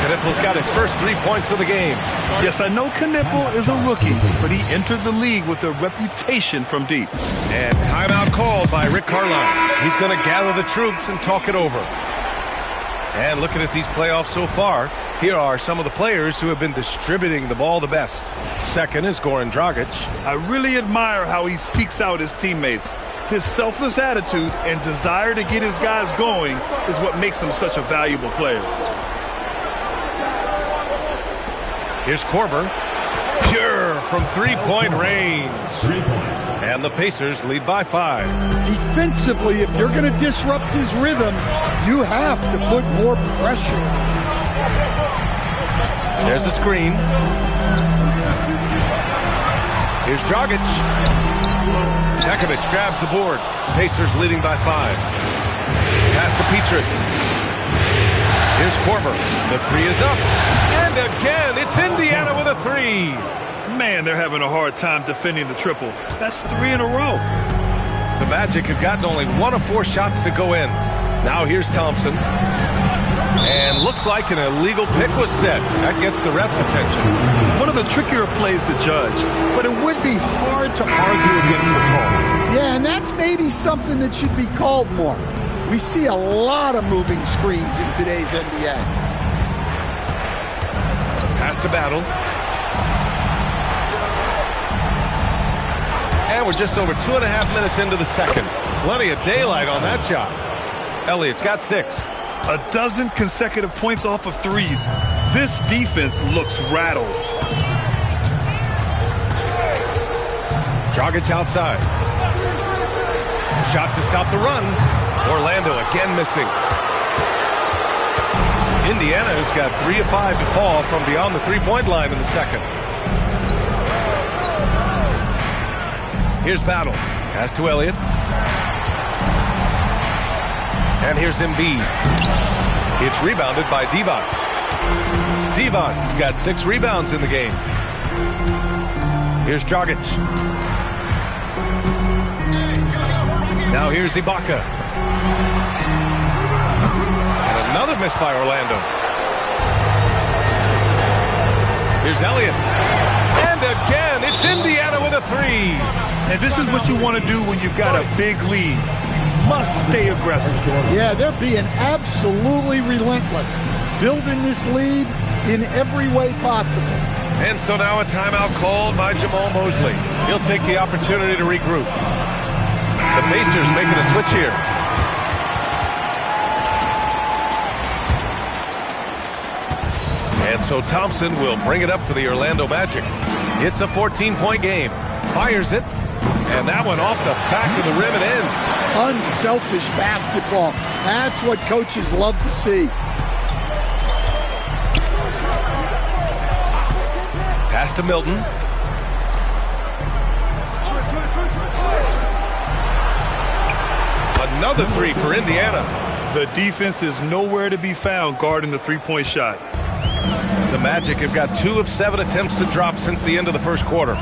Kniffel's got his first 3 points of the game. Yes, I know Kniffel is a rookie, but he entered the league with a reputation from deep. And timeout called by Rick Carlisle. He's going to gather the troops and talk it over. And looking at these playoffs so far, here are some of the players who have been distributing the ball the best. Second is Goran Dragic. I really admire how he seeks out his teammates. His selfless attitude and desire to get his guys going is what makes him such a valuable player. Here's Korver. Pure from three-point range. 3 points. And the Pacers lead by 5. Defensively, if you're going to disrupt his rhythm, you have to put more pressure. There's a screen. Here's Dragic. Pekovic grabs the board. Pacers leading by 5. Pass to Petrus. Here's Korver. The 3 is up. And again, it's Indiana with a 3. Man, they're having a hard time defending the triple. That's 3 in a row. The Magic have gotten only 1 of 4 shots to go in. Now here's Thompson. And looks like an illegal pick was set. That gets the ref's attention. One of the trickier plays to judge, but it would be hard to argue against the call. Yeah, and that's maybe something that should be called more. We see a lot of moving screens in today's NBA. Pass to Battle. And we're just over 2.5 minutes into the second. Plenty of daylight on that shot. Elliott's got 6. A dozen consecutive points off of 3s. This defense looks rattled. Dragic outside. Shot to stop the run. Orlando again missing. Indiana has got 3 of 5 to fall from beyond the 3-point line in the second. Here's Battle. Pass to Elliott. And here's Embiid. It's rebounded by Divac. Divac's got 6 rebounds in the game. Here's Dragic. Now here's Ibaka. And another miss by Orlando. Here's Elliott. And again, it's Indiana with a 3. And this is what you want to do when you've got a big lead. Must stay aggressive. Yeah, they're being absolutely relentless, building this lead in every way possible. And so now a timeout called by Jamal Mosley. He'll take the opportunity to regroup. The Pacers making a switch here. And so Thompson will bring it up for the Orlando Magic. It's a 14-point game. Fires it. And that one off the back of the rim and in. Unselfish basketball. That's what coaches love to see. Pass to Milton. Another 3 for Indiana. The defense is nowhere to be found guarding the 3-point shot. The Magic have got 2 of 7 attempts to drop since the end of the first quarter.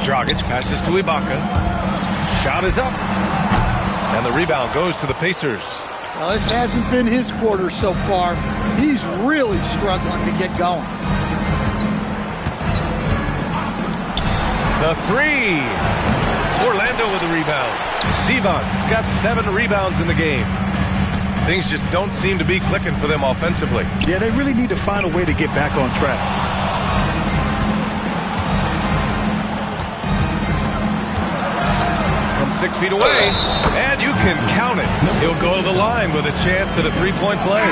Dragic passes to Ibaka. Shot is up. And the rebound goes to the Pacers. Well, this hasn't been his quarter so far. He's really struggling to get going. The three. Orlando with the rebound. Devon's got 7 rebounds in the game. Things just don't seem to be clicking for them offensively. Yeah, they really need to find a way to get back on track. From 6 feet away, and you can count it. He'll go to the line with a chance at a three-point play.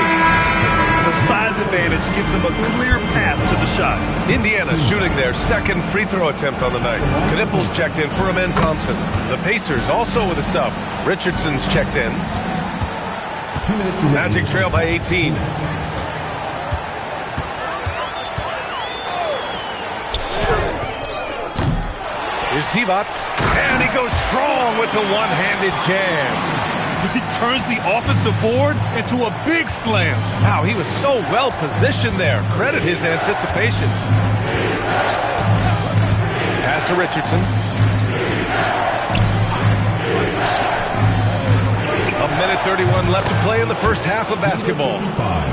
The size advantage gives them a clear path to the shot. Indiana shooting their second free throw attempt on the night. Knipples checked in for Amen Thompson. The Pacers also with a sub. Richardson's checked in. Magic trail by 18. Here's Divac, and he goes strong with the one-handed jam. He turns the offensive board into a big slam. Wow, he was so well positioned there. Credit his anticipation. Pass to Richardson. A minute 31 left to play in the first half of basketball.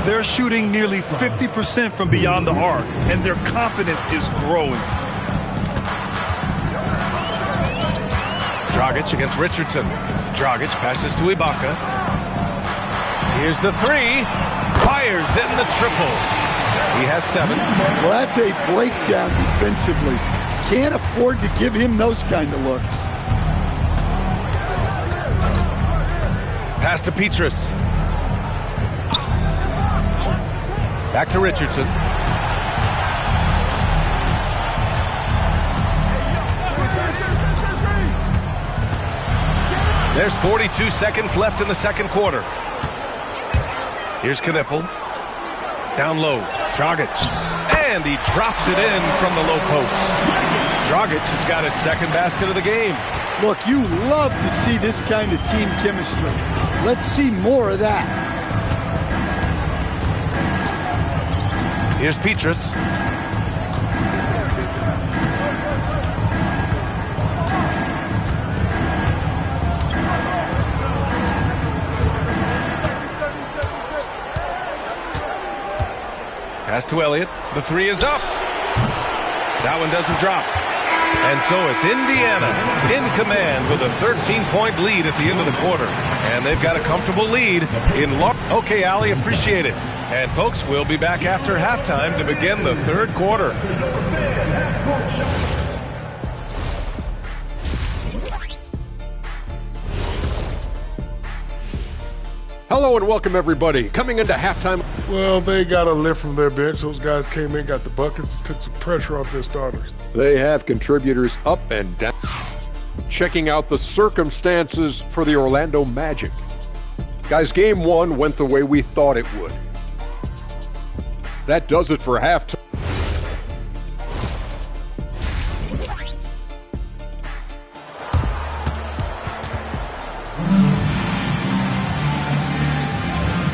They're shooting nearly 50% from beyond the arc, and their confidence is growing. Dragic against Richardson. Dragic passes to Ibaka. Here's the three. Fires in the triple. He has 7. Well, that's a breakdown defensively. Can't afford to give him those kind of looks. Pass to Petrus. Back to Richardson. There's 42 seconds left in the second quarter. Here's Knippel. Down low. Dragic. And he drops it in from the low post. Dragic has got his second basket of the game. Look, you love to see this kind of team chemistry. Let's see more of that. Here's Petrus. Pass to Elliott. The three is up. That one doesn't drop. And so it's Indiana in command with a 13-point lead at the end of the quarter. And they've got a comfortable lead in Okay, Allie, appreciate it. And folks, we'll be back after halftime to begin the third quarter. Hello and welcome, everybody. Coming into halftime. Well, they got a lift from their bench. Those guys came in, got the buckets, took some pressure off their starters. They have contributors up and down. Checking out the circumstances for the Orlando Magic. Guys, game 1 went the way we thought it would. That does it for halftime.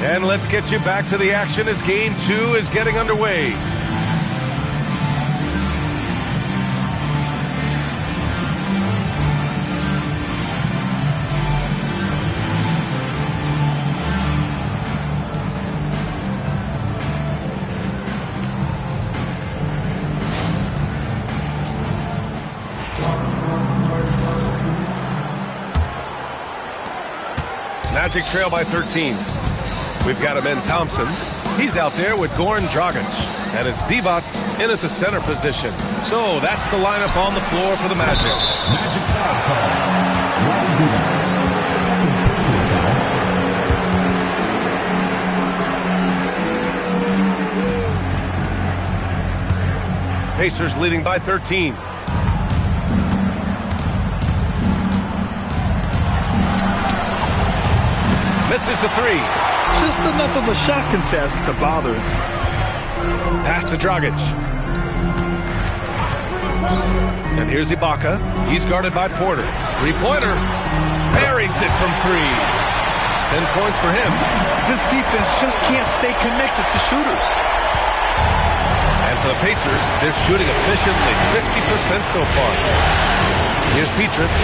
And let's get you back to the action as game 2 is getting underway. Magic trail by 13. We've got Amen Thompson. He's out there with Goran Dragic. And it's Divac in at the center position. So that's the lineup on the floor for the Magic. Magic foul call. Ryan Divac, second personal foul. Pacers leading by 13. Misses the three. Just enough of a shot contest to bother. Pass to Dragic. And here's Ibaka. He's guarded by Porter. Three-pointer. Buries it from 3. 10 points for him. This defense just can't stay connected to shooters. And for the Pacers, they're shooting efficiently. 50% so far. Here's Petrus.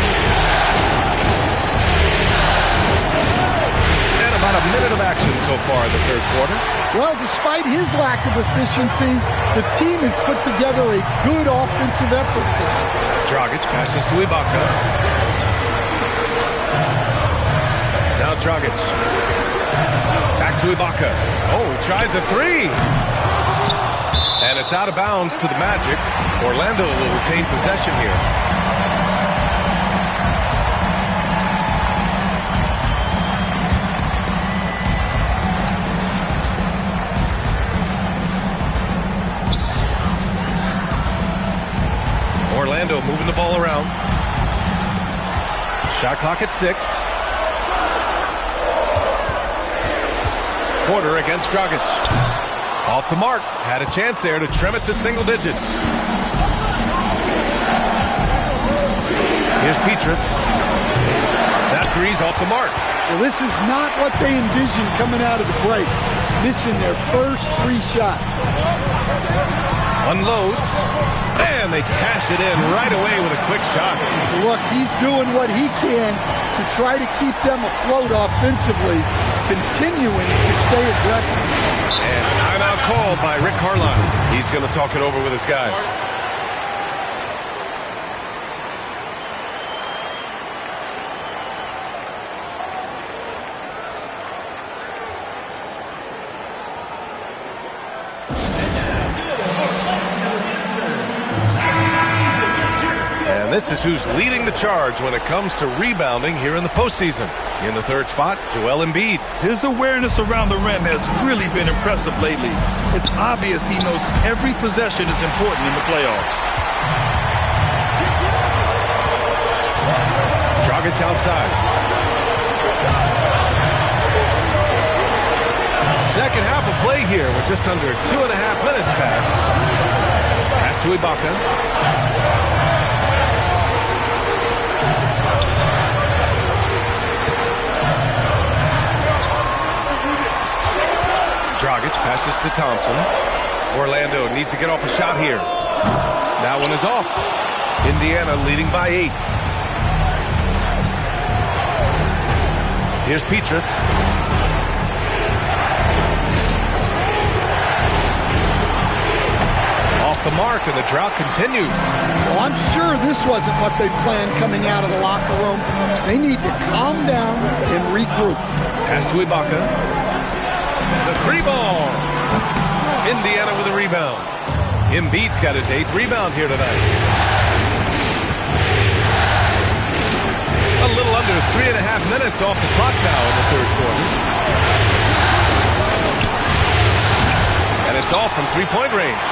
About a minute of action so far in the third quarter. Well, despite his lack of efficiency, the team has put together a good offensive effort today. Dragic passes to Ibaka. Now Dragic. Back to Ibaka. Oh, he tries a three. And it's out of bounds to the Magic. Orlando will retain possession here. Orlando moving the ball around. Shot clock at 6. Porter against Dragic. Off the mark. Had a chance there to trim it to single digits. Here's Petrus. That three's off the mark. Well, this is not what they envisioned coming out of the break. Missing their first 3 shots. Unloads. And they cash it in right away with a quick shot. Look, he's doing what he can to try to keep them afloat offensively, continuing to stay aggressive. And timeout called by Rick Carlisle. He's going to talk it over with his guys. And this is who's leading the charge when it comes to rebounding here in the postseason. In the third spot, Joel Embiid. His awareness around the rim has really been impressive lately. It's obvious he knows every possession is important in the playoffs. Dragic outside. Second half of play here with just under 2.5 minutes passed. Pass to Ibaka. Dragic passes to Thompson. Orlando needs to get off a shot here. That one is off. Indiana leading by 8. Here's Petrus. Off the mark, and the drought continues. Well, I'm sure this wasn't what they planned coming out of the locker room. They need to calm down and regroup. Pass to Ibaka. The 3 ball. Indiana with a rebound. Embiid's got his 8th rebound here tonight. A little under 3.5 minutes off the clock now in the third quarter. And it's off from 3-point range.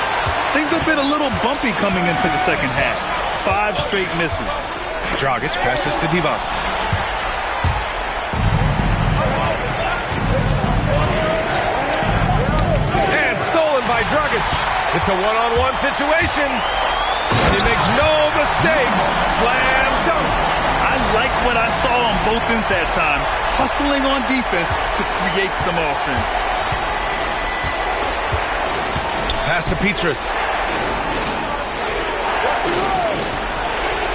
Things have been a little bumpy coming into the second half. 5 straight misses. Dragic passes to Divac. By Dragic. It's a one-on-one situation. And he makes no mistake. Slam dunk. I like what I saw on both ends that time. Hustling on defense to create some offense. Pass to Petrus.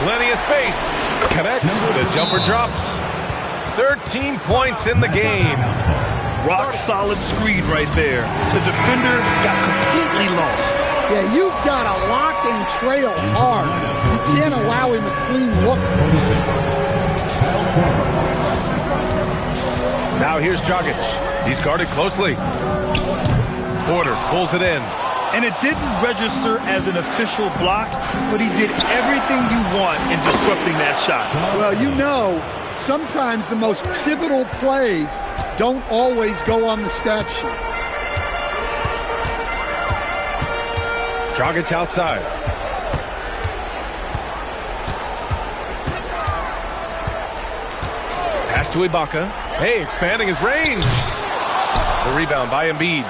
Plenty of space. Connects. The jumper drops. 13 points in the game. Rock solid screen right there. The defender got completely lost. Yeah, you've got to lock and trail hard. You can't allow him a clean look. Now here's Dragic. He's guarded closely. Porter pulls it in. And it didn't register as an official block, but he did everything you want in disrupting that shot. Well, you know, sometimes the most pivotal plays don't always go on the stat sheet. Dragic outside. Pass to Ibaka. Hey, expanding his range. The rebound by Embiid.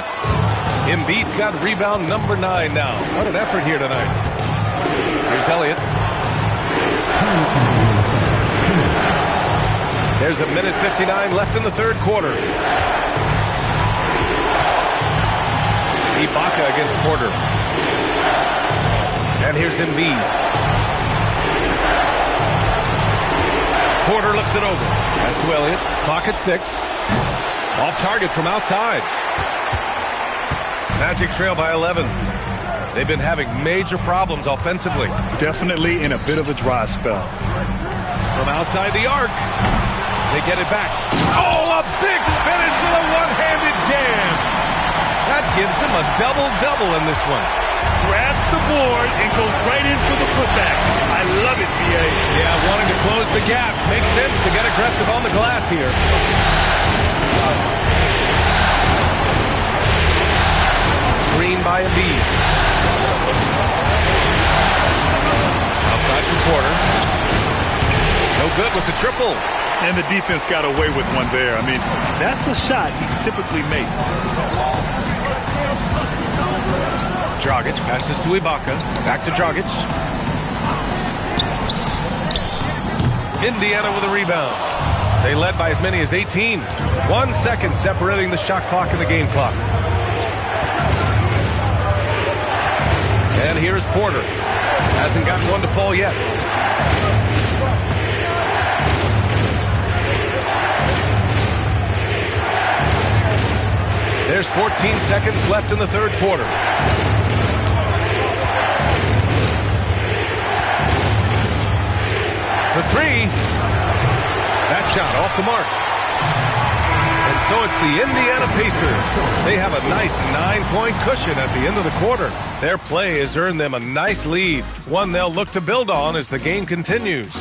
Embiid's got rebound number 9 now. What an effort here tonight. Here's Elliott. There's a minute 59 left in the third quarter. Ibaka against Porter. And here's Embiid. Porter looks it over. Pass to Elliott. Clock at 6. Off target from outside. Magic trail by 11. They've been having major problems offensively. Definitely in a bit of a dry spell. From outside the arc. They get it back. Oh, a big finish with a one-handed jam. That gives him a double-double in this one. Grabs the board and goes right in for the putback. I love it, B.A. Yeah, wanting to close the gap. Makes sense to get aggressive on the glass here. Screen by Embiid. Outside from Porter. No good with the triple. And the defense got away with one there. I mean, that's a shot he typically makes. Dragic passes to Ibaka. Back to Dragic. Indiana with a rebound. They led by as many as 18. 1 second separating the shot clock and the game clock. And here's Porter. Hasn't gotten one to fall yet. There's 14 seconds left in the third quarter. For three. That shot off the mark. And so it's the Indiana Pacers. They have a nice 9-point cushion at the end of the quarter. Their play has earned them a nice lead, one they'll look to build on as the game continues.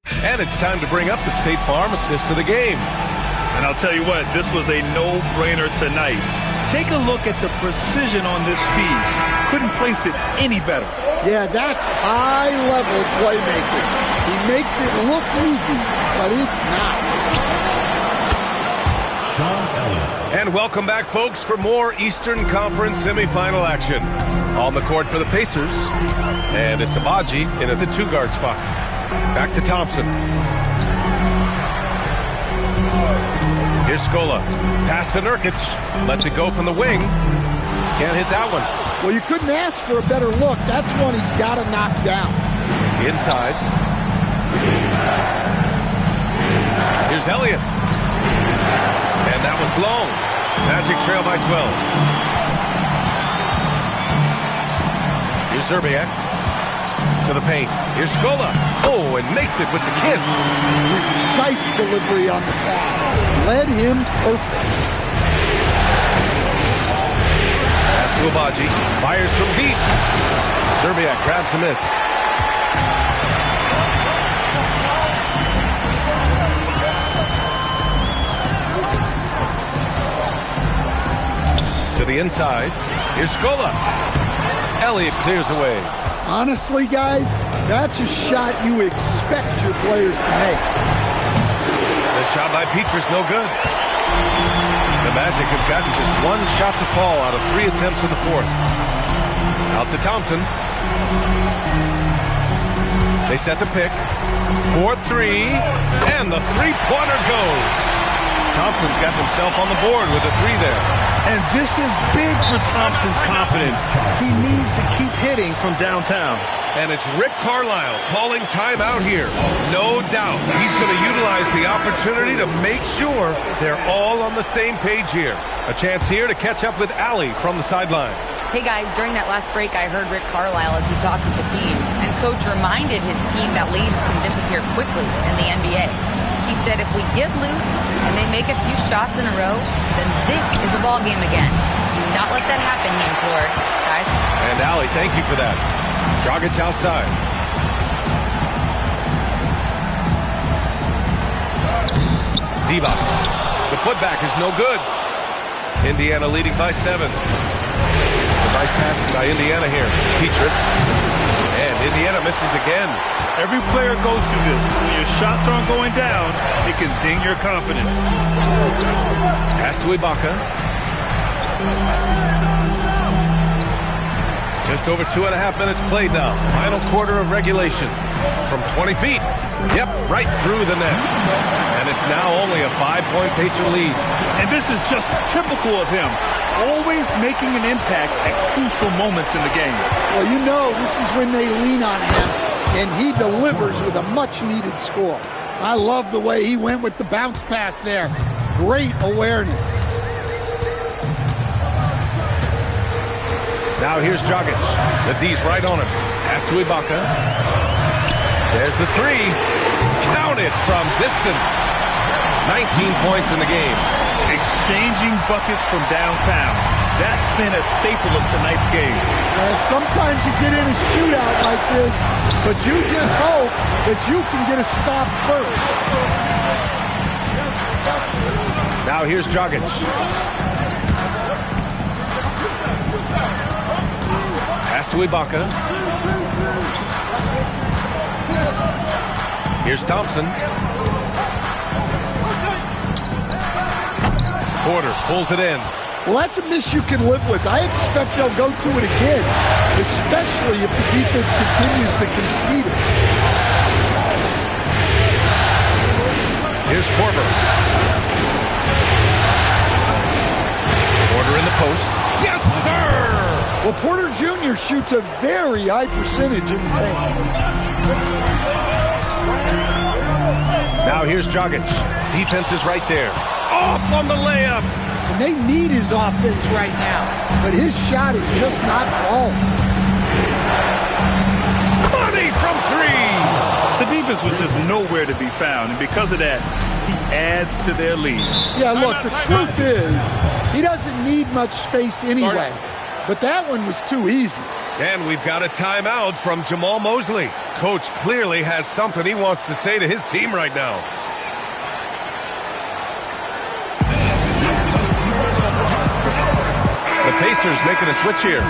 And it's time to bring up the State Farm assist to the game. And I'll tell you what, this was a no-brainer tonight. Take a look at the precision on this feed. Couldn't place it any better. Yeah, that's high-level playmaking. He makes it look easy, but it's not. And welcome back, folks, for more Eastern Conference semifinal action. On the court for the Pacers. And it's Abaji in at the two-guard spot. Back to Thompson. Here's Scola. Pass to Nurkic. Lets it go from the wing. Can't hit that one. Well, you couldn't ask for a better look. That's one he's got to knock down. Inside. Here's Elliott. And that one's long. Magic trail by 12. Here's Zerbiak. To the paint. Here's Scola. Oh, and makes it with the kiss. Precise delivery on the pass. Led him perfect. Pass to Abaji. Fires from deep. Zerbiak grabs a miss. To the inside. Here's Scola. Elliott clears away. Honestly, guys, that's a shot you expect your players to make. The shot by Petrus, no good. The Magic have gotten just one shot to fall out of 3 attempts in the fourth. Out to Thompson. They set the pick. 4-3, and the three-pointer goes. Thompson's got himself on the board with a 3 there. And this is big for Thompson's confidence. He needs to keep hitting from downtown. And it's Rick Carlisle calling timeout here. No doubt he's going to utilize the opportunity to make sure they're all on the same page here. A chance here to catch up with Allie from the sideline. Hey guys, during that last break, I heard Rick Carlisle as he talked with the team. And Coach reminded his team that leads can disappear quickly in the NBA. He said if we get loose and they make a few shots in a row, then this is the ball game again. Do not let that happen, he implored. Guys. And Allie, thank you for that. Dragic outside. D-box. The putback is no good. Indiana leading by 7. Nice passing by Indiana here. Petrus. And Indiana misses again. Every player goes through this. When your shots aren't going down, it can ding your confidence. Pass to Ibaka. Just over 2.5 minutes played now. Final quarter of regulation. From 20 feet. Yep, right through the net. And it's now only a 5-point Pacer lead. And this is just typical of him. Always making an impact at crucial moments in the game. Well, you know this is when they lean on him, and he delivers with a much-needed score. I love the way he went with the bounce pass there. Great awareness. Now here's Jsk. The D's right on him. Pass to Ibaka. There's the three. Counted from distance. 19 points in the game. Exchanging buckets from downtown. That's been a staple of tonight's game. Sometimes you get in a shootout like this, but you just hope that you can get a stop first. Now here's Jsk. Pass to Ibaka. Here's Thompson. Porter pulls it in. Well, that's a miss you can live with. I expect they'll go to it again, especially if the defense continues to concede it. Here's Korver. Porter in the post. Yes, sir! Well, Porter Jr. shoots a very high percentage in the paint. Now here's Jsk. Defense is right there. Off on the layup. And they need his offense right now, but his shot is just not falling. Money from three. The defense was just nowhere to be found, and because of that, he adds to their lead. Yeah, look, the truth is, he doesn't need much space anyway, but that one was too easy. And we've got a timeout from Jamal Mosley. Coach clearly has something he wants to say to his team right now. The Pacers making a switch here.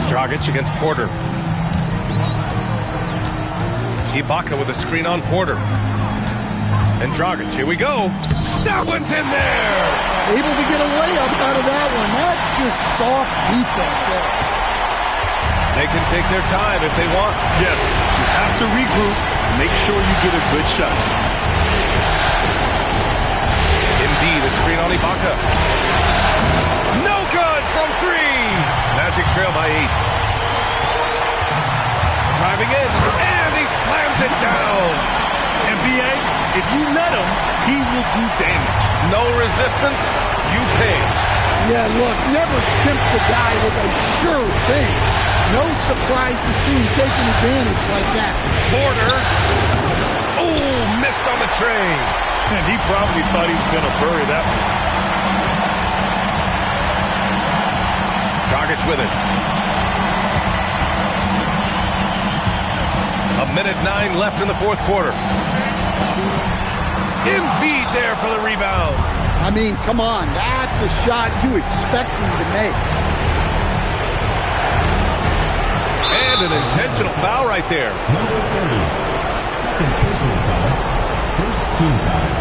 Jsk against Porter. Ibaka with a screen on Porter. And Jsk, here we go. That one's in there! Able to get a layup out of that one. That's just soft defense there. They can take their time if they want. Yes, you have to regroup. Make sure you get a good shot. Embiid, a screen on Ibaka. No good from three! Magic trail by 8. Driving in, and he slams it down. NBA, if you let him, he will do damage. No resistance, you pay. Yeah, look, never tempt the guy with a sure thing. No surprise to see him taking advantage like that. Porter. Oh, missed on the tray. And he probably thought he was going to bury that one. Jsk with it. A minute 9 left in the fourth quarter. Embiid there for the rebound. I mean, come on. That's a shot you expect him to make. And an intentional foul right there. Number 30. Second personal foul. First team foul.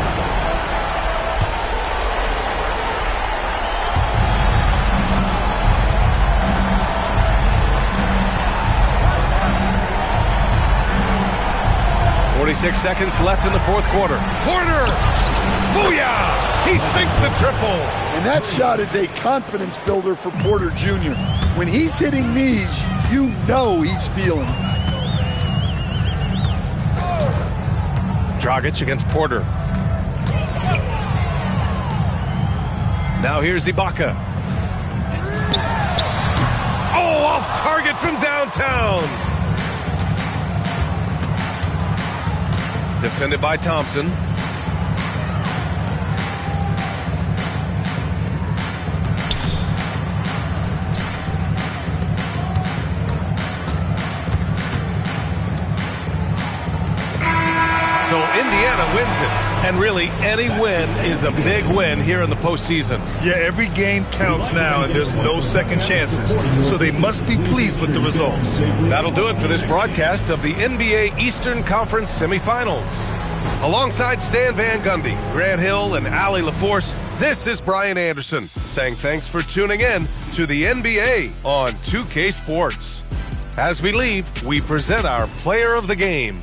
.46 seconds left in the fourth quarter. Porter! Booyah! He sinks the triple. And that shot is a confidence builder for Porter Jr. When he's hitting these, you know he's feeling it. Jsk against Porter. Now here's Ibaka. Oh, off target from downtown. Defended by Thompson. So Indiana wins it. And really, any win is a big win here in the postseason. Yeah, every game counts now, and there's no second chances. So they must be pleased with the results. That'll do it for this broadcast of the NBA Eastern Conference semifinals. Alongside Stan Van Gundy, Grant Hill, and Allie LaForce, this is Brian Anderson saying thanks for tuning in to the NBA on 2K Sports. As we leave, we present our player of the game.